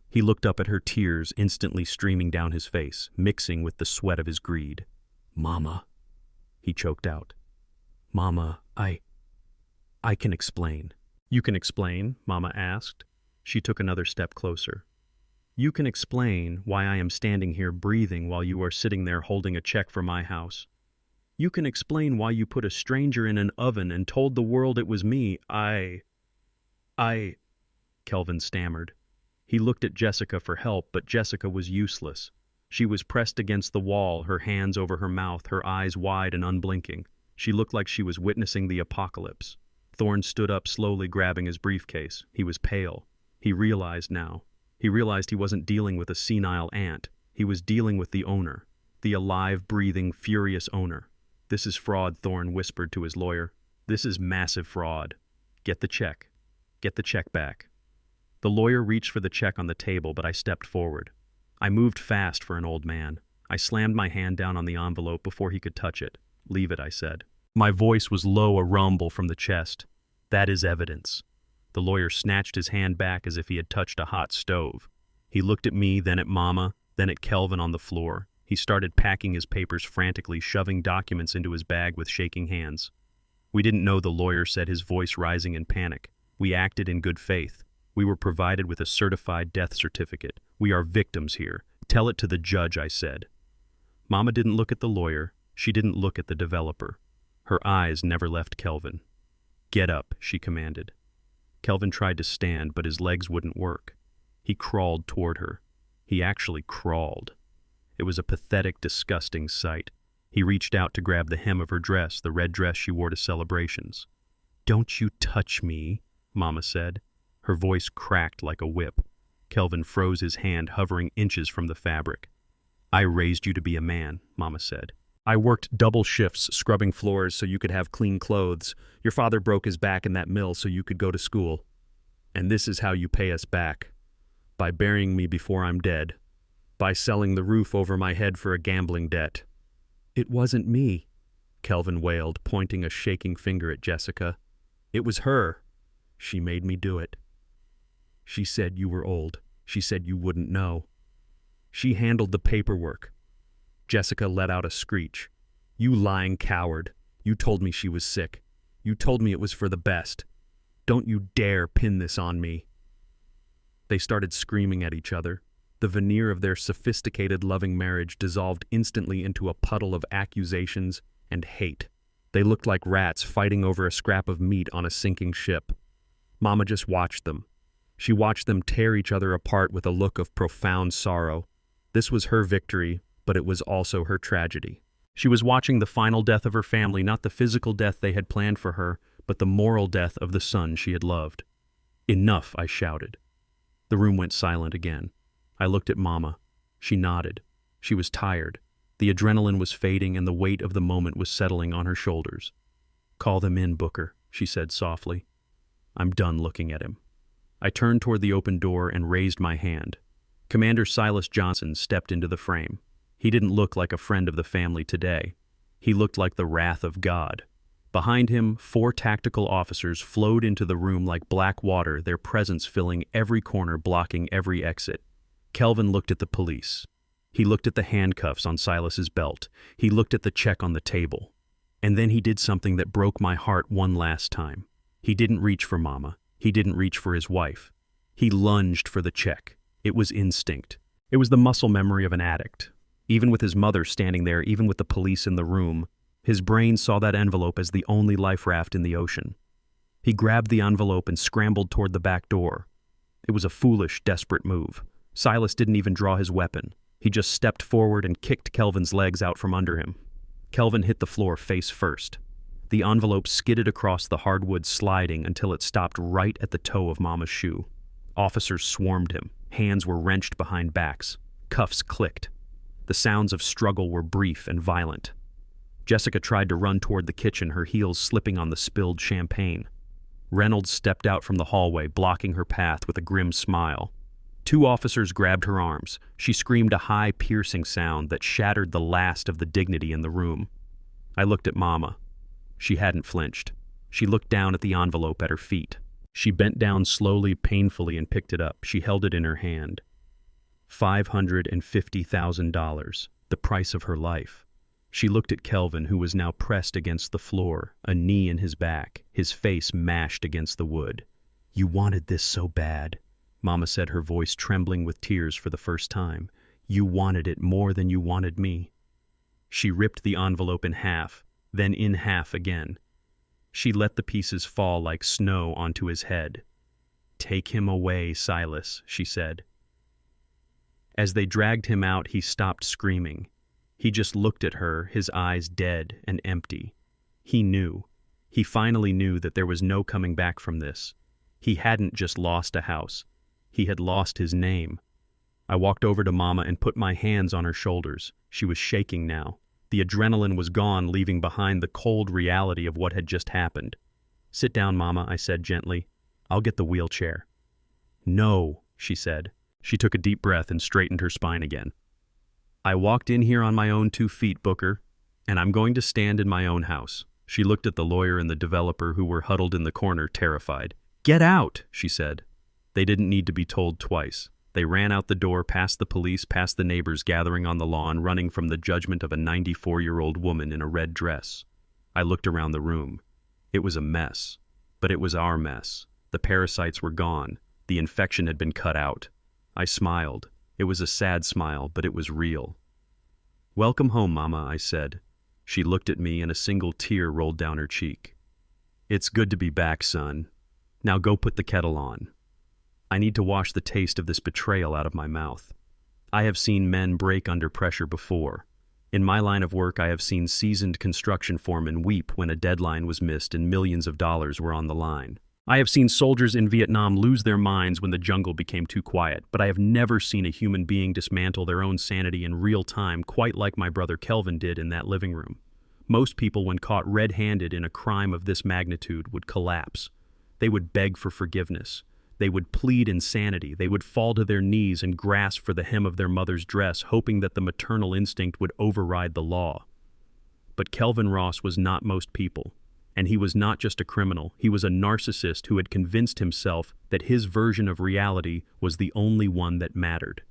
Speaker 1: He looked up at her, tears instantly streaming down his face, mixing with the sweat of his greed. "Mama," he choked out. "Mama, I can explain." "You can explain?" Mama asked. She took another step closer. "You can explain why I am standing here breathing while you are sitting there holding a check for my house. You can explain why you put a stranger in an oven and told the world it was me. I, Kelvin stammered. He looked at Jessica for help, but Jessica was useless. She was pressed against the wall, her hands over her mouth, her eyes wide and unblinking. She looked like she was witnessing the apocalypse. Thorne stood up, slowly grabbing his briefcase. He was pale. He realized now. He realized he wasn't dealing with a senile aunt. He was dealing with the owner. The alive, breathing, furious owner. "This is fraud," Thorne whispered to his lawyer. "This is massive fraud. Get the check. Get the check back." The lawyer reached for the check on the table, but I stepped forward. I moved fast for an old man. I slammed my hand down on the envelope before he could touch it. "Leave it," I said. My voice was low, a rumble from the chest. "That is evidence." The lawyer snatched his hand back as if he had touched a hot stove. He looked at me, then at Mama, then at Kelvin on the floor. He started packing his papers frantically, shoving documents into his bag with shaking hands. "We didn't know," the lawyer said, his voice rising in panic. "We acted in good faith. We were provided with a certified death certificate. We are victims here. Tell it to the judge," I said. Mama didn't look at the lawyer. She didn't look at the developer. Her eyes never left Kelvin. "Get up," she commanded. Kelvin tried to stand, but his legs wouldn't work. He crawled toward her. He actually crawled. It was a pathetic, disgusting sight. He reached out to grab the hem of her dress, the red dress she wore to celebrations. "Don't you touch me," Mama said. Her voice cracked like a whip. Kelvin froze his hand, hovering inches from the fabric. "I raised you to be a man," Mama said. "I worked double shifts scrubbing floors so you could have clean clothes. Your father broke his back in that mill so you could go to school. And this is how you pay us back. By burying me before I'm dead. By selling the roof over my head for a gambling debt." "It wasn't me," Kelvin wailed, pointing a shaking finger at Jessica. "It was her. She made me do it. She said you were old. She said you wouldn't know. She handled the paperwork." Jessica let out a screech. "You lying coward. You told me she was sick. You told me it was for the best. Don't you dare pin this on me." They started screaming at each other. The veneer of their sophisticated, loving marriage dissolved instantly into a puddle of accusations and hate. They looked like rats fighting over a scrap of meat on a sinking ship. Mama just watched them. She watched them tear each other apart with a look of profound sorrow. This was her victory, but it was also her tragedy. She was watching the final death of her family, not the physical death they had planned for her, but the moral death of the son she had loved. "Enough," I shouted. The room went silent again. I looked at Mama. She nodded. She was tired. The adrenaline was fading and the weight of the moment was settling on her shoulders. "Call them in, Booker," she said softly. I'm done looking at him. I turned toward the open door and raised my hand. Commander Silas Johnson stepped into the frame. He didn't look like a friend of the family today. He looked like the wrath of God. Behind him, 4 tactical officers flowed into the room like black water, their presence filling every corner, blocking every exit. Kelvin looked at the police. He looked at the handcuffs on Silas's belt. He looked at the check on the table. And then he did something that broke my heart one last time. He didn't reach for Mama. He didn't reach for his wife. He lunged for the check. It was instinct. It was the muscle memory of an addict. Even with his mother standing there, even with the police in the room, his brain saw that envelope as the only life raft in the ocean. He grabbed the envelope and scrambled toward the back door. It was a foolish, desperate move. Silas didn't even draw his weapon. He just stepped forward and kicked Kelvin's legs out from under him. Kelvin hit the floor face first. The envelope skidded across the hardwood, sliding until it stopped right at the toe of Mama's shoe. Officers swarmed him. Hands were wrenched behind backs. Cuffs clicked. The sounds of struggle were brief and violent. Jessica tried to run toward the kitchen, her heels slipping on the spilled champagne. Reynolds stepped out from the hallway, blocking her path with a grim smile. 2 officers grabbed her arms. She screamed a high, piercing sound that shattered the last of the dignity in the room. I looked at Mama. She hadn't flinched. She looked down at the envelope at her feet. She bent down slowly, painfully, and picked it up. She held it in her hand. $550,000, the price of her life. She looked at Kelvin, who was now pressed against the floor, a knee in his back, his face mashed against the wood. "You wanted this so bad," Mama said, her voice trembling with tears for the first time. "You wanted it more than you wanted me." She ripped the envelope in half, then in half again. She let the pieces fall like snow onto his head. "Take him away, Silas," she said. As they dragged him out, he stopped screaming. He just looked at her, his eyes dead and empty. He knew. He finally knew that there was no coming back from this. He hadn't just lost a house. He had lost his name. I walked over to Mama and put my hands on her shoulders. She was shaking now. The adrenaline was gone, leaving behind the cold reality of what had just happened. "Sit down, Mama," I said gently. "I'll get the wheelchair." "No," she said. She took a deep breath and straightened her spine again. "I walked in here on my own 2 feet, Booker, and I'm going to stand in my own house." She looked at the lawyer and the developer who were huddled in the corner, terrified. "Get out," she said. They didn't need to be told twice. They ran out the door, past the police, past the neighbors gathering on the lawn, running from the judgment of a 94-year-old woman in a red dress. I looked around the room. It was a mess. But it was our mess. The parasites were gone. The infection had been cut out. I smiled. It was a sad smile, but it was real. "Welcome home, Mama," I said. She looked at me and a single tear rolled down her cheek. "It's good to be back, son. Now go put the kettle on. I need to wash the taste of this betrayal out of my mouth. I have seen men break under pressure before. In my line of work, I have seen seasoned construction foremen weep when a deadline was missed and millions of dollars were on the line. I have seen soldiers in Vietnam lose their minds when the jungle became too quiet, but I have never seen a human being dismantle their own sanity in real time quite like my brother Kelvin did in that living room. Most people, when caught red-handed in a crime of this magnitude, would collapse. They would beg for forgiveness. They would plead insanity. They would fall to their knees and grasp for the hem of their mother's dress, hoping that the maternal instinct would override the law. But Kelvin Ross was not most people. And he was not just a criminal, he was a narcissist who had convinced himself that his version of reality was the only one that mattered.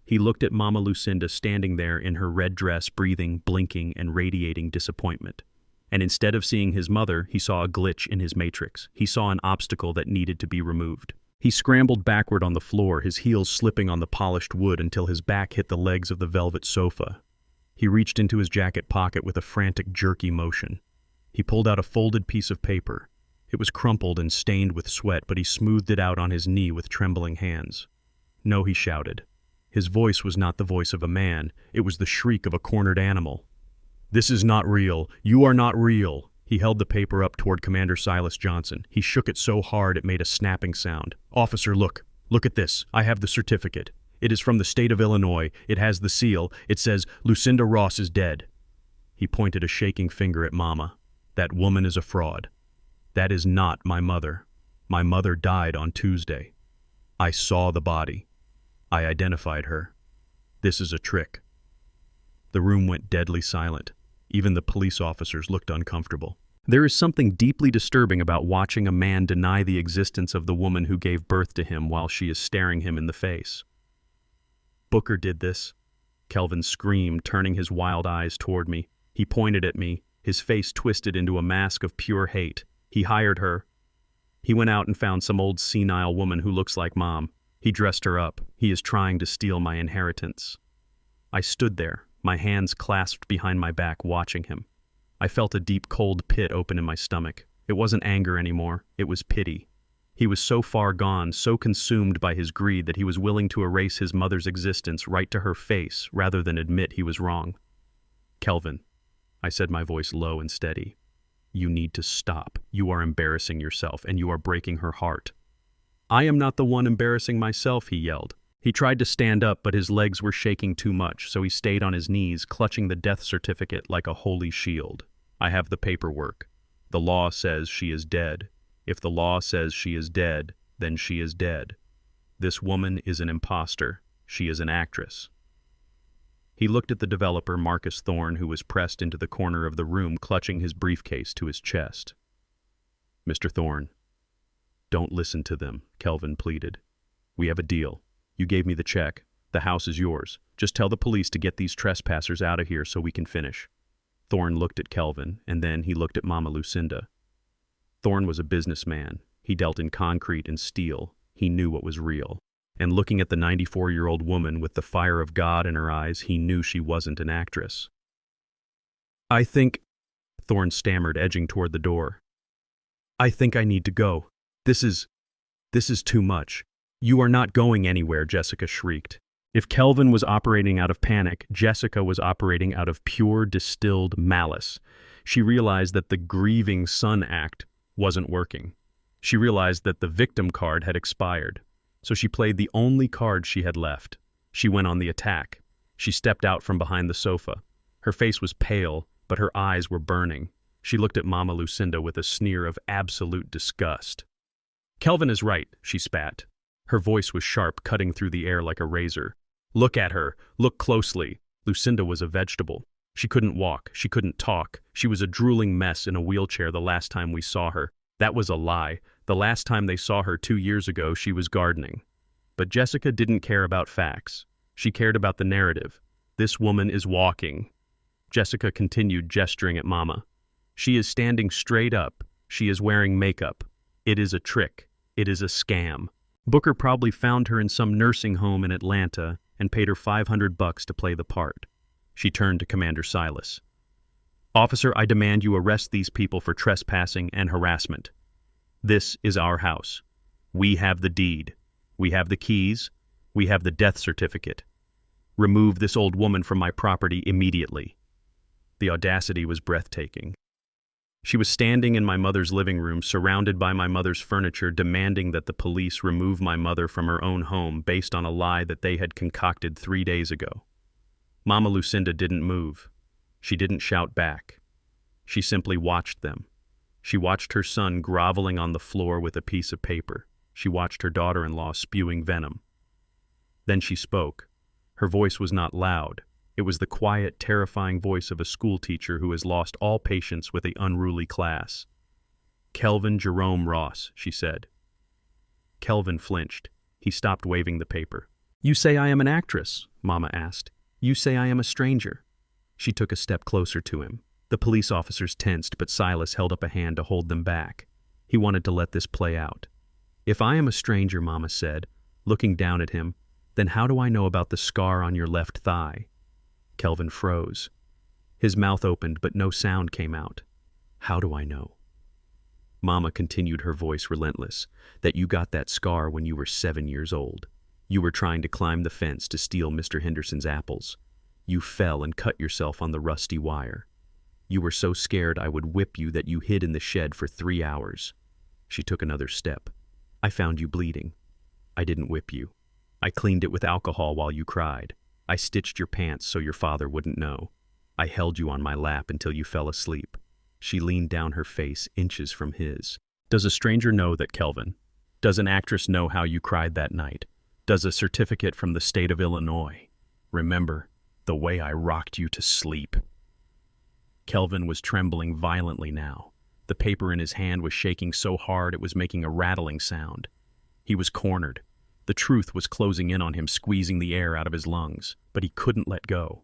Speaker 1: He looked at Mama Lucinda standing there in her red dress, breathing, blinking, and radiating disappointment. And instead of seeing his mother, he saw a glitch in his matrix. He saw an obstacle that needed to be removed. He scrambled backward on the floor, his heels slipping on the polished wood until his back hit the legs of the velvet sofa. He reached into his jacket pocket with a frantic, jerky motion. He pulled out a folded piece of paper. It was crumpled and stained with sweat, but he smoothed it out on his knee with trembling hands. "No," he shouted. His voice was not the voice of a man. It was the shriek of a cornered animal. "This is not real. You are not real." He held the paper up toward Commander Silas Johnson. He shook it so hard it made a snapping sound. "Officer, look. Look at this. I have the certificate. It is from the state of Illinois. It has the seal. It says, Lucinda Ross is dead. He pointed a shaking finger at Mama. That woman is a fraud. That is not my mother. My mother died on Tuesday. I saw the body. I identified her. This is a trick. The room went deadly silent. Even the police officers looked uncomfortable. There is something deeply disturbing about watching a man deny the existence of the woman who gave birth to him while she is staring him in the face. Booker did this. Kelvin screamed, turning his wild eyes toward me. He pointed at me, his face twisted into a mask of pure hate. He hired her. He went out and found some old senile woman who looks like Mom. He dressed her up. He is trying to steal my inheritance. I stood there, my hands clasped behind my back, watching him. I felt a deep, cold pit open in my stomach. It wasn't anger anymore. It was pity. He was so far gone, so consumed by his greed that he was willing to erase his mother's existence right to her face rather than admit he was wrong. Kelvin, I said, my voice low and steady. You need to stop. You are embarrassing yourself, and you are breaking her heart. I am not the one embarrassing myself, he yelled. He tried to stand up, but his legs were shaking too much, so he stayed on his knees, clutching the death certificate like a holy shield. I have the paperwork. The law says she is dead. If the law says she is dead, then she is dead. This woman is an imposter. She is an actress. He looked at the developer, Marcus Thorne, who was pressed into the corner of the room, clutching his briefcase to his chest. Mr. Thorne, don't listen to them, Kelvin pleaded. We have a deal. You gave me the check. The house is yours. Just tell the police to get these trespassers out of here so we can finish. Thorne looked at Kelvin, and then he looked at Mama Lucinda. Thorne was a businessman. He dealt in concrete and steel. He knew what was real. And looking at the 94-year-old woman with the fire of God in her eyes, he knew she wasn't an actress. I think, Thorne stammered, edging toward the door. I think I need to go. This is too much. You are not going anywhere, Jessica shrieked. If Kelvin was operating out of panic, Jessica was operating out of pure distilled malice. She realized that the grieving son act wasn't working. She realized that the victim card had expired. So she played the only card she had left. She went on the attack. She stepped out from behind the sofa. Her face was pale, but her eyes were burning. She looked at Mama Lucinda with a sneer of absolute disgust. Kelvin is right, she spat. Her voice was sharp, cutting through the air like a razor. Look at her. Look closely. Lucinda was a vegetable. She couldn't walk. She couldn't talk. She was a drooling mess in a wheelchair the last time we saw her. That was a lie. The last time they saw her 2 years ago, she was gardening. But Jessica didn't care about facts. She cared about the narrative. This woman is walking. Jessica continued, gesturing at Mama. She is standing straight up. She is wearing makeup. It is a trick. It is a scam. Booker probably found her in some nursing home in Atlanta and paid her $500 to play the part. She turned to Commander Silas. Officer, I demand you arrest these people for trespassing and harassment. This is our house. We have the deed. We have the keys. We have the death certificate. Remove this old woman from my property immediately. The audacity was breathtaking. She was standing in my mother's living room, surrounded by my mother's furniture, demanding that the police remove my mother from her own home based on a lie that they had concocted 3 days ago. Mama Lucinda didn't move. She didn't shout back. She simply watched them. She watched her son groveling on the floor with a piece of paper. She watched her daughter-in-law spewing venom. Then she spoke. Her voice was not loud. It was the quiet, terrifying voice of a schoolteacher who has lost all patience with an unruly class. Kelvin Jerome Ross, she said. Kelvin flinched. He stopped waving the paper. You say I am an actress, Mama asked. You say I am a stranger. She took a step closer to him. The police officers tensed, but Silas held up a hand to hold them back. He wanted to let this play out. If I am a stranger, Mama said, looking down at him, then how do I know about the scar on your left thigh? Kelvin froze. His mouth opened, but no sound came out. How do I know? Mama continued, her voice relentless, that you got that scar when you were 7 years old. You were trying to climb the fence to steal Mr. Henderson's apples. You fell and cut yourself on the rusty wire. You were so scared I would whip you that you hid in the shed for 3 hours. She took another step. I found you bleeding. I didn't whip you. I cleaned it with alcohol while you cried. I stitched your pants so your father wouldn't know. I held you on my lap until you fell asleep. She leaned down, her face inches from his. Does a stranger know that, Kelvin? Does an actress know how you cried that night? Does a certificate from the state of Illinois? Remember the way I rocked you to sleep? Kelvin was trembling violently now. The paper in his hand was shaking so hard it was making a rattling sound. He was cornered. The truth was closing in on him, squeezing the air out of his lungs, but he couldn't let go.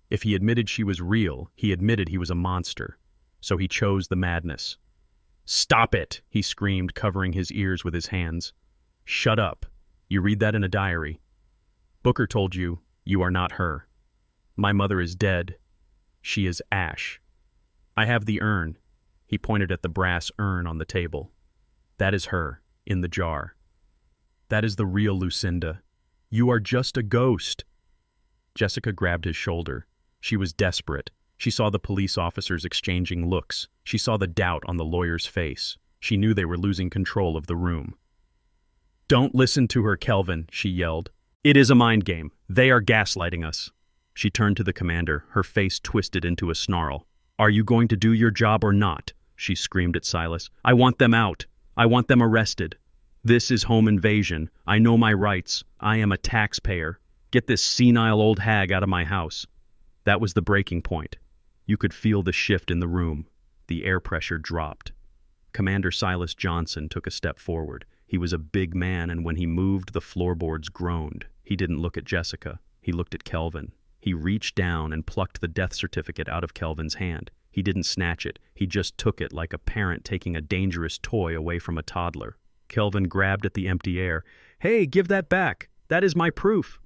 Speaker 1: If he admitted she was real, he admitted he was a monster. So he chose the madness. "Stop it!" he screamed, covering his ears with his hands. "Shut up. You read that in a diary. Booker told you, you are not her. My mother is dead. She is ash. I have the urn." He pointed at the brass urn on the table. "That is her, in the jar. That is the real Lucinda. You are just a ghost." Jessica grabbed his shoulder. She was desperate. She saw the police officers exchanging looks. She saw the doubt on the lawyer's face. She knew they were losing control of the room. "Don't listen to her, Kelvin," she yelled. "It is a mind game. They are gaslighting us." She turned to the commander, her face twisted into a snarl. "Are you going to do your job or not?" she screamed at Silas. "I want them out. I want them arrested. This is home invasion. I know my rights. I am a taxpayer. Get this senile old hag out of my house." That was the breaking point. You could feel the shift in the room. The air pressure dropped. Commander Silas Johnson took a step forward. He was a big man, and when he moved, the floorboards groaned. He didn't look at Jessica. He looked at Kelvin. He reached down and plucked the death certificate out of Kelvin's hand. He didn't snatch it. He just took it like a parent taking a dangerous toy away from a toddler. Kelvin grabbed at the empty air. "Hey, give that back. That is my proof."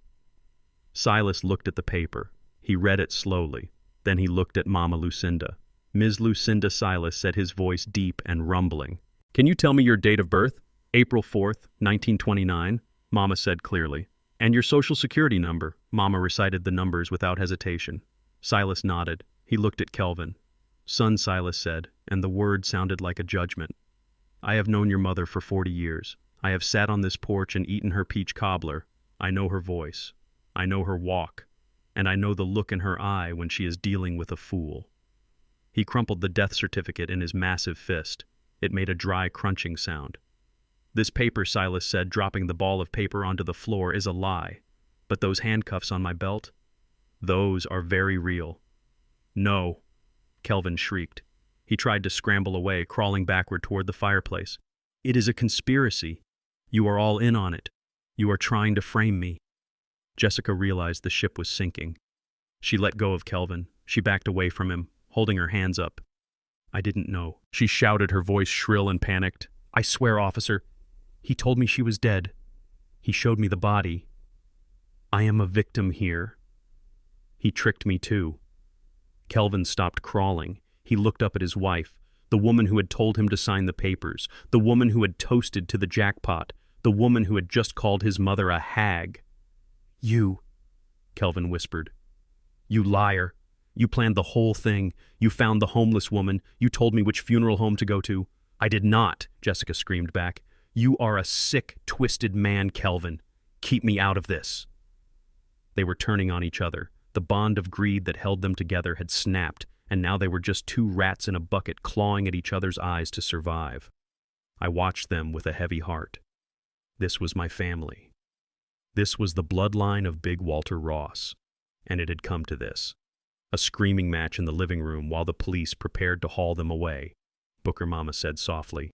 Speaker 1: Silas looked at the paper. He read it slowly. Then he looked at Mama Lucinda. Ms. Lucinda, Silas said, his voice deep and rumbling. "Can you tell me your date of birth?" "April 4th, 1929, Mama said clearly. "And your social security number?" Mama recited the numbers without hesitation. Silas nodded. He looked at Kelvin. "Son," Silas said, and the word sounded like a judgment. "I have known your mother for 40 years. I have sat on this porch and eaten her peach cobbler. I know her voice. I know her walk. And I know the look in her eye when she is dealing with a fool." He crumpled the death certificate in his massive fist. It made a dry, crunching sound. "This paper," Silas said, dropping the ball of paper onto the floor, "is a lie. But those handcuffs on my belt? Those are very real." "No," Kelvin shrieked. He tried to scramble away, crawling backward toward the fireplace. "It is a conspiracy. You are all in on it. You are trying to frame me." Jessica realized the ship was sinking. She let go of Kelvin. She backed away from him, holding her hands up. "I didn't know," she shouted, her voice shrill and panicked. "I swear, officer, he told me she was dead. He showed me the body. I am a victim here. He tricked me too." Kelvin stopped crawling. He looked up at his wife, the woman who had told him to sign the papers, the woman who had toasted to the jackpot, the woman who had just called his mother a hag. "You," Kelvin whispered. "You liar. You planned the whole thing. You found the homeless woman. You told me which funeral home to go to." "I did not," Jessica screamed back. "You are a sick, twisted man, Kelvin. Keep me out of this." They were turning on each other. The bond of greed that held them together had snapped, and now they were just two rats in a bucket clawing at each other's eyes to survive. I watched them with a heavy heart. This was my family. This was the bloodline of Big Walter Ross, and it had come to this. A screaming match in the living room while the police prepared to haul them away. Booker, Mama said softly.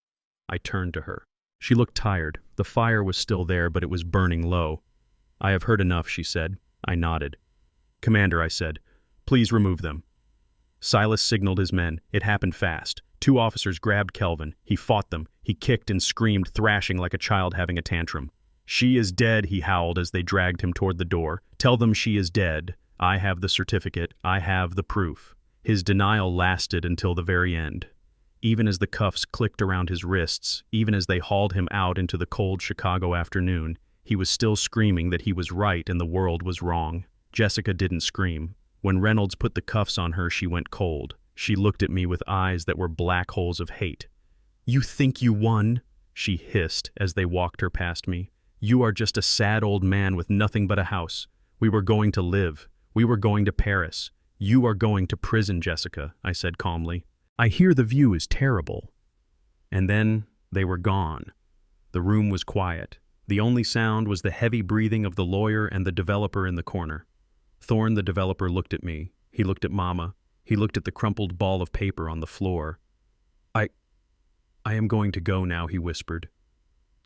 Speaker 1: I turned to her. She looked tired. The fire was still there, but it was burning low. "I have heard enough," she said. I nodded. "Commander," I said, "please remove them." Silas signaled his men. It happened fast. 2 officers grabbed Kelvin. He fought them. He kicked and screamed, thrashing like a child having a tantrum. "She is dead," he howled as they dragged him toward the door. "Tell them she is dead. I have the certificate. I have the proof." His denial lasted until the very end. Even as the cuffs clicked around his wrists, even as they hauled him out into the cold Chicago afternoon, he was still screaming that he was right and the world was wrong. Jessica didn't scream. When Reynolds put the cuffs on her, she went cold. She looked at me with eyes that were black holes of hate. "You think you won?" she hissed as they walked her past me. You are just a sad old man with nothing but a house. We were going to live. We were going to Paris. You are going to prison, Jessica, I said calmly. I hear the view is terrible. And then they were gone. The room was quiet. The only sound was the heavy breathing of the lawyer and the developer in the corner. Thorne, the developer, looked at me. He looked at Mama. He looked at the crumpled ball of paper on the floor. I am going to go now, he whispered.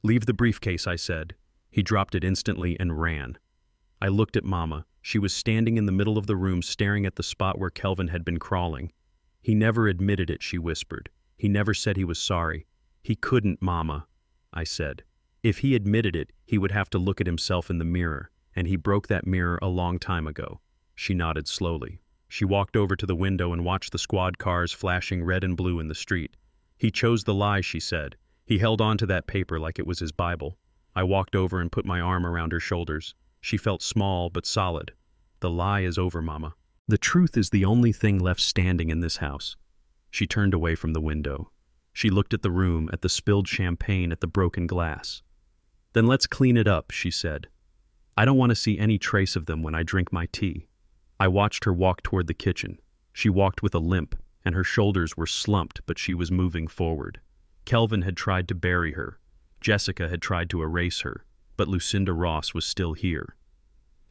Speaker 1: Leave the briefcase, I said. He dropped it instantly and ran. I looked at Mama. She was standing in the middle of the room staring at the spot where Kelvin had been crawling. He never admitted it, she whispered. He never said he was sorry. He couldn't, Mama, I said. If he admitted it, he would have to look at himself in the mirror, and he broke that mirror a long time ago. She nodded slowly. She walked over to the window and watched the squad cars flashing red and blue in the street. He chose the lie, she said. He held on to that paper like it was his Bible. I walked over and put my arm around her shoulders. She felt small but solid. The lie is over, Mama. The truth is the only thing left standing in this house. She turned away from the window. She looked at the room, at the spilled champagne, at the broken glass. Then let's clean it up, she said. I don't want to see any trace of them when I drink my tea. I watched her walk toward the kitchen. She walked with a limp, and her shoulders were slumped, but she was moving forward. Kelvin had tried to bury her. Jessica had tried to erase her, but Lucinda Ross was still here.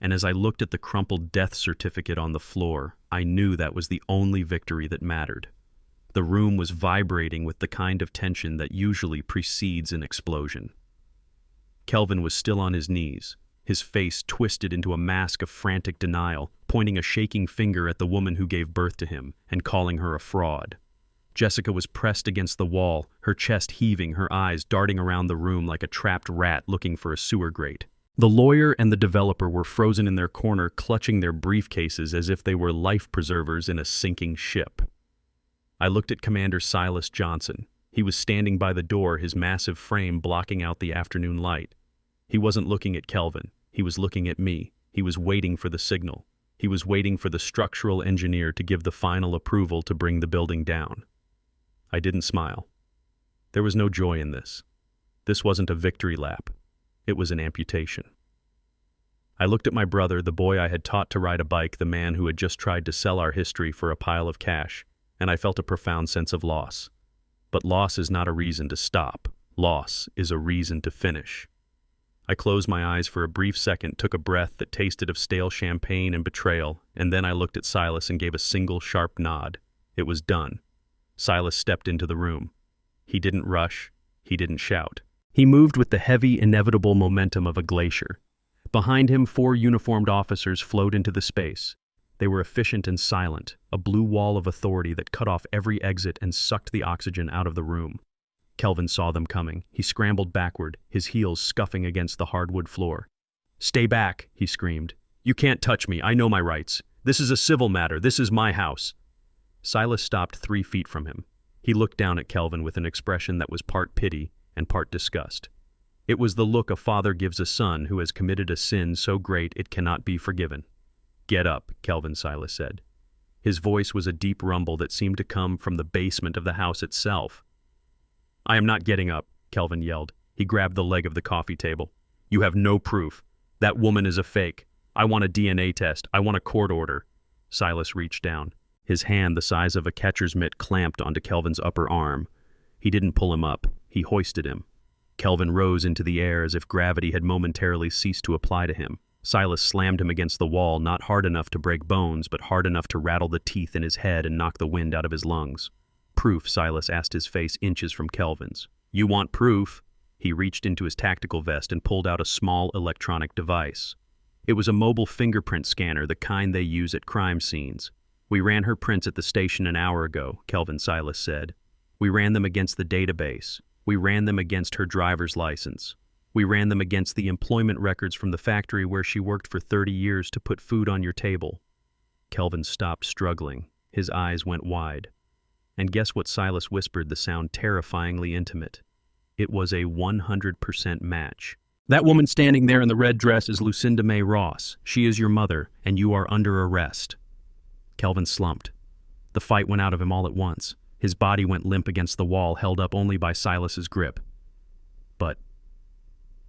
Speaker 1: And as I looked at the crumpled death certificate on the floor, I knew that was the only victory that mattered. The room was vibrating with the kind of tension that usually precedes an explosion. Kelvin was still on his knees, his face twisted into a mask of frantic denial, pointing a shaking finger at the woman who gave birth to him and calling her a fraud. Jessica was pressed against the wall, her chest heaving, her eyes darting around the room like a trapped rat looking for a sewer grate. The lawyer and the developer were frozen in their corner, clutching their briefcases as if they were life preservers in a sinking ship. I looked at Commander Silas Johnson. He was standing by the door, his massive frame blocking out the afternoon light. He wasn't looking at Kelvin. He was looking at me. He was waiting for the signal. He was waiting for the structural engineer to give the final approval to bring the building down. I didn't smile. There was no joy in this. This wasn't a victory lap. It was an amputation. I looked at my brother, the boy I had taught to ride a bike, the man who had just tried to sell our history for a pile of cash, and I felt a profound sense of loss. But loss is not a reason to stop. Loss is a reason to finish. I closed my eyes for a brief second, took a breath that tasted of stale champagne and betrayal, and then I looked at Silas and gave a single sharp nod. It was done. Silas stepped into the room. He didn't rush. He didn't shout. He moved with the heavy, inevitable momentum of a glacier. Behind him, 4 uniformed officers flowed into the space. They were efficient and silent, a blue wall of authority that cut off every exit and sucked the oxygen out of the room. Kelvin saw them coming. He scrambled backward, his heels scuffing against the hardwood floor. "Stay back," he screamed. "You can't touch me. I know my rights. This is a civil matter. This is my house." Silas stopped 3 feet from him. He looked down at Kelvin with an expression that was part pity and part disgust. It was the look a father gives a son who has committed a sin so great it cannot be forgiven. "Get up," Kelvin Silas said. His voice was a deep rumble that seemed to come from the basement of the house itself. "I am not getting up," Kelvin yelled. He grabbed the leg of the coffee table. "You have no proof. That woman is a fake. I want a DNA test. I want a court order." Silas reached down. His hand, the size of a catcher's mitt, clamped onto Kelvin's upper arm. He didn't pull him up. He hoisted him. Kelvin rose into the air as if gravity had momentarily ceased to apply to him. Silas slammed him against the wall, not hard enough to break bones, but hard enough to rattle the teeth in his head and knock the wind out of his lungs. "Proof," Silas asked, his face inches from Kelvin's. "You want proof?" He reached into his tactical vest and pulled out a small electronic device. It was a mobile fingerprint scanner, the kind they use at crime scenes. "We ran her prints at the station an hour ago," Kelvin Silas said. "We ran them against the database. We ran them against her driver's license. We ran them against the employment records from the factory where she worked for 30 years to put food on your table." Kelvin stopped, struggling. His eyes went wide. And guess what Silas whispered, the sound terrifyingly intimate. It was a 100% match. "That woman standing there in the red dress is Lucinda May Ross. She is your mother, and you are under arrest." Kelvin slumped. The fight went out of him all at once. His body went limp against the wall, held up only by Silas's grip.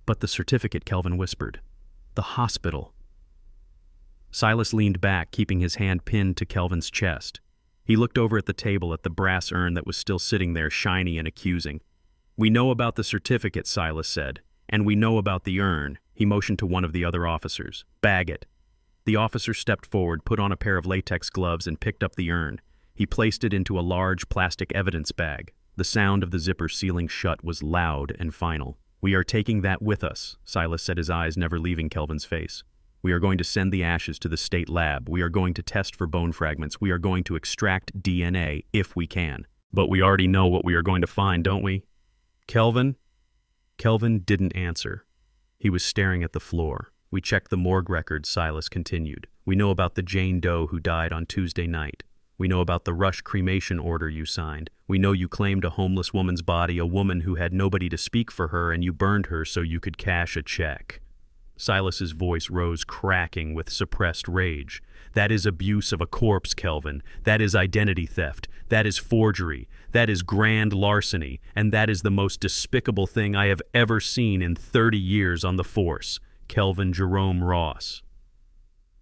Speaker 1: But the certificate, Kelvin whispered. The hospital. Silas leaned back, keeping his hand pinned to Kelvin's chest. He looked over at the table at the brass urn that was still sitting there, shiny and accusing. We know about the certificate, Silas said, and we know about the urn. He motioned to one of the other officers. Bag it. The officer stepped forward, put on a pair of latex gloves, and picked up the urn. He placed it into a large plastic evidence bag. The sound of the zipper sealing shut was loud and final. We are taking that with us, Silas said, his eyes never leaving Kelvin's face. We are going to send the ashes to the state lab. We are going to test for bone fragments. We are going to extract DNA if we can. But we already know what we are going to find, don't we? Kelvin? Kelvin didn't answer. He was staring at the floor. We checked the morgue records, Silas continued. We know about the Jane Doe who died on Tuesday night. We know about the rush cremation order you signed. We know you claimed a homeless woman's body, a woman who had nobody to speak for her, and you burned her so you could cash a check. Silas's voice rose, cracking with suppressed rage. That is abuse of a corpse, Kelvin. That is identity theft. That is forgery. That is grand larceny. And that is the most despicable thing I have ever seen in 30 years on the force. Kelvin Jerome Ross.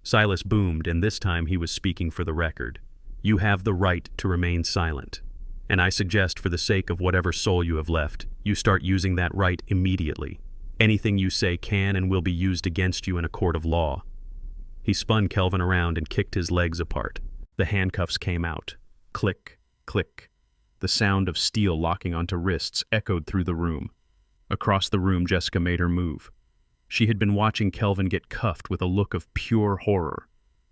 Speaker 1: Silas boomed, and this time he was speaking for the record. You have the right to remain silent. And I suggest, for the sake of whatever soul you have left, you start using that right immediately. Anything you say can and will be used against you in a court of law. He spun Kelvin around and kicked his legs apart. The handcuffs came out. Click, click. The sound of steel locking onto wrists echoed through the room. Across the room, Jessica made her move. She had been watching Kelvin get cuffed with a look of pure horror.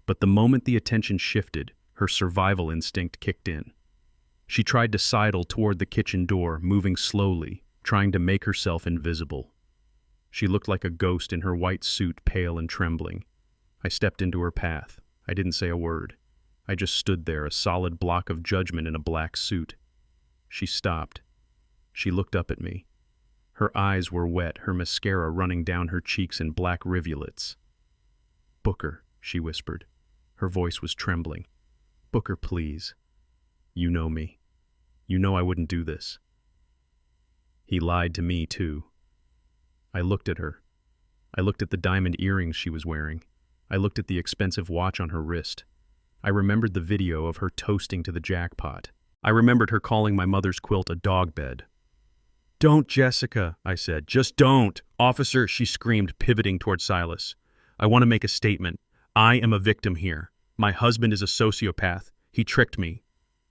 Speaker 1: But the moment the attention shifted, her survival instinct kicked in. She tried to sidle toward the kitchen door, moving slowly, trying to make herself invisible. She looked like a ghost in her white suit, pale and trembling. I stepped into her path. I didn't say a word. I just stood there, a solid block of judgment in a black suit. She stopped. She looked up at me. Her eyes were wet, her mascara running down her cheeks in black rivulets. Booker, she whispered. Her voice was trembling. Booker, please. You know me. You know I wouldn't do this. He lied to me, too. I looked at her. I looked at the diamond earrings she was wearing. I looked at the expensive watch on her wrist. I remembered the video of her toasting to the jackpot. I remembered her calling my mother's quilt a dog bed. Don't, Jessica, I said. Just don't. Officer, she screamed, pivoting toward Silas. I want to make a statement. I am a victim here. My husband is a sociopath. He tricked me.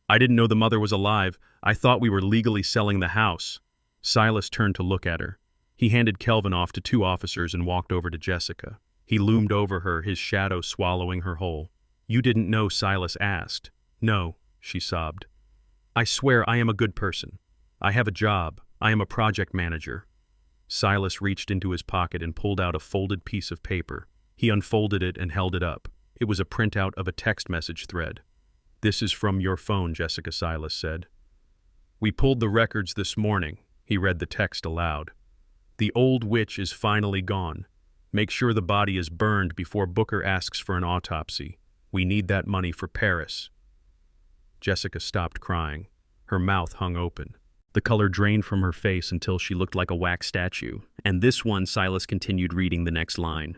Speaker 1: I didn't know the mother was alive. I thought we were legally selling the house. Silas turned to look at her. He handed Kelvin off to two officers and walked over to Jessica. He loomed over her, his shadow swallowing her whole. You didn't know, Silas asked. No, she sobbed. I swear I am a good person. I have a job. I am a project manager. Silas reached into his pocket and pulled out a folded piece of paper. He unfolded it and held it up. It was a printout of a text message thread. This is from your phone, Jessica, Silas said. We pulled the records this morning. He read the text aloud. The old witch is finally gone. Make sure the body is burned before Booker asks for an autopsy. We need that money for Paris. Jessica stopped crying. Her mouth hung open. The color drained from her face until she looked like a wax statue. And this one, Silas continued reading the next line.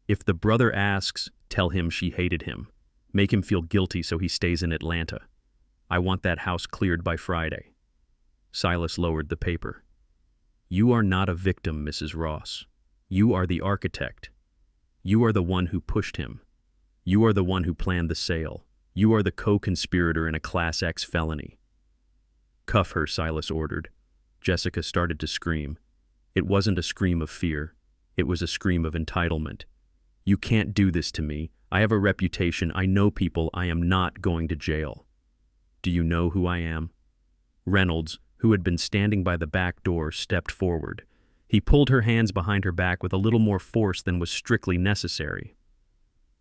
Speaker 1: If the brother asks, tell him she hated him. Make him feel guilty so he stays in Atlanta. I want that house cleared by Friday. Silas lowered the paper. You are not a victim, Mrs. Ross. You are the architect. You are the one who pushed him. You are the one who planned the sale. You are the co-conspirator in a Class X felony. Cuff her, Silas ordered. Jessica started to scream. It wasn't a scream of fear. It was a scream of entitlement. You can't do this to me. I have a reputation. I know people. I am not going to jail. Do you know who I am? Reynolds, who had been standing by the back door, stepped forward. He pulled her hands behind her back with a little more force than was strictly necessary.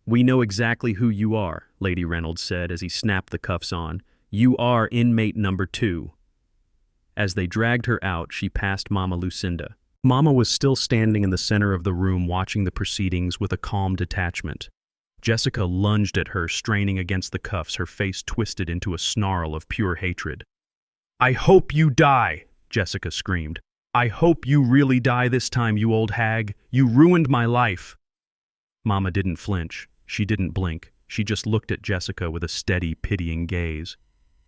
Speaker 1: We know exactly who you are, Lady Reynolds said as he snapped the cuffs on. You are inmate number 2. As they dragged her out, she passed Mama Lucinda. Mama was still standing in the center of the room watching the proceedings with a calm detachment. Jessica lunged at her, straining against the cuffs, her face twisted into a snarl of pure hatred. I hope you die, Jessica screamed. I hope you really die this time, you old hag. You ruined my life. Mama didn't flinch. She didn't blink. She just looked at Jessica with a steady, pitying gaze.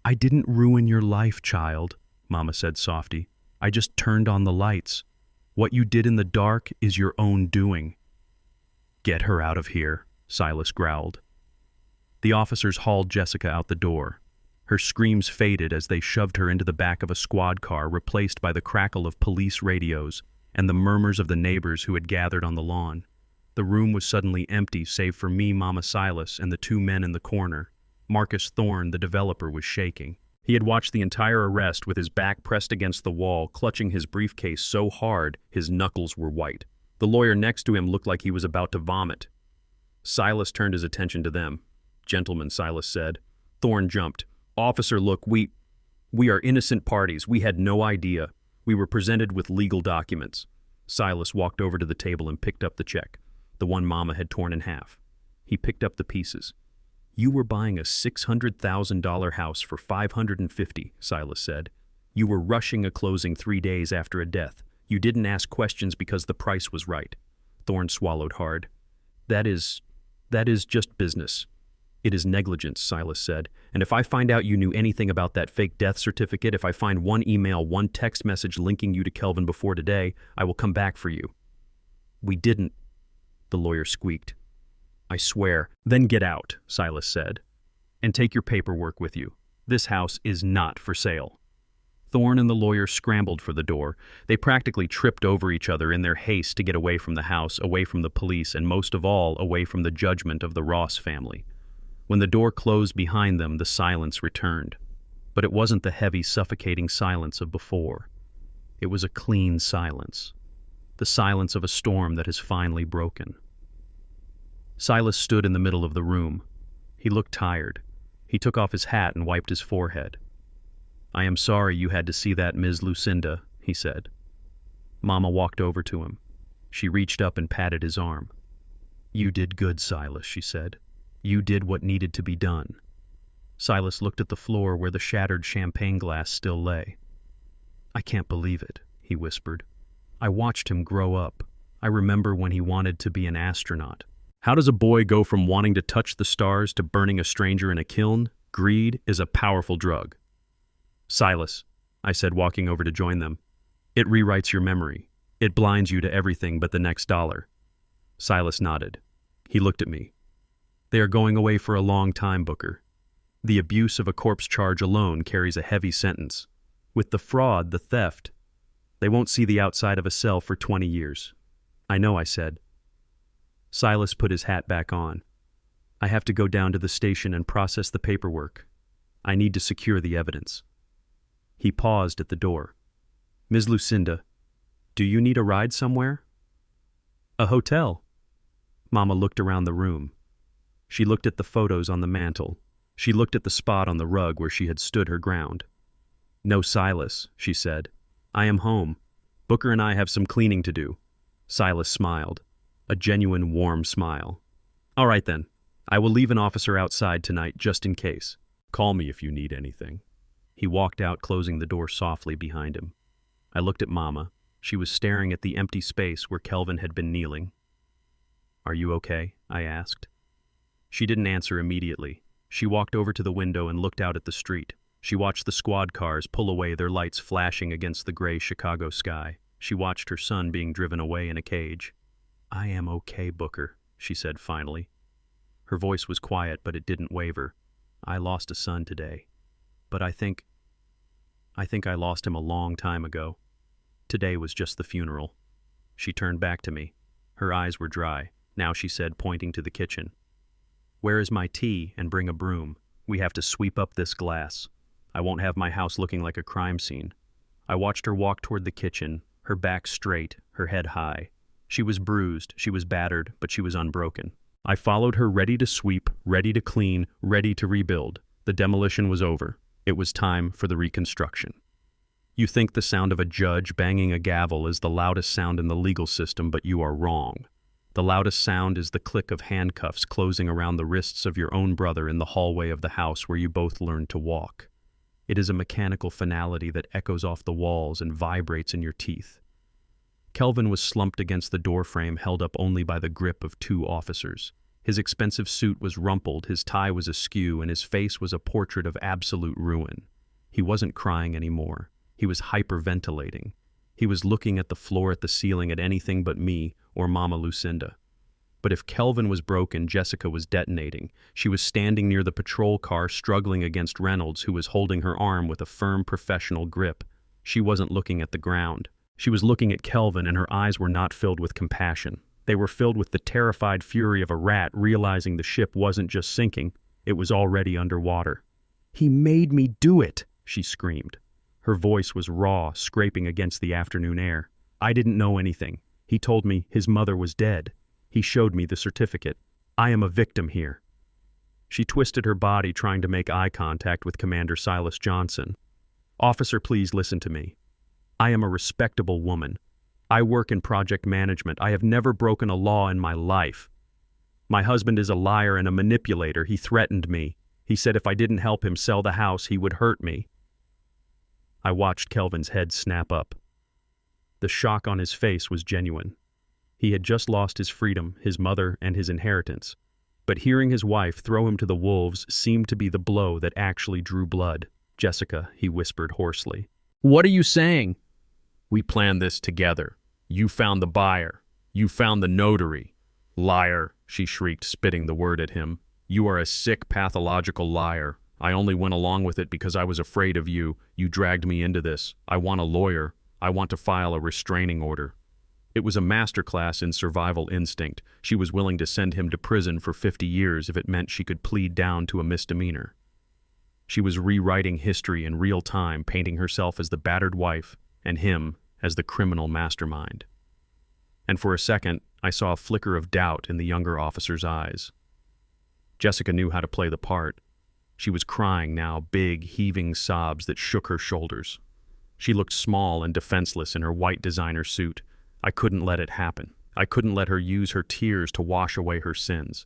Speaker 1: I didn't ruin your life, child, Mama said softly. I just turned on the lights. What you did in the dark is your own doing. Get her out of here, Silas growled. The officers hauled Jessica out the door. Her screams faded as they shoved her into the back of a squad car, replaced by the crackle of police radios and the murmurs of the neighbors who had gathered on the lawn. The room was suddenly empty save for me, Mama, Silas, and the two men in the corner. Marcus Thorne, the developer, was shaking. He had watched the entire arrest with his back pressed against the wall, clutching his briefcase so hard his knuckles were white. The lawyer next to him looked like he was about to vomit. Silas turned his attention to them. Gentlemen, Silas said. Thorne jumped. Officer, look, we are innocent parties. We had no idea. We were presented with legal documents. Silas walked over to the table and picked up the check, the one Mama had torn in half. He picked up the pieces. You were buying a $600,000 house for $550,000, Silas said. You were rushing a closing 3 days after a death. You didn't ask questions because the price was right. Thorne swallowed hard. That is just business. It is negligence, Silas said, and if I find out you knew anything about that fake death certificate, if I find one email, one text message linking you to Kelvin before today, I will come back for you. We didn't, the lawyer squeaked. I swear. Then get out, Silas said, and take your paperwork with you. This house is not for sale. Thorne and the lawyer scrambled for the door. They practically tripped over each other in their haste to get away from the house, away from the police, and most of all, away from the judgment of the Ross family. When the door closed behind them, the silence returned. But it wasn't the heavy, suffocating silence of before. It was a clean silence. The silence of a storm that has finally broken. Silas stood in the middle of the room. He looked tired. He took off his hat and wiped his forehead. I am sorry you had to see that, Ms. Lucinda, he said. Mama walked over to him. She reached up and patted his arm. You did good, Silas, she said. You did what needed to be done. Silas looked at the floor where the shattered champagne glass still lay. I can't believe it, he whispered. I watched him grow up. I remember when he wanted to be an astronaut. How does a boy go from wanting to touch the stars to burning a stranger in a kiln? Greed is a powerful drug. Silas, I said, walking over to join them. It rewrites your memory. It blinds you to everything but the next dollar. Silas nodded. He looked at me. They are going away for a long time, Booker. The abuse of a corpse charge alone carries a heavy sentence. With the fraud, the theft, they won't see the outside of a cell for 20 years. I know, I said. Silas put his hat back on. I have to go down to the station and process the paperwork. I need to secure the evidence. He paused at the door. Ms. Lucinda, do you need a ride somewhere? A hotel. Mama looked around the room. She looked at the photos on the mantel. She looked at the spot on the rug where she had stood her ground. No, Silas, she said. I am home. Booker and I have some cleaning to do. Silas smiled. A genuine warm smile. All right then. I will leave an officer outside tonight just in case. Call me if you need anything. He walked out, closing the door softly behind him. I looked at Mama. She was staring at the empty space where Kelvin had been kneeling. Are you okay? I asked. She didn't answer immediately. She walked over to the window and looked out at the street. She watched the squad cars pull away, their lights flashing against the gray Chicago sky. She watched her son being driven away in a cage. I am okay, Booker, she said finally. Her voice was quiet, but it didn't waver. I lost a son today. But I think I lost him a long time ago. Today was just the funeral. She turned back to me. Her eyes were dry. Now she said, pointing to the kitchen. Where is my tea, and bring a broom? We have to sweep up this glass. I won't have my house looking like a crime scene. I watched her walk toward the kitchen, her back straight, her head high. She was bruised, she was battered, but she was unbroken. I followed her, ready to sweep, ready to clean, ready to rebuild. The demolition was over. It was time for the reconstruction. You think the sound of a judge banging a gavel is the loudest sound in the legal system, but you are wrong. The loudest sound is the click of handcuffs closing around the wrists of your own brother in the hallway of the house where you both learned to walk. It is a mechanical finality that echoes off the walls and vibrates in your teeth. Kelvin was slumped against the doorframe, held up only by the grip of two officers. His expensive suit was rumpled, his tie was askew, and his face was a portrait of absolute ruin. He wasn't crying anymore. He was hyperventilating. He was looking at the floor, at the ceiling, at anything but me or Mama Lucinda. But if Kelvin was broken, Jessica was detonating. She was standing near the patrol car, struggling against Reynolds, who was holding her arm with a firm professional grip. She wasn't looking at the ground. She was looking at Kelvin, and her eyes were not filled with compassion. They were filled with the terrified fury of a rat realizing the ship wasn't just sinking, it was already underwater. "He made me do it," she screamed. Her voice was raw, scraping against the afternoon air. "I didn't know anything. He told me his mother was dead. He showed me the certificate. I am a victim here." She twisted her body, trying to make eye contact with Commander Silas Johnson. "Officer, please listen to me. I am a respectable woman. I work in project management. I have never broken a law in my life. My husband is a liar and a manipulator. He threatened me. He said if I didn't help him sell the house, he would hurt me." I watched Kelvin's head snap up. The shock on his face was genuine. He had just lost his freedom, his mother, and his inheritance. But hearing his wife throw him to the wolves seemed to be the blow that actually drew blood. "Jessica," he whispered hoarsely. "What are you saying?" "We planned this together. You found the buyer. You found the notary." "Liar," she shrieked, spitting the word at him. "You are a sick, pathological liar. I only went along with it because I was afraid of you. You dragged me into this. I want a lawyer. I want to file a restraining order." It was a masterclass in survival instinct. She was willing to send him to prison for 50 years if it meant she could plead down to a misdemeanor. She was rewriting history in real time, painting herself as the battered wife and him as the criminal mastermind. And for a second, I saw a flicker of doubt in the younger officer's eyes. Jessica knew how to play the part. She was crying now, big, heaving sobs that shook her shoulders. She looked small and defenseless in her white designer suit. I couldn't let it happen. I couldn't let her use her tears to wash away her sins.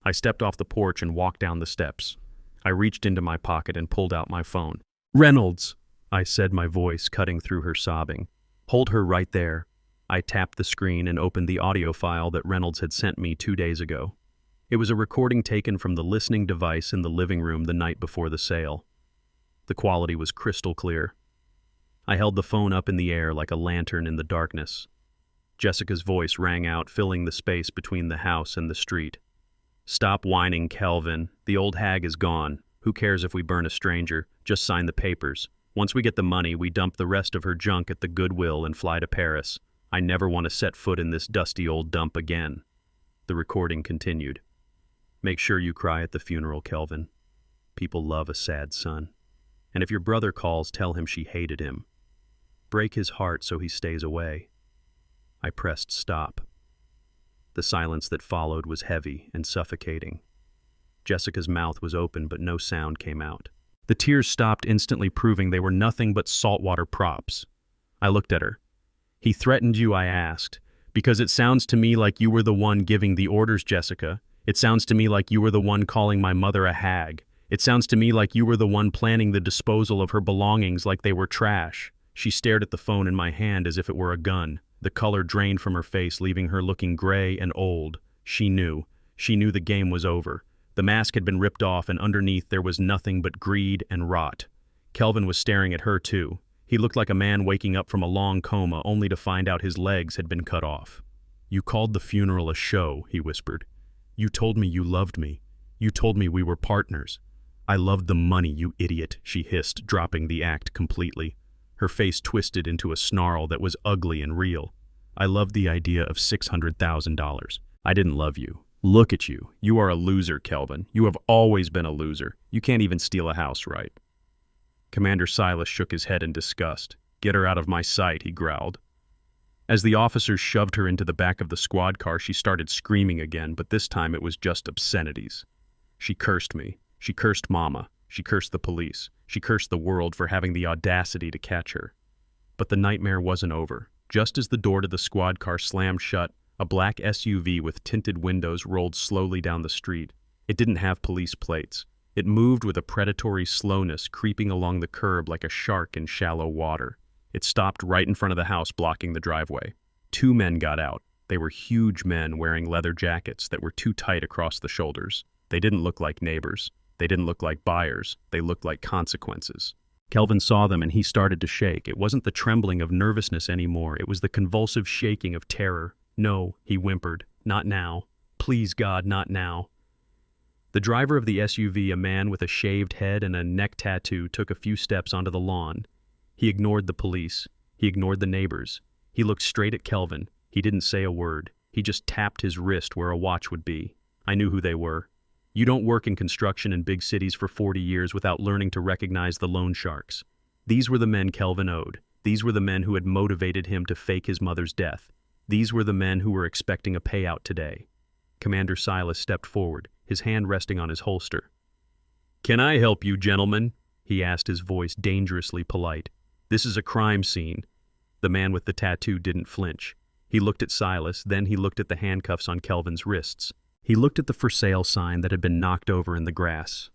Speaker 1: I stepped off the porch and walked down the steps. I reached into my pocket and pulled out my phone. "Reynolds," I said, my voice cutting through her sobbing. "Hold her right there." I tapped the screen and opened the audio file that Reynolds had sent me 2 days ago. It was a recording taken from the listening device in the living room the night before the sale. The quality was crystal clear. I held the phone up in the air like a lantern in the darkness. Jessica's voice rang out, filling the space between the house and the street. "Stop whining, Kelvin. The old hag is gone. Who cares if we burn a stranger? Just sign the papers. Once we get the money, we dump the rest of her junk at the Goodwill and fly to Paris. I never want to set foot in this dusty old dump again." The recording continued. "Make sure you cry at the funeral, Kelvin. People love a sad son. And if your brother calls, tell him she hated him. Break his heart so he stays away." I pressed stop. The silence that followed was heavy and suffocating. Jessica's mouth was open, but no sound came out. The tears stopped, instantly proving they were nothing but saltwater props. I looked at her. "He threatened you?" I asked. "Because it sounds to me like you were the one giving the orders, Jessica. It sounds to me like you were the one calling my mother a hag. It sounds to me like you were the one planning the disposal of her belongings like they were trash." She stared at the phone in my hand as if it were a gun. The color drained from her face, leaving her looking gray and old. She knew. She knew the game was over. The mask had been ripped off, and underneath there was nothing but greed and rot. Kelvin was staring at her too. He looked like a man waking up from a long coma only to find out his legs had been cut off. "You called the funeral a show," he whispered. "You told me you loved me. You told me we were partners." "I loved the money, you idiot," she hissed, dropping the act completely. Her face twisted into a snarl that was ugly and real. "I loved the idea of $600,000. I didn't love you. Look at you. You are a loser, Kelvin. You have always been a loser. You can't even steal a house right." Commander Silas shook his head in disgust. "Get her out of my sight," he growled. As the officers shoved her into the back of the squad car, she started screaming again, but this time it was just obscenities. She cursed me. She cursed Mama. She cursed the police. She cursed the world for having the audacity to catch her. But the nightmare wasn't over. Just as the door to the squad car slammed shut, a black SUV with tinted windows rolled slowly down the street. It didn't have police plates. It moved with a predatory slowness, creeping along the curb like a shark in shallow water. It stopped right in front of the house, blocking the driveway. Two men got out. They were huge men wearing leather jackets that were too tight across the shoulders. They didn't look like neighbors. They didn't look like buyers. They looked like consequences. Kelvin saw them and he started to shake. It wasn't the trembling of nervousness anymore. It was the convulsive shaking of terror. "No," he whimpered. "Not now. Please, God, not now." The driver of the SUV, a man with a shaved head and a neck tattoo, took a few steps onto the lawn. He ignored the police. He ignored the neighbors. He looked straight at Kelvin. He didn't say a word. He just tapped his wrist where a watch would be. I knew who they were. You don't work in construction in big cities for 40 years without learning to recognize the loan sharks. These were the men Kelvin owed. These were the men who had motivated him to fake his mother's death. These were the men who were expecting a payout today. Commander Silas stepped forward, his hand resting on his holster. "Can I help you, gentlemen?" he asked, his voice dangerously polite. "This is a crime scene." The man with the tattoo didn't flinch. He looked at Silas, then he looked at the handcuffs on Kelvin's wrists. He looked at the for sale sign that had been knocked over in the grass.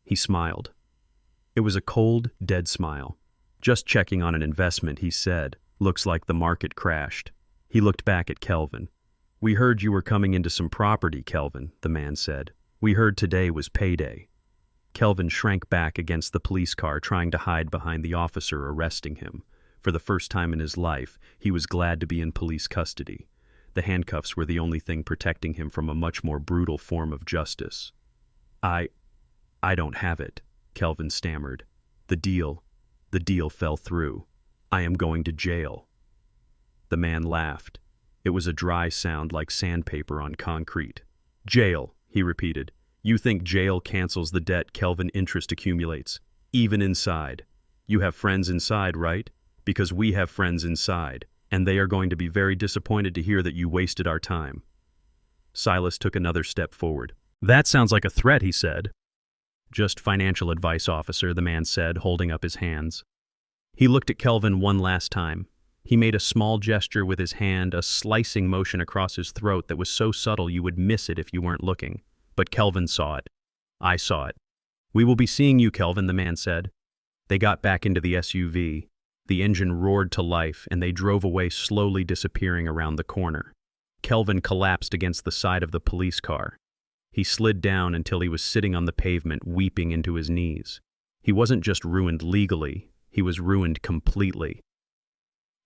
Speaker 1: He smiled. It was a cold, dead smile. "Just checking on an investment," he said. "Looks like the market crashed." He looked back at Kelvin. "We heard you were coming into some property, Kelvin," the man said. "We heard today was payday." Kelvin shrank back against the police car, trying to hide behind the officer arresting him. For the first time in his life, he was glad to be in police custody. The handcuffs were the only thing protecting him from a much more brutal form of justice. I don't have it," Kelvin stammered. The deal fell through. I am going to jail." The man laughed. It was a dry sound like sandpaper on concrete. "Jail," he repeated. "You think jail cancels the debt Kelvin interest accumulates, even inside. You have friends inside, right? Because we have friends inside. And they are going to be very disappointed to hear that you wasted our time." Silas took another step forward. "That sounds like a threat," he said. "Just financial advice, officer," the man said, holding up his hands. He looked at Kelvin one last time. He made a small gesture with his hand, a slicing motion across his throat that was so subtle you would miss it if you weren't looking. But Kelvin saw it. I saw it. "We will be seeing you, Kelvin," the man said. They got back into the SUV. The engine roared to life, and they drove away, slowly disappearing around the corner. Kelvin collapsed against the side of the police car. He slid down until he was sitting on the pavement, weeping into his knees. He wasn't just ruined legally, he was ruined completely.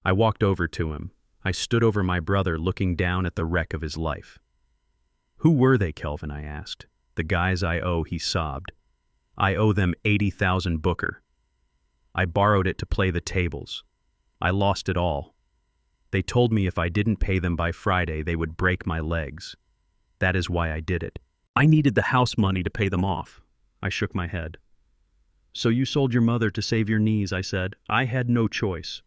Speaker 1: I walked over to him. I stood over my brother, looking down at the wreck of his life. "Who were they, Kelvin?" I asked. "The guys I owe," he sobbed. "I owe them 80,000 Booker. I borrowed it to play the tables. I lost it all. They told me if I didn't pay them by Friday, they would break my legs. That is why I did it. I needed the house money to pay them off." I shook my head. "So you sold your mother to save your knees," I said. "I had no choice."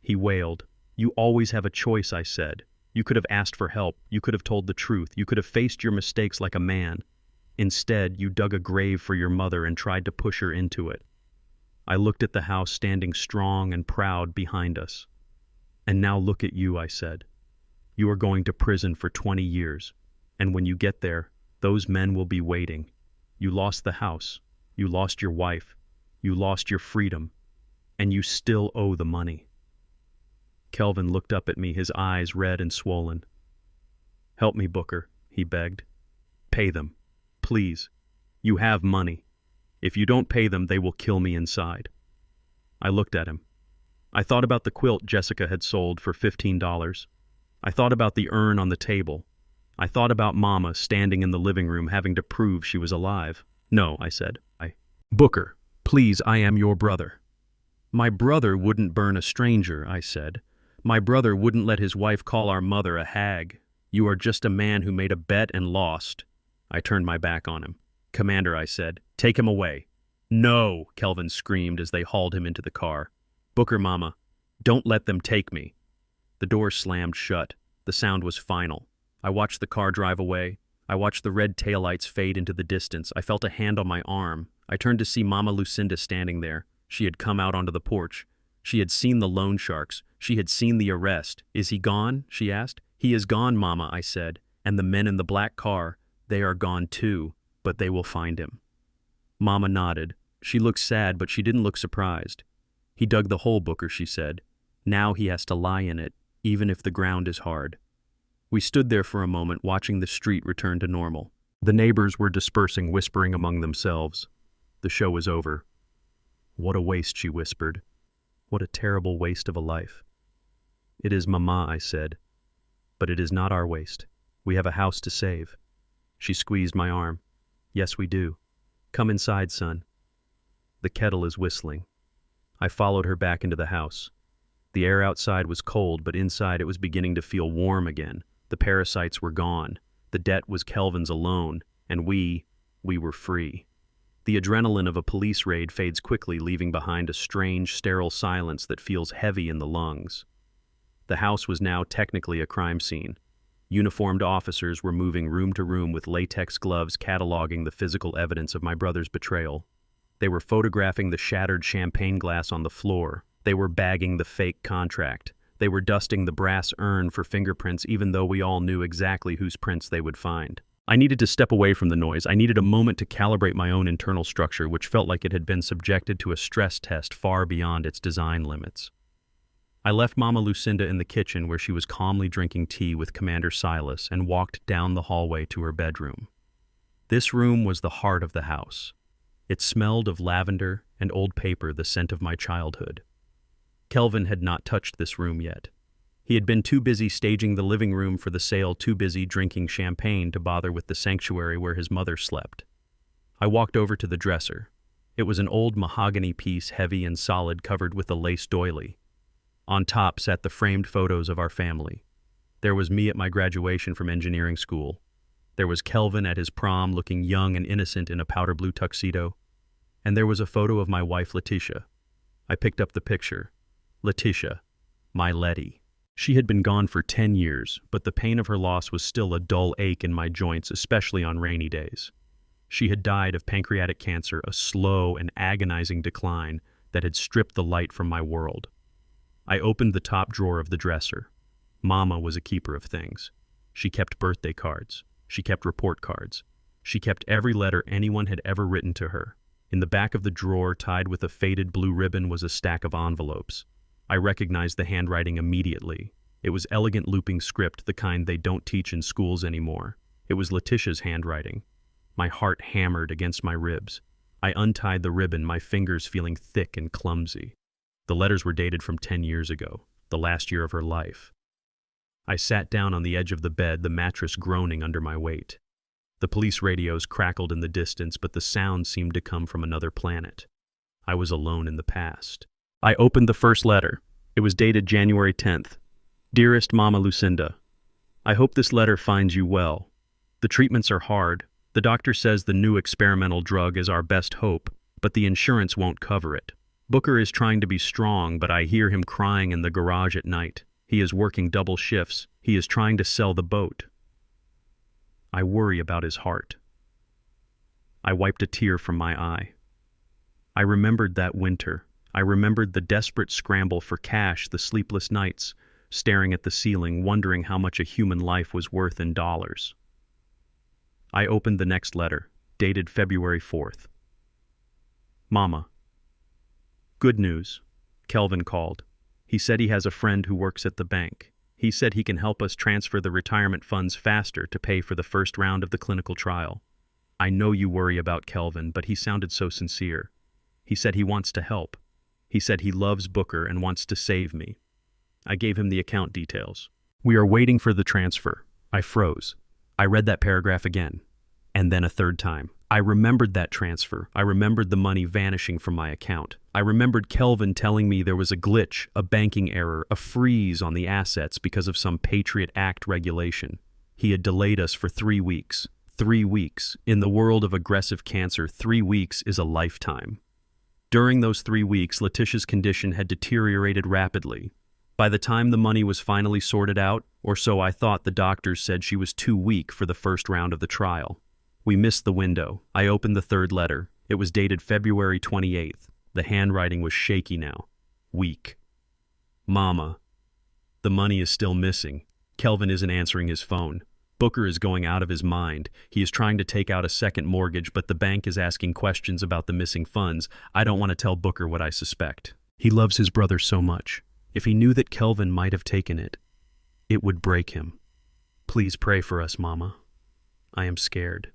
Speaker 1: He wailed. "You always have a choice," I said. "You could have asked for help. You could have told the truth. You could have faced your mistakes like a man. Instead, you dug a grave for your mother and tried to push her into it." I looked at the house standing strong and proud behind us. "And now look at you," I said. "You are going to prison for 20 years. And when you get there, those men will be waiting. You lost the house. You lost your wife. You lost your freedom. And you still owe the money." Kelvin looked up at me, his eyes red and swollen. "Help me, Booker," he begged. "Pay them. Please. You have money. If you don't pay them, they will kill me inside." I looked at him. I thought about the quilt Jessica had sold for $15. I thought about the urn on the table. I thought about Mama standing in the living room having to prove she was alive. "No," I said. "Booker, please, I am your brother." "My brother wouldn't burn a stranger," I said. "My brother wouldn't let his wife call our mother a hag. You are just a man who made a bet and lost." I turned my back on him. "Commander," I said, "take him away." "No," Kelvin screamed as they hauled him into the car. "Booker, Mama, don't let them take me." The door slammed shut. The sound was final. I watched the car drive away. I watched the red taillights fade into the distance. I felt a hand on my arm. I turned to see Mama Lucinda standing there. She had come out onto the porch. She had seen the loan sharks. She had seen the arrest. "Is he gone?" she asked. "He is gone, Mama," I said. "And the men in the black car, they are gone too, but they will find him." Mama nodded. She looked sad, but she didn't look surprised. He dug the hole, Booker, she said. Now he has to lie in it, even if the ground is hard. We stood there for a moment, watching the street return to normal. The neighbors were dispersing, whispering among themselves. The show was over. What a waste, she whispered. What a terrible waste of a life. It is, Mama, I said. But it is not our waste. We have a house to save. She squeezed my arm. Yes, we do. Come inside, son. The kettle is whistling. I followed her back into the house. The air outside was cold, but inside it was beginning to feel warm again. The parasites were gone. The debt was Kelvin's alone, and we were free. The adrenaline of a police raid fades quickly, leaving behind a strange, sterile silence that feels heavy in the lungs. The house was now technically a crime scene. Uniformed officers were moving room to room with latex gloves, cataloging the physical evidence of my brother's betrayal. They were photographing the shattered champagne glass on the floor. They were bagging the fake contract. They were dusting the brass urn for fingerprints, even though we all knew exactly whose prints they would find. I needed to step away from the noise. I needed a moment to calibrate my own internal structure, which felt like it had been subjected to a stress test far beyond its design limits. I left Mama Lucinda in the kitchen, where she was calmly drinking tea with Commander Silas, and walked down the hallway to her bedroom. This room was the heart of the house. It smelled of lavender and old paper, the scent of my childhood. Kelvin had not touched this room yet. He had been too busy staging the living room for the sale, too busy drinking champagne to bother with the sanctuary where his mother slept. I walked over to the dresser. It was an old mahogany piece, heavy and solid, covered with a lace doily. On top sat the framed photos of our family. There was me at my graduation from engineering school. There was Kelvin at his prom, looking young and innocent in a powder blue tuxedo. And there was a photo of my wife, Letitia. I picked up the picture. Letitia, my Letty. She had been gone for 10 years, but the pain of her loss was still a dull ache in my joints, especially on rainy days. She had died of pancreatic cancer, a slow and agonizing decline that had stripped the light from my world. I opened the top drawer of the dresser. Mama was a keeper of things. She kept birthday cards. She kept report cards. She kept every letter anyone had ever written to her. In the back of the drawer, tied with a faded blue ribbon, was a stack of envelopes. I recognized the handwriting immediately. It was elegant looping script, the kind they don't teach in schools anymore. It was Letitia's handwriting. My heart hammered against my ribs. I untied the ribbon, my fingers feeling thick and clumsy. The letters were dated from 10 years ago, the last year of her life. I sat down on the edge of the bed, the mattress groaning under my weight. The police radios crackled in the distance, but the sound seemed to come from another planet. I was alone in the past. I opened the first letter. It was dated January 10th. Dearest Mama Lucinda, I hope this letter finds you well. The treatments are hard. The doctor says the new experimental drug is our best hope, but the insurance won't cover it. Booker is trying to be strong, but I hear him crying in the garage at night. He is working double shifts. He is trying to sell the boat. I worry about his heart. I wiped a tear from my eye. I remembered that winter. I remembered the desperate scramble for cash, the sleepless nights, staring at the ceiling, wondering how much a human life was worth in dollars. I opened the next letter, dated February 4th. Mama. Good news. Kelvin called. He said he has a friend who works at the bank. He said he can help us transfer the retirement funds faster to pay for the first round of the clinical trial. I know you worry about Kelvin, but he sounded so sincere. He said he wants to help. He said he loves Booker and wants to save me. I gave him the account details. We are waiting for the transfer. I froze. I read that paragraph again, and then a third time. I remembered that transfer. I remembered the money vanishing from my account. I remembered Kelvin telling me there was a glitch, a banking error, a freeze on the assets because of some Patriot Act regulation. He had delayed us for 3 weeks. 3 weeks. In the world of aggressive cancer, 3 weeks is a lifetime. During those 3 weeks, Letitia's condition had deteriorated rapidly. By the time the money was finally sorted out, or so I thought, the doctors said she was too weak for the first round of the trial. We missed the window. I opened the third letter. It was dated February 28th. The handwriting was shaky now. Weak. Mama. The money is still missing. Kelvin isn't answering his phone. Booker is going out of his mind. He is trying to take out a second mortgage, but the bank is asking questions about the missing funds. I don't want to tell Booker what I suspect. He loves his brother so much. If he knew that Kelvin might have taken it, it would break him. Please pray for us, Mama. I am scared.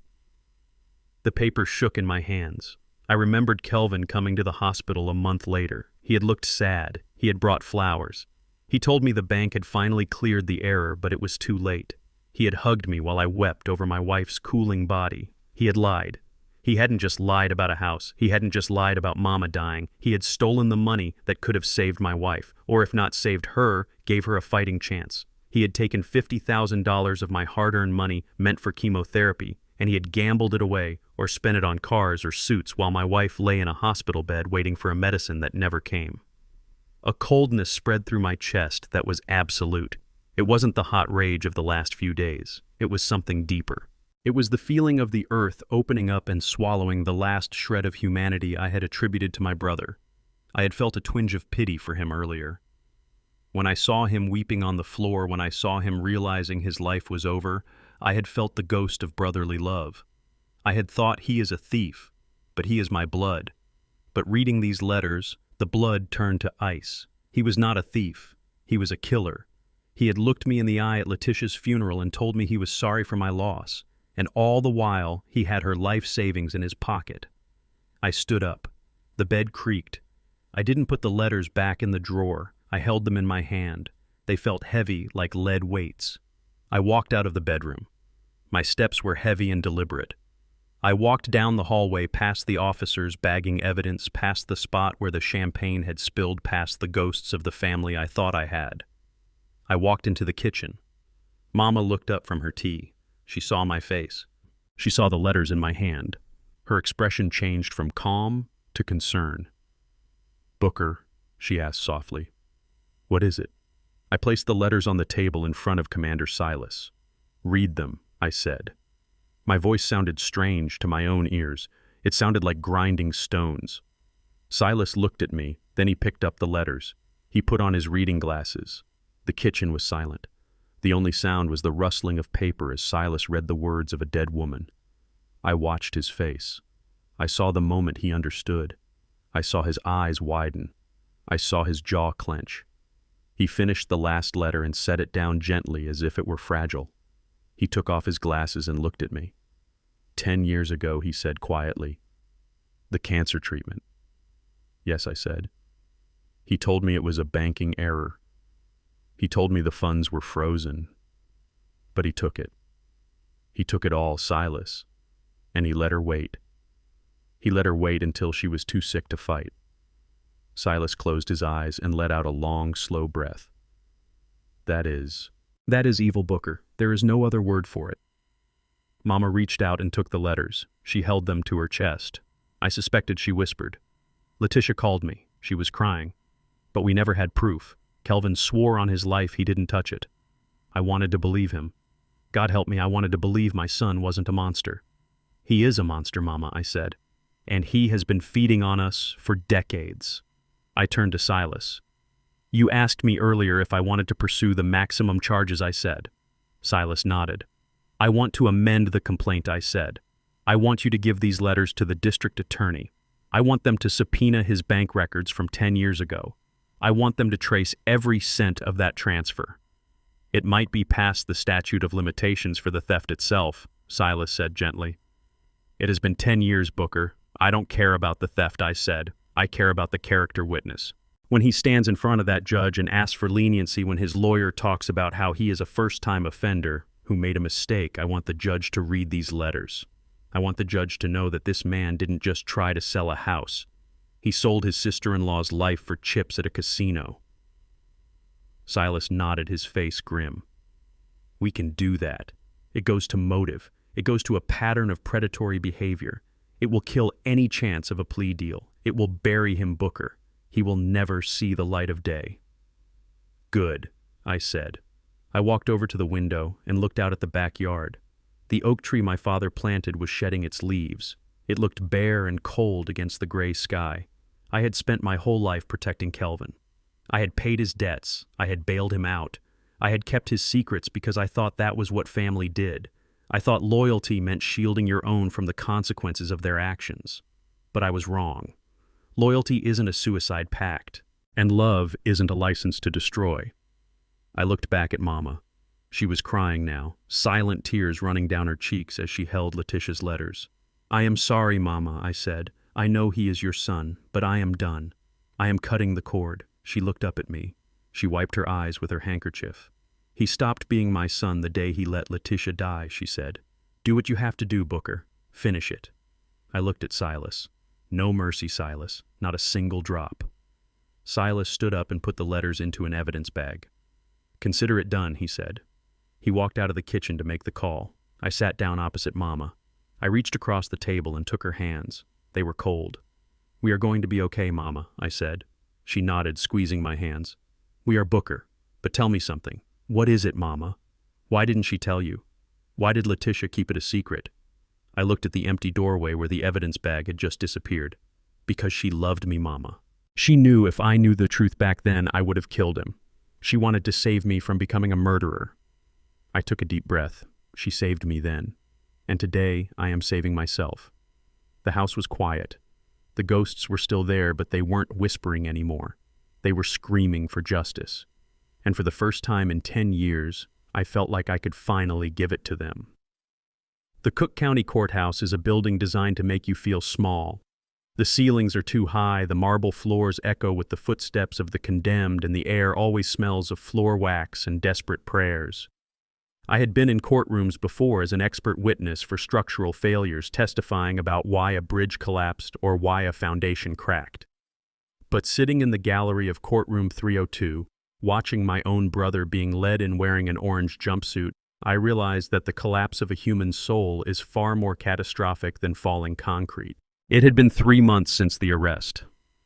Speaker 1: The paper shook in my hands. I remembered Kelvin coming to the hospital a month later. He had looked sad. He had brought flowers. He told me the bank had finally cleared the error, but it was too late. He had hugged me while I wept over my wife's cooling body. He had lied. He hadn't just lied about a house. He hadn't just lied about Mama dying. He had stolen the money that could have saved my wife, or if not saved her, gave her a fighting chance. He had taken $50,000 of my hard-earned money meant for chemotherapy, and he had gambled it away or spent it on cars or suits while my wife lay in a hospital bed waiting for a medicine that never came. A coldness spread through my chest that was absolute. It wasn't the hot rage of the last few days. It was something deeper. It was the feeling of the earth opening up and swallowing the last shred of humanity I had attributed to my brother. I had felt a twinge of pity for him earlier. When I saw him weeping on the floor, when I saw him realizing his life was over, I had felt the ghost of brotherly love. I had thought he is a thief, but he is my blood. But reading these letters, the blood turned to ice. He was not a thief. He was a killer. He had looked me in the eye at Letitia's funeral and told me he was sorry for my loss, and all the while he had her life savings in his pocket. I stood up. The bed creaked. I didn't put the letters back in the drawer. I held them in my hand. They felt heavy like lead weights. I walked out of the bedroom. My steps were heavy and deliberate. I walked down the hallway past the officers bagging evidence, past the spot where the champagne had spilled, past the ghosts of the family I thought I had. I walked into the kitchen. Mama looked up from her tea. She saw my face. She saw the letters in my hand. Her expression changed from calm to concern. "Booker," she asked softly, "what is it?" I placed the letters on the table in front of Commander Silas. "Read them," I said. My voice sounded strange to my own ears. It sounded like grinding stones. Silas looked at me, then he picked up the letters. He put on his reading glasses. The kitchen was silent. The only sound was the rustling of paper as Silas read the words of a dead woman. I watched his face. I saw the moment he understood. I saw his eyes widen. I saw his jaw clench. He finished the last letter and set it down gently as if it were fragile. He took off his glasses and looked at me. 10 years ago, he said quietly. "The cancer treatment." "Yes," I said. "He told me it was a banking error. He told me the funds were frozen. But he took it. He took it all, Silas. And he let her wait. He let her wait until she was too sick to fight." Silas closed his eyes and let out a long, slow breath. That is evil, Booker. There is no other word for it." Mama reached out and took the letters. She held them to her chest. I suspected she whispered. Letitia called me. She was crying. But we never had proof. Kelvin swore on his life he didn't touch it. I wanted to believe him. God help me, I wanted to believe my son wasn't a monster. "He is a monster, Mama," I said. "And he has been feeding on us for decades." I turned to Silas. "You asked me earlier if I wanted to pursue the maximum charges," I said. Silas nodded. "I want to amend the complaint," I said. "I want you to give these letters to the district attorney. I want them to subpoena his bank records from 10 years ago. I want them to trace every cent of that transfer." "It might be past the statute of limitations for the theft itself," Silas said gently. "It has been 10 years, Booker. I don't care about the theft," I said. "I care about the character witness. When he stands in front of that judge and asks for leniency, when his lawyer talks about how he is a first-time offender who made a mistake, I want the judge to read these letters. I want the judge to know that this man didn't just try to sell a house. He sold his sister-in-law's life for chips at a casino." Silas nodded, his face grim. "We can do that. It goes to motive. It goes to a pattern of predatory behavior. It will kill any chance of a plea deal. It will bury him, Booker. He will never see the light of day." "Good," I said. I walked over to the window and looked out at the backyard. The oak tree my father planted was shedding its leaves. It looked bare and cold against the gray sky. I had spent my whole life protecting Kelvin. I had paid his debts. I had bailed him out. I had kept his secrets because I thought that was what family did. I thought loyalty meant shielding your own from the consequences of their actions. But I was wrong. Loyalty isn't a suicide pact, and love isn't a license to destroy. I looked back at Mama. She was crying now, silent tears running down her cheeks as she held Letitia's letters. "I am sorry, Mama," I said. "I know he is your son, but I am done. I am cutting the cord." She looked up at me. She wiped her eyes with her handkerchief. "He stopped being my son the day he let Letitia die," she said. "Do what you have to do, Booker. Finish it." I looked at Silas. No mercy, Silas. Not a single drop. Silas stood up and put the letters into an evidence bag. "Consider it done," he said. He walked out of the kitchen to make the call. I sat down opposite Mama. I reached across the table and took her hands. They were cold. "We are going to be okay, Mama," I said. She nodded, squeezing my hands. "We are Booker. But tell me something. What is it, Mama? Why didn't she tell you? Why did Letitia keep it a secret?" I looked at the empty doorway where the evidence bag had just disappeared. "Because she loved me, Mama. She knew if I knew the truth back then, I would have killed him. She wanted to save me from becoming a murderer." I took a deep breath. She saved me then. And today, I am saving myself. The house was quiet. The ghosts were still there, but they weren't whispering anymore. They were screaming for justice. And for the first time in 10 years, I felt like I could finally give it to them. The Cook County Courthouse is a building designed to make you feel small. The ceilings are too high, the marble floors echo with the footsteps of the condemned, and the air always smells of floor wax and desperate prayers. I had been in courtrooms before as an expert witness for structural failures, testifying about why a bridge collapsed or why a foundation cracked. But sitting in the gallery of courtroom 302, watching my own brother being led in wearing an orange jumpsuit, I realized that the collapse of a human soul is far more catastrophic than falling concrete. It had been 3 months since the arrest.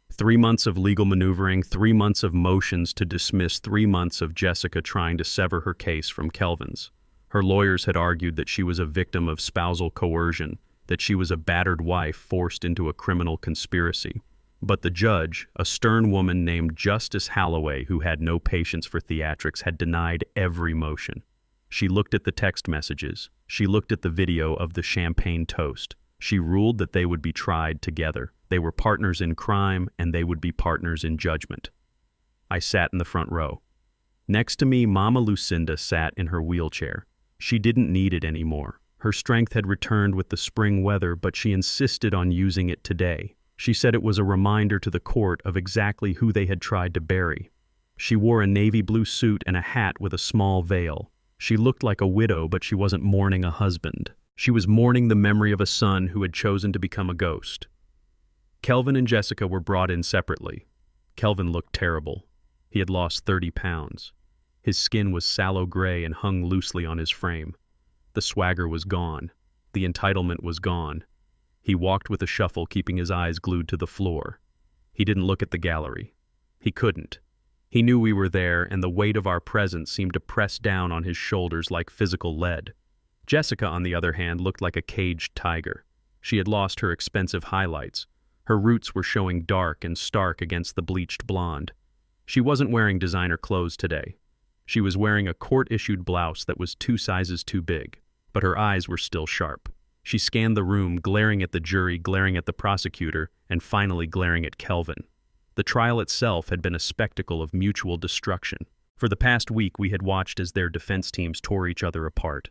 Speaker 1: 3 months of legal maneuvering, 3 months of motions to dismiss, 3 months of Jessica trying to sever her case from Kelvin's. Her lawyers had argued that she was a victim of spousal coercion, that she was a battered wife forced into a criminal conspiracy. But the judge, a stern woman named Justice Halloway who had no patience for theatrics, had denied every motion. She looked at the text messages. She looked at the video of the champagne toast. She ruled that they would be tried together. They were partners in crime, and they would be partners in judgment. I sat in the front row. Next to me, Mama Lucinda sat in her wheelchair. She didn't need it anymore. Her strength had returned with the spring weather, but she insisted on using it today. She said it was a reminder to the court of exactly who they had tried to bury. She wore a navy blue suit and a hat with a small veil. She looked like a widow, but she wasn't mourning a husband. She was mourning the memory of a son who had chosen to become a ghost. Kelvin and Jessica were brought in separately. Kelvin looked terrible. He had lost 30 pounds. His skin was sallow gray and hung loosely on his frame. The swagger was gone. The entitlement was gone. He walked with a shuffle, keeping his eyes glued to the floor. He didn't look at the gallery. He couldn't. He knew we were there, and the weight of our presence seemed to press down on his shoulders like physical lead. Jessica, on the other hand, looked like a caged tiger. She had lost her expensive highlights. Her roots were showing dark and stark against the bleached blonde. She wasn't wearing designer clothes today. She was wearing a court-issued blouse that was 2 sizes too big, but her eyes were still sharp. She scanned the room, glaring at the jury, glaring at the prosecutor, and finally glaring at Kelvin. The trial itself had been a spectacle of mutual destruction. For the past week, we had watched as their defense teams tore each other apart.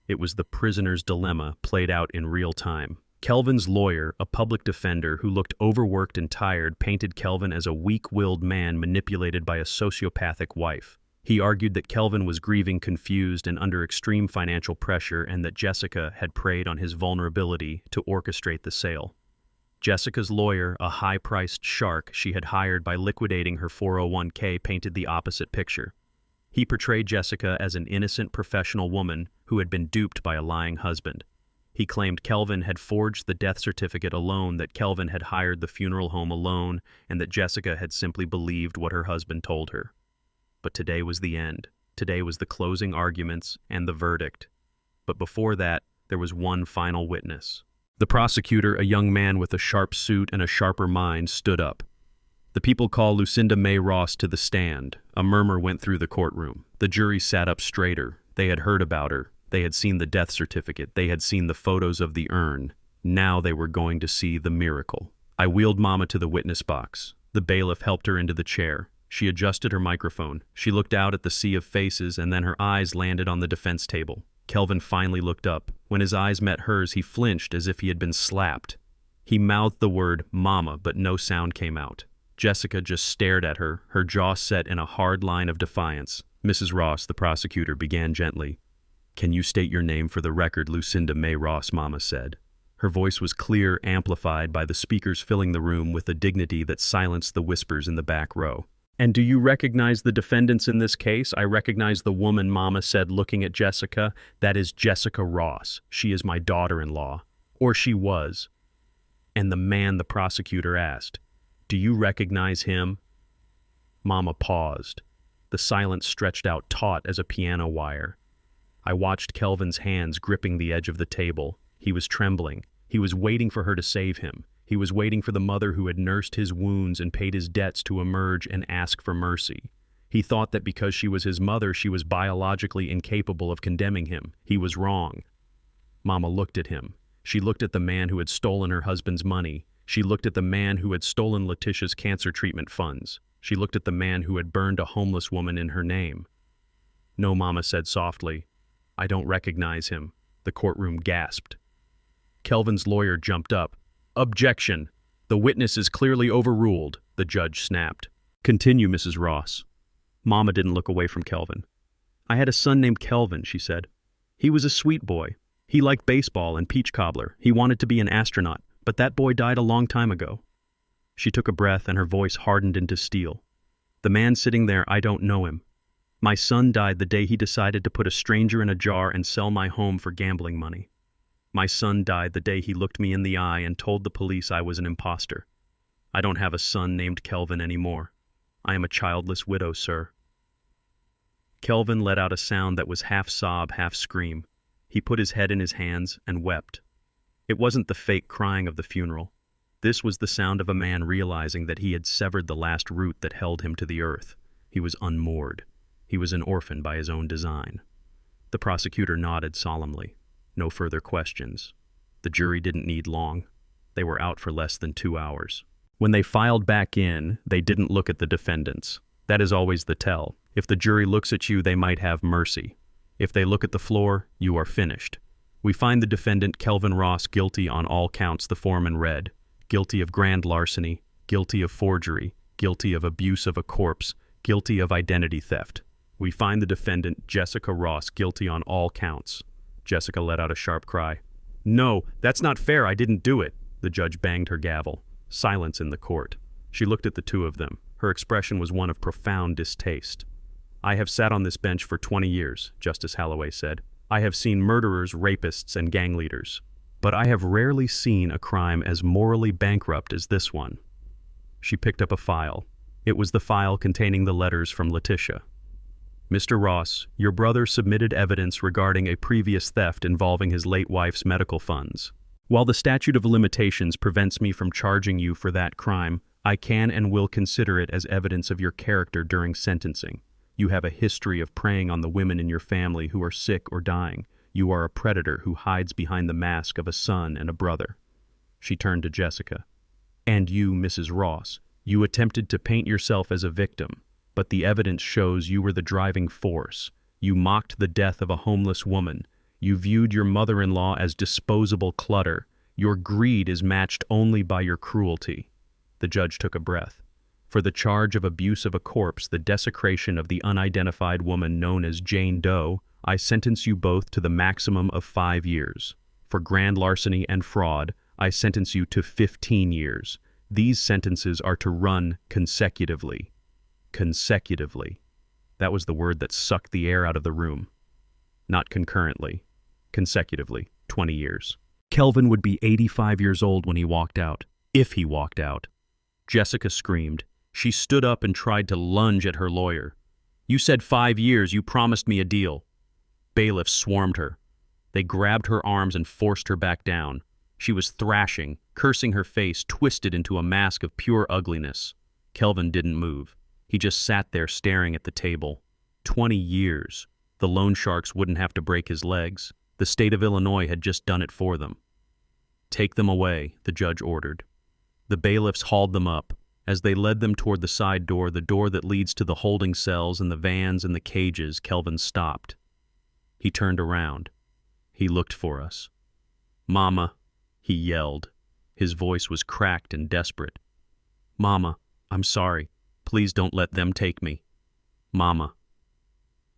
Speaker 1: It was the prisoner's dilemma played out in real time. Kelvin's lawyer, a public defender who looked overworked and tired, painted Kelvin as a weak-willed man manipulated by a sociopathic wife. He argued that Kelvin was grieving, confused, and under extreme financial pressure, and that Jessica had preyed on his vulnerability to orchestrate the sale. Jessica's lawyer, a high-priced shark she had hired by liquidating her 401k, painted the opposite picture. He portrayed Jessica as an innocent professional woman who had been duped by a lying husband. He claimed Kelvin had forged the death certificate alone, that Kelvin had hired the funeral home alone, and that Jessica had simply believed what her husband told her. But today was the end. Today was the closing arguments and the verdict. But before that, there was one final witness. The prosecutor, a young man with a sharp suit and a sharper mind, stood up. The people call Lucinda May Ross to the stand. A murmur went through the courtroom. The jury sat up straighter. They had heard about her. They had seen the death certificate. They had seen the photos of the urn. Now they were going to see the miracle. I wheeled Mama to the witness box. The bailiff helped her into the chair. She adjusted her microphone. She looked out at the sea of faces, and then her eyes landed on the defense table. Kelvin finally looked up. When his eyes met hers, he flinched as if he had been slapped. He mouthed the word "Mama," but no sound came out. Jessica just stared at her, her jaw set in a hard line of defiance. Mrs. Ross, the prosecutor, began gently. "Can you state your name for the record, Lucinda May Ross?" Mama said. Her voice was clear, amplified by the speakers filling the room with a dignity that silenced the whispers in the back row. "And do you recognize the defendants in this case?" "I recognize the woman," Mama said, looking at Jessica. "That is Jessica Ross. She is my daughter-in-law. Or she was." "And the man," the prosecutor asked. "Do you recognize him?" Mama paused. The silence stretched out taut as a piano wire. I watched Kelvin's hands gripping the edge of the table. He was trembling. He was waiting for her to save him. He was waiting for the mother who had nursed his wounds and paid his debts to emerge and ask for mercy. He thought that because she was his mother, she was biologically incapable of condemning him. He was wrong. Mama looked at him. She looked at the man who had stolen her husband's money. She looked at the man who had stolen Letitia's cancer treatment funds. She looked at the man who had burned a homeless woman in her name. "No," Mama said softly. "I don't recognize him." The courtroom gasped. Kelvin's lawyer jumped up. "Objection! The witness is clearly overruled," the judge snapped. "Continue, Mrs. Ross." Mama didn't look away from Kelvin. "I had a son named Kelvin," she said. "He was a sweet boy. He liked baseball and peach cobbler. He wanted to be an astronaut, but that boy died a long time ago." She took a breath and her voice hardened into steel. "The man sitting there, I don't know him. My son died the day he decided to put a stranger in a jar and sell my home for gambling money. My son died the day he looked me in the eye and told the police I was an imposter. I don't have a son named Kelvin anymore. I am a childless widow, sir." Kelvin let out a sound that was half sob, half scream. He put his head in his hands and wept. It wasn't the fake crying of the funeral. This was the sound of a man realizing that he had severed the last root that held him to the earth. He was unmoored. He was an orphan by his own design. The prosecutor nodded solemnly. No further questions. The jury didn't need long. They were out for less than 2 hours. When they filed back in, they didn't look at the defendants. That is always the tell. If the jury looks at you, they might have mercy. If they look at the floor, you are finished. "We find the defendant, Kelvin Ross, guilty on all counts," the foreman read. "Guilty of grand larceny, guilty of forgery, guilty of abuse of a corpse, guilty of identity theft. We find the defendant, Jessica Ross, guilty on all counts." Jessica let out a sharp cry. "No, that's not fair. I didn't do it." The judge banged her gavel. Silence in the court. She looked at the two of them. Her expression was one of profound distaste. "I have sat on this bench for 20 years, Justice Holloway said. "I have seen murderers, rapists, and gang leaders. But I have rarely seen a crime as morally bankrupt as this one." She picked up a file. It was the file containing the letters from Letitia. "Mr. Ross, your brother submitted evidence regarding a previous theft involving his late wife's medical funds. While the statute of limitations prevents me from charging you for that crime, I can and will consider it as evidence of your character during sentencing. You have a history of preying on the women in your family who are sick or dying. You are a predator who hides behind the mask of a son and a brother." She turned to Jessica. "And you, Mrs. Ross, you attempted to paint yourself as a victim. But the evidence shows you were the driving force. You mocked the death of a homeless woman. You viewed your mother-in-law as disposable clutter. Your greed is matched only by your cruelty." The judge took a breath. "For the charge of abuse of a corpse, the desecration of the unidentified woman known as Jane Doe, I sentence you both to the maximum of 5 years. For grand larceny and fraud, I sentence you to 15 years. These sentences are to run consecutively." Consecutively. That was the word that sucked the air out of the room. Not concurrently. Consecutively. 20 years. Kelvin would be 85 years old when he walked out. If he walked out. Jessica screamed. She stood up and tried to lunge at her lawyer. "You said 5 years. You promised me a deal." Bailiffs swarmed her. They grabbed her arms and forced her back down. She was thrashing, cursing, her face twisted into a mask of pure ugliness. Kelvin didn't move. He just sat there staring at the table. 20 years. The loan sharks wouldn't have to break his legs. The state of Illinois had just done it for them. "Take them away," the judge ordered. The bailiffs hauled them up. As they led them toward the side door, the door that leads to the holding cells and the vans and the cages, Kelvin stopped. He turned around. He looked for us. "Mama," he yelled. His voice was cracked and desperate. "Mama, I'm sorry. Please don't let them take me. Mama."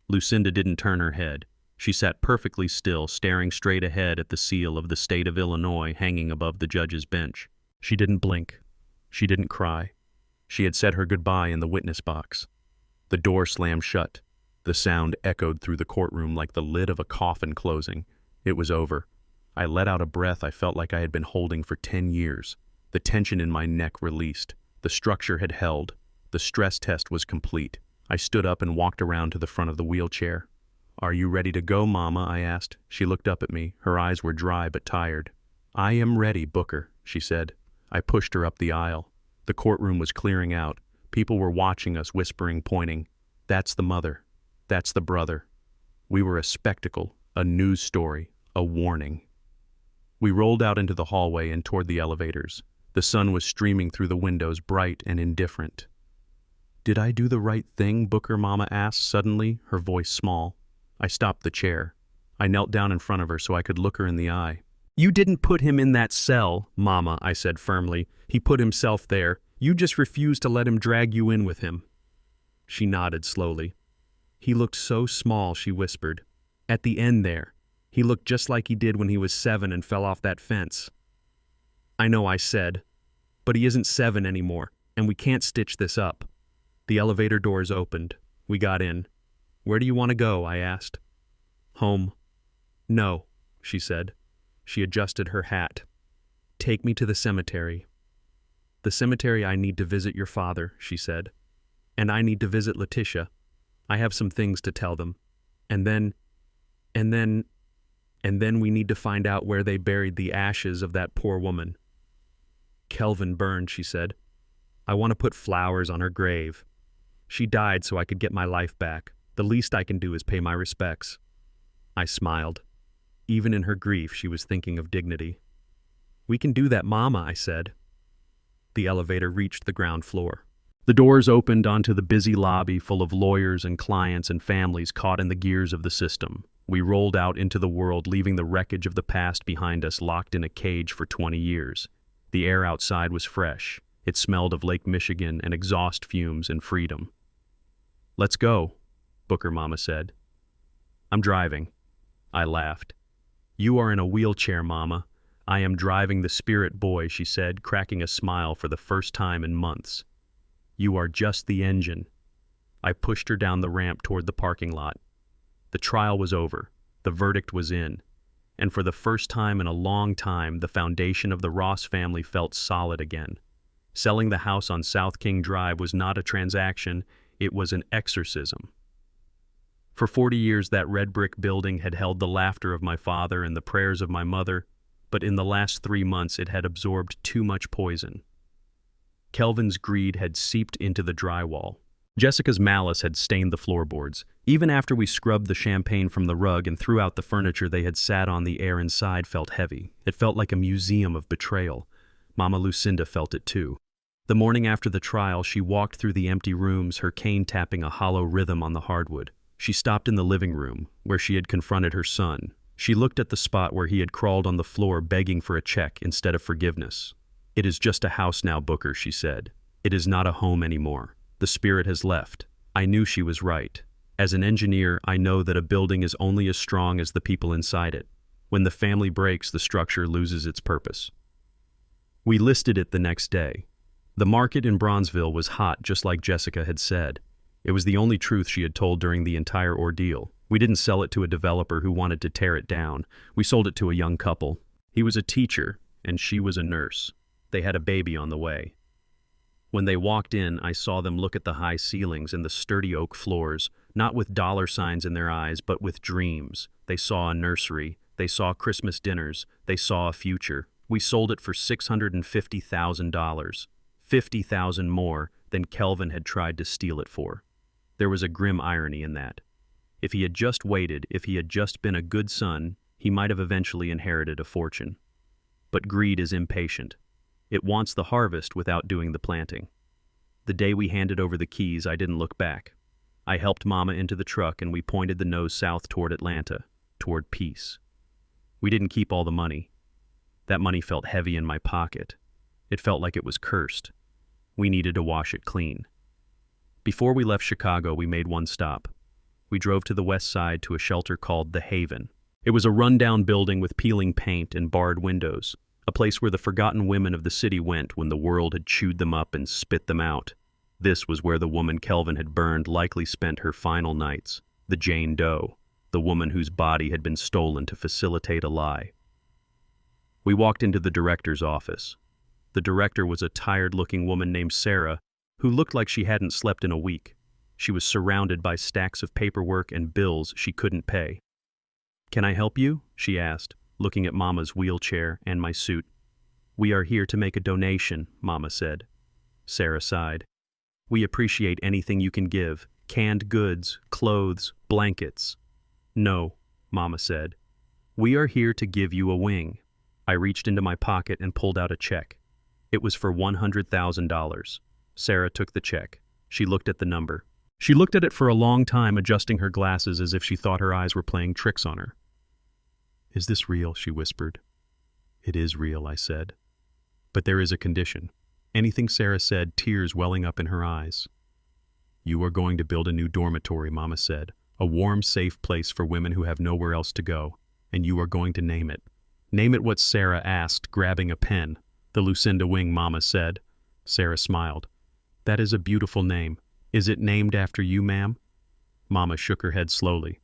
Speaker 1: Lucinda didn't turn her head. She sat perfectly still, staring straight ahead at the seal of the state of Illinois hanging above the judge's bench. She didn't blink. She didn't cry. She had said her goodbye in the witness box. The door slammed shut. The sound echoed through the courtroom like the lid of a coffin closing. It was over. I let out a breath I felt like I had been holding for 10 years. The tension in my neck released. The structure had held. The stress test was complete. I stood up and walked around to the front of the wheelchair. "Are you ready to go, Mama?" I asked. She looked up at me. Her eyes were dry but tired. "I am ready, Booker," she said. I pushed her up the aisle. The courtroom was clearing out. People were watching us, whispering, pointing. "That's the mother. That's the brother." We were a spectacle, a news story, a warning. We rolled out into the hallway and toward the elevators. The sun was streaming through the windows, bright and indifferent. "Did I do the right thing?" Booker Mama asked suddenly, her voice small. I stopped the chair. I knelt down in front of her so I could look her in the eye. "You didn't put him in that cell, Mama," I said firmly. "He put himself there. You just refused to let him drag you in with him." She nodded slowly. "He looked so small," she whispered. "At the end there. He looked just like he did when he was 7 and fell off that fence." "I know," I said. "But he isn't 7 anymore, and we can't stitch this up." The elevator doors opened. We got in. "Where do you want to go?" I asked. "Home." "No," she said. She adjusted her hat. "Take me to the cemetery." "The cemetery I need to visit your father," she said. "And I need to visit Letitia. I have some things to tell them. And then we need to find out where they buried the ashes of that poor woman." "Kelvin burned," she said. "I want to put flowers on her grave. She died so I could get my life back. The least I can do is pay my respects." I smiled. Even in her grief, she was thinking of dignity. "We can do that, Mama," I said. The elevator reached the ground floor. The doors opened onto the busy lobby full of lawyers and clients and families caught in the gears of the system. We rolled out into the world, leaving the wreckage of the past behind us, locked in a cage for 20 years. The air outside was fresh. It smelled of Lake Michigan and exhaust fumes and freedom. "Let's go," Booker Mama said. "I'm driving." I laughed. "You are in a wheelchair, Mama. I am driving the spirit boy," she said, cracking a smile for the first time in months. "You are just the engine." I pushed her down the ramp toward the parking lot. The trial was over. The verdict was in. And for the first time in a long time, the foundation of the Ross family felt solid again. Selling the house on South King Drive was not a transaction, it was an exorcism. For 40 years, that red brick building had held the laughter of my father and the prayers of my mother, but in the last 3 months it had absorbed too much poison. Kelvin's greed had seeped into the drywall. Jessica's malice had stained the floorboards. Even after we scrubbed the champagne from the rug and threw out the furniture they had sat on, the air inside felt heavy. It felt like a museum of betrayal. Mama Lucinda felt it too. The morning after the trial, she walked through the empty rooms, her cane tapping a hollow rhythm on the hardwood. She stopped in the living room, where she had confronted her son. She looked at the spot where he had crawled on the floor begging for a check instead of forgiveness. "It is just a house now, Booker," she said. "It is not a home anymore. The spirit has left." I knew she was right. As an engineer, I know that a building is only as strong as the people inside it. When the family breaks, the structure loses its purpose. We listed it the next day. The market in Bronzeville was hot, just like Jessica had said. It was the only truth she had told during the entire ordeal. We didn't sell it to a developer who wanted to tear it down. We sold it to a young couple. He was a teacher, and she was a nurse. They had a baby on the way. When they walked in, I saw them look at the high ceilings and the sturdy oak floors, not with dollar signs in their eyes, but with dreams. They saw a nursery. They saw Christmas dinners. They saw a future. We sold it for $650,000. $50,000 more than Kelvin had tried to steal it for. There was a grim irony in that. If he had just waited, if he had just been a good son, he might have eventually inherited a fortune. But greed is impatient. It wants the harvest without doing the planting. The day we handed over the keys, I didn't look back. I helped Mama into the truck and we pointed the nose south toward Atlanta, toward peace. We didn't keep all the money. That money felt heavy in my pocket. It felt like it was cursed. We needed to wash it clean. Before we left Chicago, we made one stop. We drove to the west side to a shelter called The Haven. It was a rundown building with peeling paint and barred windows, a place where the forgotten women of the city went when the world had chewed them up and spit them out. This was where the woman Kelvin had burned likely spent her final nights, the Jane Doe, the woman whose body had been stolen to facilitate a lie. We walked into the director's office. The director was a tired-looking woman named Sarah, who looked like she hadn't slept in a week. She was surrounded by stacks of paperwork and bills she couldn't pay. "Can I help you?" she asked, looking at Mama's wheelchair and my suit. "We are here to make a donation," Mama said. Sarah sighed. "We appreciate anything you can give, canned goods, clothes, blankets." "No," Mama said. "We are here to give you a wing." I reached into my pocket and pulled out a check. It was for $100,000. Sarah took the check. She looked at the number. She looked at it for a long time, adjusting her glasses as if she thought her eyes were playing tricks on her. "Is this real?" she whispered. "It is real," I said. "But there is a condition." Anything Sarah said, tears welling up in her eyes. "You are going to build a new dormitory," Mama said. "A warm, safe place for women who have nowhere else to go. And you are going to name it." "Name it what?" Sarah asked, grabbing a pen. "The Lucinda Wing," Mama said. Sarah smiled. "That is a beautiful name. Is it named after you, ma'am?" Mama shook her head slowly.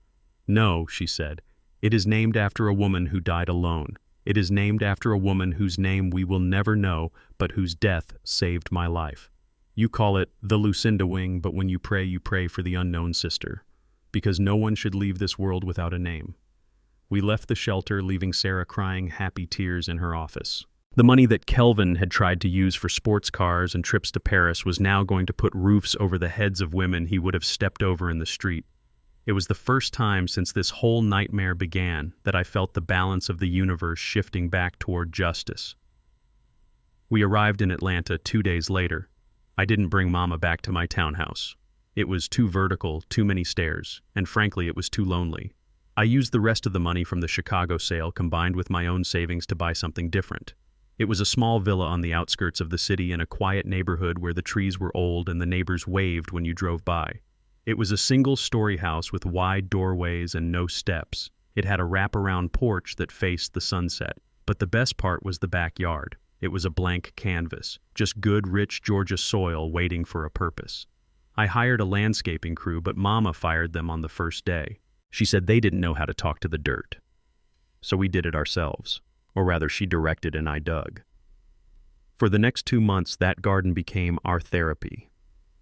Speaker 1: "No," she said. "It is named after a woman who died alone. It is named after a woman whose name we will never know, but whose death saved my life. You call it the Lucinda Wing, but when you pray for the unknown sister, because no one should leave this world without a name." We left the shelter, leaving Sarah crying happy tears in her office. The money that Kelvin had tried to use for sports cars and trips to Paris was now going to put roofs over the heads of women he would have stepped over in the street. It was the first time since this whole nightmare began that I felt the balance of the universe shifting back toward justice. We arrived in Atlanta 2 days later. I didn't bring Mama back to my townhouse. It was too vertical, too many stairs, and frankly it was too lonely. I used the rest of the money from the Chicago sale combined with my own savings to buy something different. It was a small villa on the outskirts of the city in a quiet neighborhood where the trees were old and the neighbors waved when you drove by. It was a single-story house with wide doorways and no steps. It had a wraparound porch that faced the sunset. But the best part was the backyard. It was a blank canvas, just good, rich Georgia soil waiting for a purpose. I hired a landscaping crew, but Mama fired them on the first day. She said they didn't know how to talk to the dirt. So we did it ourselves. Or rather, she directed and I dug. For the next 2 months, that garden became our therapy.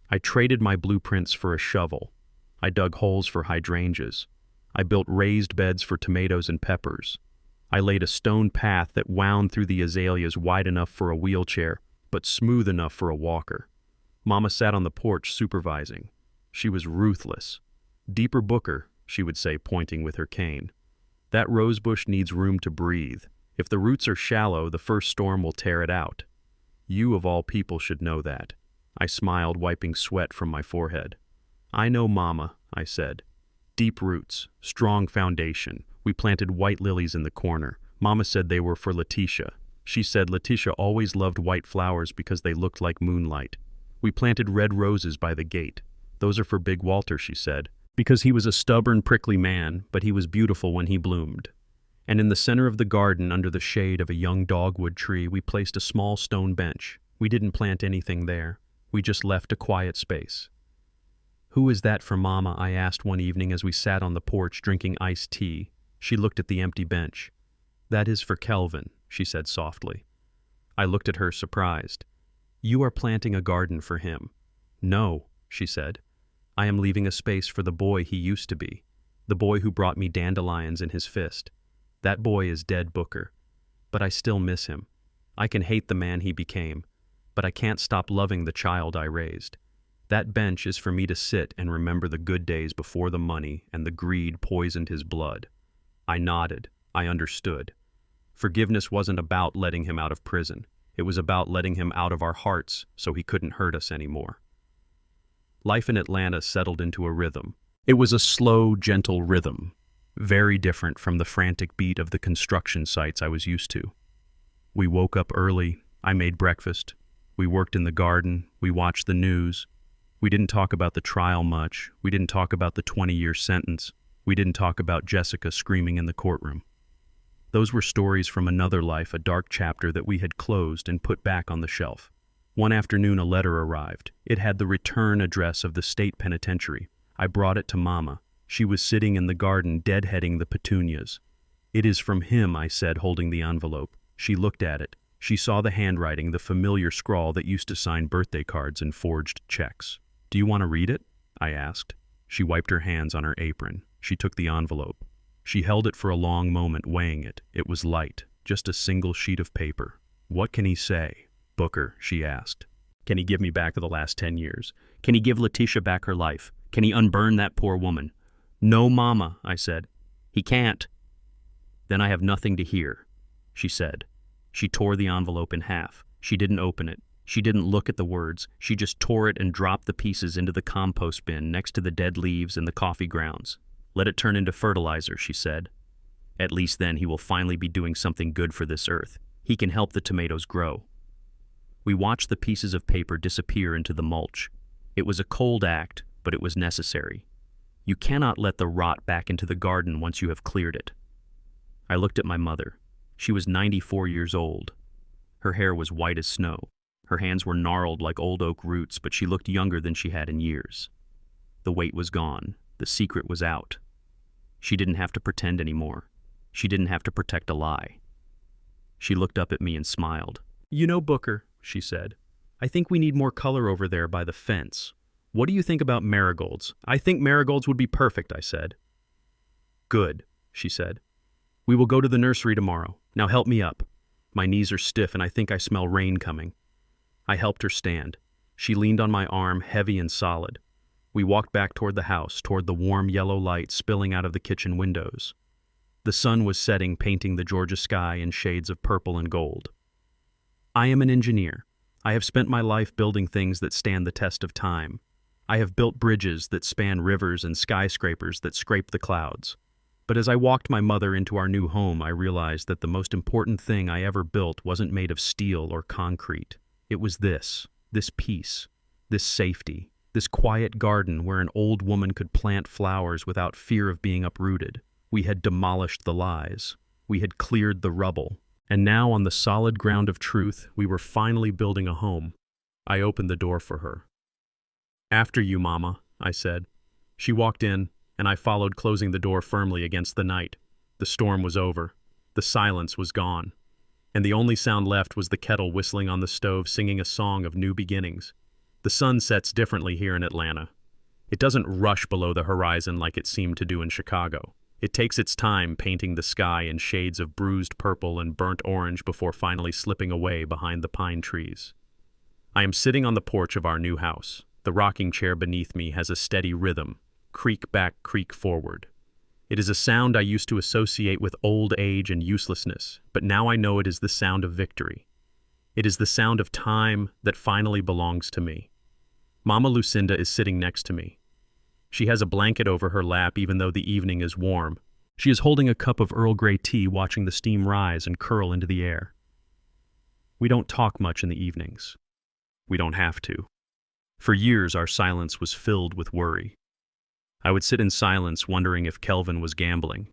Speaker 1: I traded my blueprints for a shovel. I dug holes for hydrangeas. I built raised beds for tomatoes and peppers. I laid a stone path that wound through the azaleas wide enough for a wheelchair, but smooth enough for a walker. Mama sat on the porch supervising. She was ruthless. "Deeper Booker," she would say, pointing with her cane. "That rosebush needs room to breathe. If the roots are shallow, the first storm will tear it out. You of all people should know that." I smiled, wiping sweat from my forehead. "I know, Mama," I said. "Deep roots, strong foundation. We planted white lilies in the corner. Mama said they were for Letitia. She said Letitia always loved white flowers because they looked like moonlight. We planted red roses by the gate. Those are for Big Walter," she said, "because he was a stubborn, prickly man, but he was beautiful when he bloomed." And in the center of the garden, under the shade of a young dogwood tree, we placed a small stone bench. We didn't plant anything there. We just left a quiet space. "Who is that for, Mama?" I asked one evening as we sat on the porch drinking iced tea. She looked at the empty bench. "That is for Kelvin," she said softly. I looked at her, surprised. "You are planting a garden for him." "No," she said. "I am leaving a space for the boy he used to be, the boy who brought me dandelions in his fist. That boy is dead, Booker. But I still miss him. I can hate the man he became, but I can't stop loving the child I raised. That bench is for me to sit and remember the good days before the money and the greed poisoned his blood. I nodded. I understood. Forgiveness wasn't about letting him out of prison. It was about letting him out of our hearts so he couldn't hurt us anymore. Life in Atlanta settled into a rhythm. It was a slow, gentle rhythm, very different from the frantic beat of the construction sites I was used to. We woke up early. I made breakfast. We worked in the garden. We watched the news. We didn't talk about the trial much. We didn't talk about the 20-year sentence. We didn't talk about Jessica screaming in the courtroom. Those were stories from another life, a dark chapter that we had closed and put back on the shelf. One afternoon, a letter arrived. It had the return address of the state penitentiary. I brought it to Mama. She was sitting in the garden, deadheading the petunias. "It is from him," I said, holding the envelope. She looked at it. She saw the handwriting, the familiar scrawl that used to sign birthday cards and forged checks. "Do you want to read it?" I asked. She wiped her hands on her apron. She took the envelope. She held it for a long moment, weighing it. It was light, just a single sheet of paper. "What can he say, Booker?" she asked. "Can he give me back the last 10 years? Can he give Letitia back her life? Can he unburn that poor woman?" "No, Mama," I said. "He can't." "Then I have nothing to hear," she said. She tore the envelope in half. She didn't open it. She didn't look at the words. She just tore it and dropped the pieces into the compost bin next to the dead leaves and the coffee grounds. "Let it turn into fertilizer," she said. "At least then he will finally be doing something good for this earth. He can help the tomatoes grow." We watched the pieces of paper disappear into the mulch. It was a cold act, but it was necessary. You cannot let the rot back into the garden once you have cleared it. I looked at my mother. She was 94 years old. Her hair was white as snow. Her hands were gnarled like old oak roots, but she looked younger than she had in years. The weight was gone. The secret was out. She didn't have to pretend anymore. She didn't have to protect a lie. She looked up at me and smiled. "You know, Booker," she said, "I think we need more color over there by the fence. What do you think about marigolds?" "I think marigolds would be perfect," I said. "Good," she said. "We will go to the nursery tomorrow. Now help me up. My knees are stiff and I think I smell rain coming." I helped her stand. She leaned on my arm, heavy and solid. We walked back toward the house, toward the warm yellow light spilling out of the kitchen windows. The sun was setting, painting the Georgia sky in shades of purple and gold. I am an engineer. I have spent my life building things that stand the test of time. I have built bridges that span rivers and skyscrapers that scrape the clouds. But as I walked my mother into our new home, I realized that the most important thing I ever built wasn't made of steel or concrete. It was this peace, this safety, this quiet garden where an old woman could plant flowers without fear of being uprooted. We had demolished the lies. We had cleared the rubble. And now, on the solid ground of truth, we were finally building a home. I opened the door for her. "After you, Mama," I said. She walked in, and I followed, closing the door firmly against the night. The storm was over. The silence was gone. And the only sound left was the kettle whistling on the stove, singing a song of new beginnings. The sun sets differently here in Atlanta. It doesn't rush below the horizon like it seemed to do in Chicago. It takes its time painting the sky in shades of bruised purple and burnt orange before finally slipping away behind the pine trees. I am sitting on the porch of our new house. The rocking chair beneath me has a steady rhythm, creak back, creak forward. It is a sound I used to associate with old age and uselessness, but now I know it is the sound of victory. It is the sound of time that finally belongs to me. Mama Lucinda is sitting next to me. She has a blanket over her lap even though the evening is warm. She is holding a cup of Earl Grey tea, watching the steam rise and curl into the air. We don't talk much in the evenings. We don't have to. For years, our silence was filled with worry. I would sit in silence wondering if Kelvin was gambling.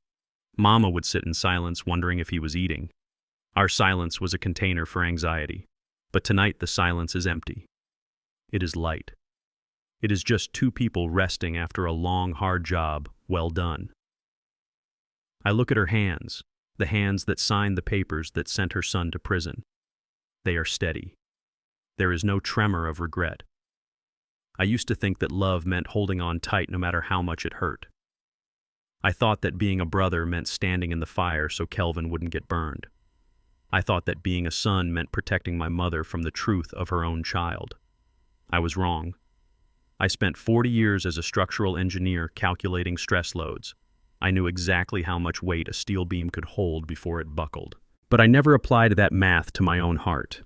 Speaker 1: Mama would sit in silence wondering if he was eating. Our silence was a container for anxiety. But tonight the silence is empty. It is light. It is just two people resting after a long, hard job, well done. I look at her hands, the hands that signed the papers that sent her son to prison. They are steady. There is no tremor of regret. I used to think that love meant holding on tight no matter how much it hurt. I thought that being a brother meant standing in the fire so Kelvin wouldn't get burned. I thought that being a son meant protecting my mother from the truth of her own child. I was wrong. I spent 40 years as a structural engineer calculating stress loads. I knew exactly how much weight a steel beam could hold before it buckled. But I never applied that math to my own heart.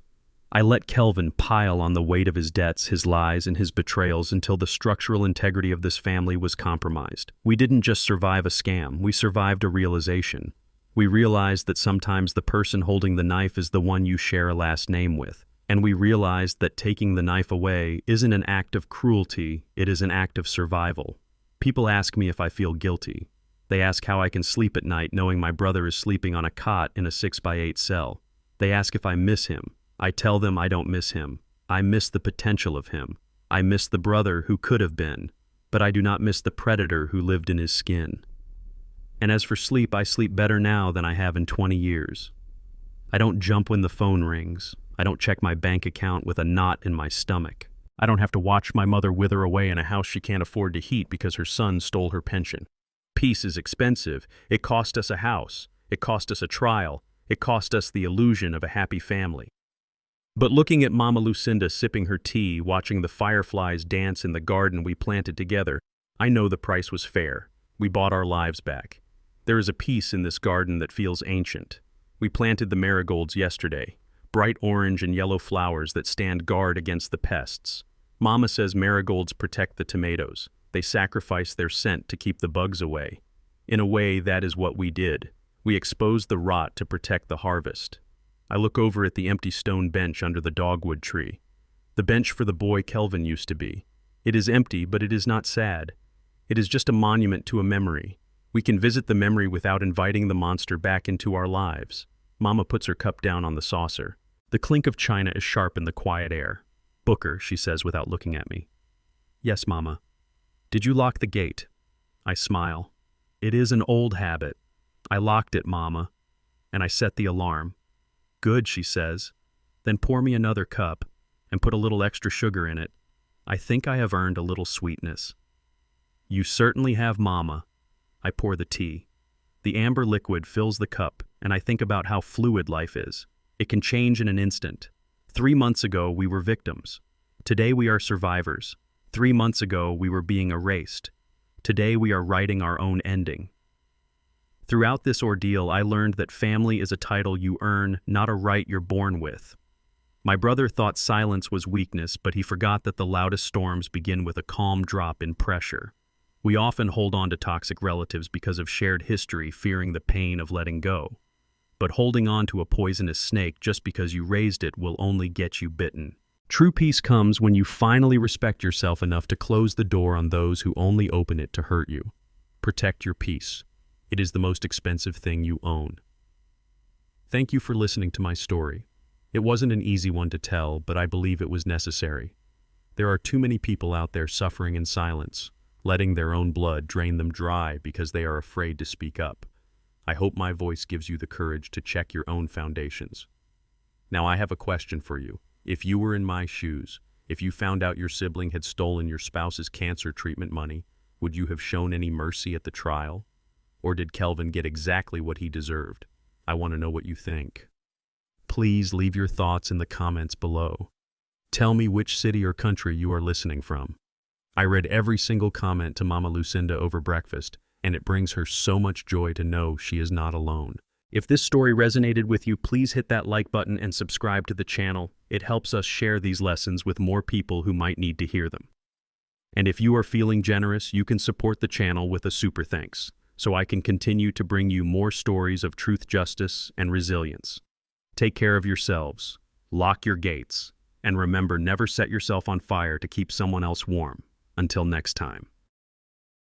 Speaker 1: I let Kelvin pile on the weight of his debts, his lies, and his betrayals until the structural integrity of this family was compromised. We didn't just survive a scam, we survived a realization. We realized that sometimes the person holding the knife is the one you share a last name with. And we realized that taking the knife away isn't an act of cruelty, it is an act of survival. People ask me if I feel guilty. They ask how I can sleep at night knowing my brother is sleeping on a cot in a 6x8 cell. They ask if I miss him. I tell them I don't miss him. I miss the potential of him. I miss the brother who could have been, but I do not miss the predator who lived in his skin. And as for sleep, I sleep better now than I have in 20 years. I don't jump when the phone rings. I don't check my bank account with a knot in my stomach. I don't have to watch my mother wither away in a house she can't afford to heat because her son stole her pension. Peace is expensive. It cost us a house. It cost us a trial. It cost us the illusion of a happy family. But looking at Mama Lucinda sipping her tea, watching the fireflies dance in the garden we planted together, I know the price was fair. We bought our lives back. There is a peace in this garden that feels ancient. We planted the marigolds yesterday, bright orange and yellow flowers that stand guard against the pests. Mama says marigolds protect the tomatoes. They sacrifice their scent to keep the bugs away. In a way, that is what we did. We exposed the rot to protect the harvest. I look over at the empty stone bench under the dogwood tree. The bench for the boy Kelvin used to be. It is empty, but it is not sad. It is just a monument to a memory. We can visit the memory without inviting the monster back into our lives. Mama puts her cup down on the saucer. The clink of china is sharp in the quiet air. "Booker," she says without looking at me. "Yes, Mama." "Did you lock the gate?" I smile. "It is an old habit. I locked it, Mama, and I set the alarm." "Good," she says. "Then pour me another cup and put a little extra sugar in it. I think I have earned a little sweetness." "You certainly have, Mama." I pour the tea. The amber liquid fills the cup, and I think about how fluid life is. It can change in an instant. 3 months ago, we were victims. Today, we are survivors. 3 months ago, we were being erased. Today, we are writing our own ending. Throughout this ordeal, I learned that family is a title you earn, not a right you're born with. My brother thought silence was weakness, but he forgot that the loudest storms begin with a calm drop in pressure. We often hold on to toxic relatives because of shared history, fearing the pain of letting go. But holding on to a poisonous snake just because you raised it will only get you bitten. True peace comes when you finally respect yourself enough to close the door on those who only open it to hurt you. Protect your peace. It is the most expensive thing you own. Thank you for listening to my story. It wasn't an easy one to tell, but I believe it was necessary. There are too many people out there suffering in silence, letting their own blood drain them dry because they are afraid to speak up. I hope my voice gives you the courage to check your own foundations. Now I have a question for you. If you were in my shoes, if you found out your sibling had stolen your spouse's cancer treatment money, would you have shown any mercy at the trial? Or did Kelvin get exactly what he deserved? I want to know what you think. Please leave your thoughts in the comments below. Tell me which city or country you are listening from. I read every single comment to Mama Lucinda over breakfast, and it brings her so much joy to know she is not alone. If this story resonated with you, please hit that like button and subscribe to the channel. It helps us share these lessons with more people who might need to hear them. And if you are feeling generous, you can support the channel with a super thanks, so I can continue to bring you more stories of truth, justice, and resilience. Take care of yourselves, lock your gates, and remember, never set yourself on fire to keep someone else warm. Until next time.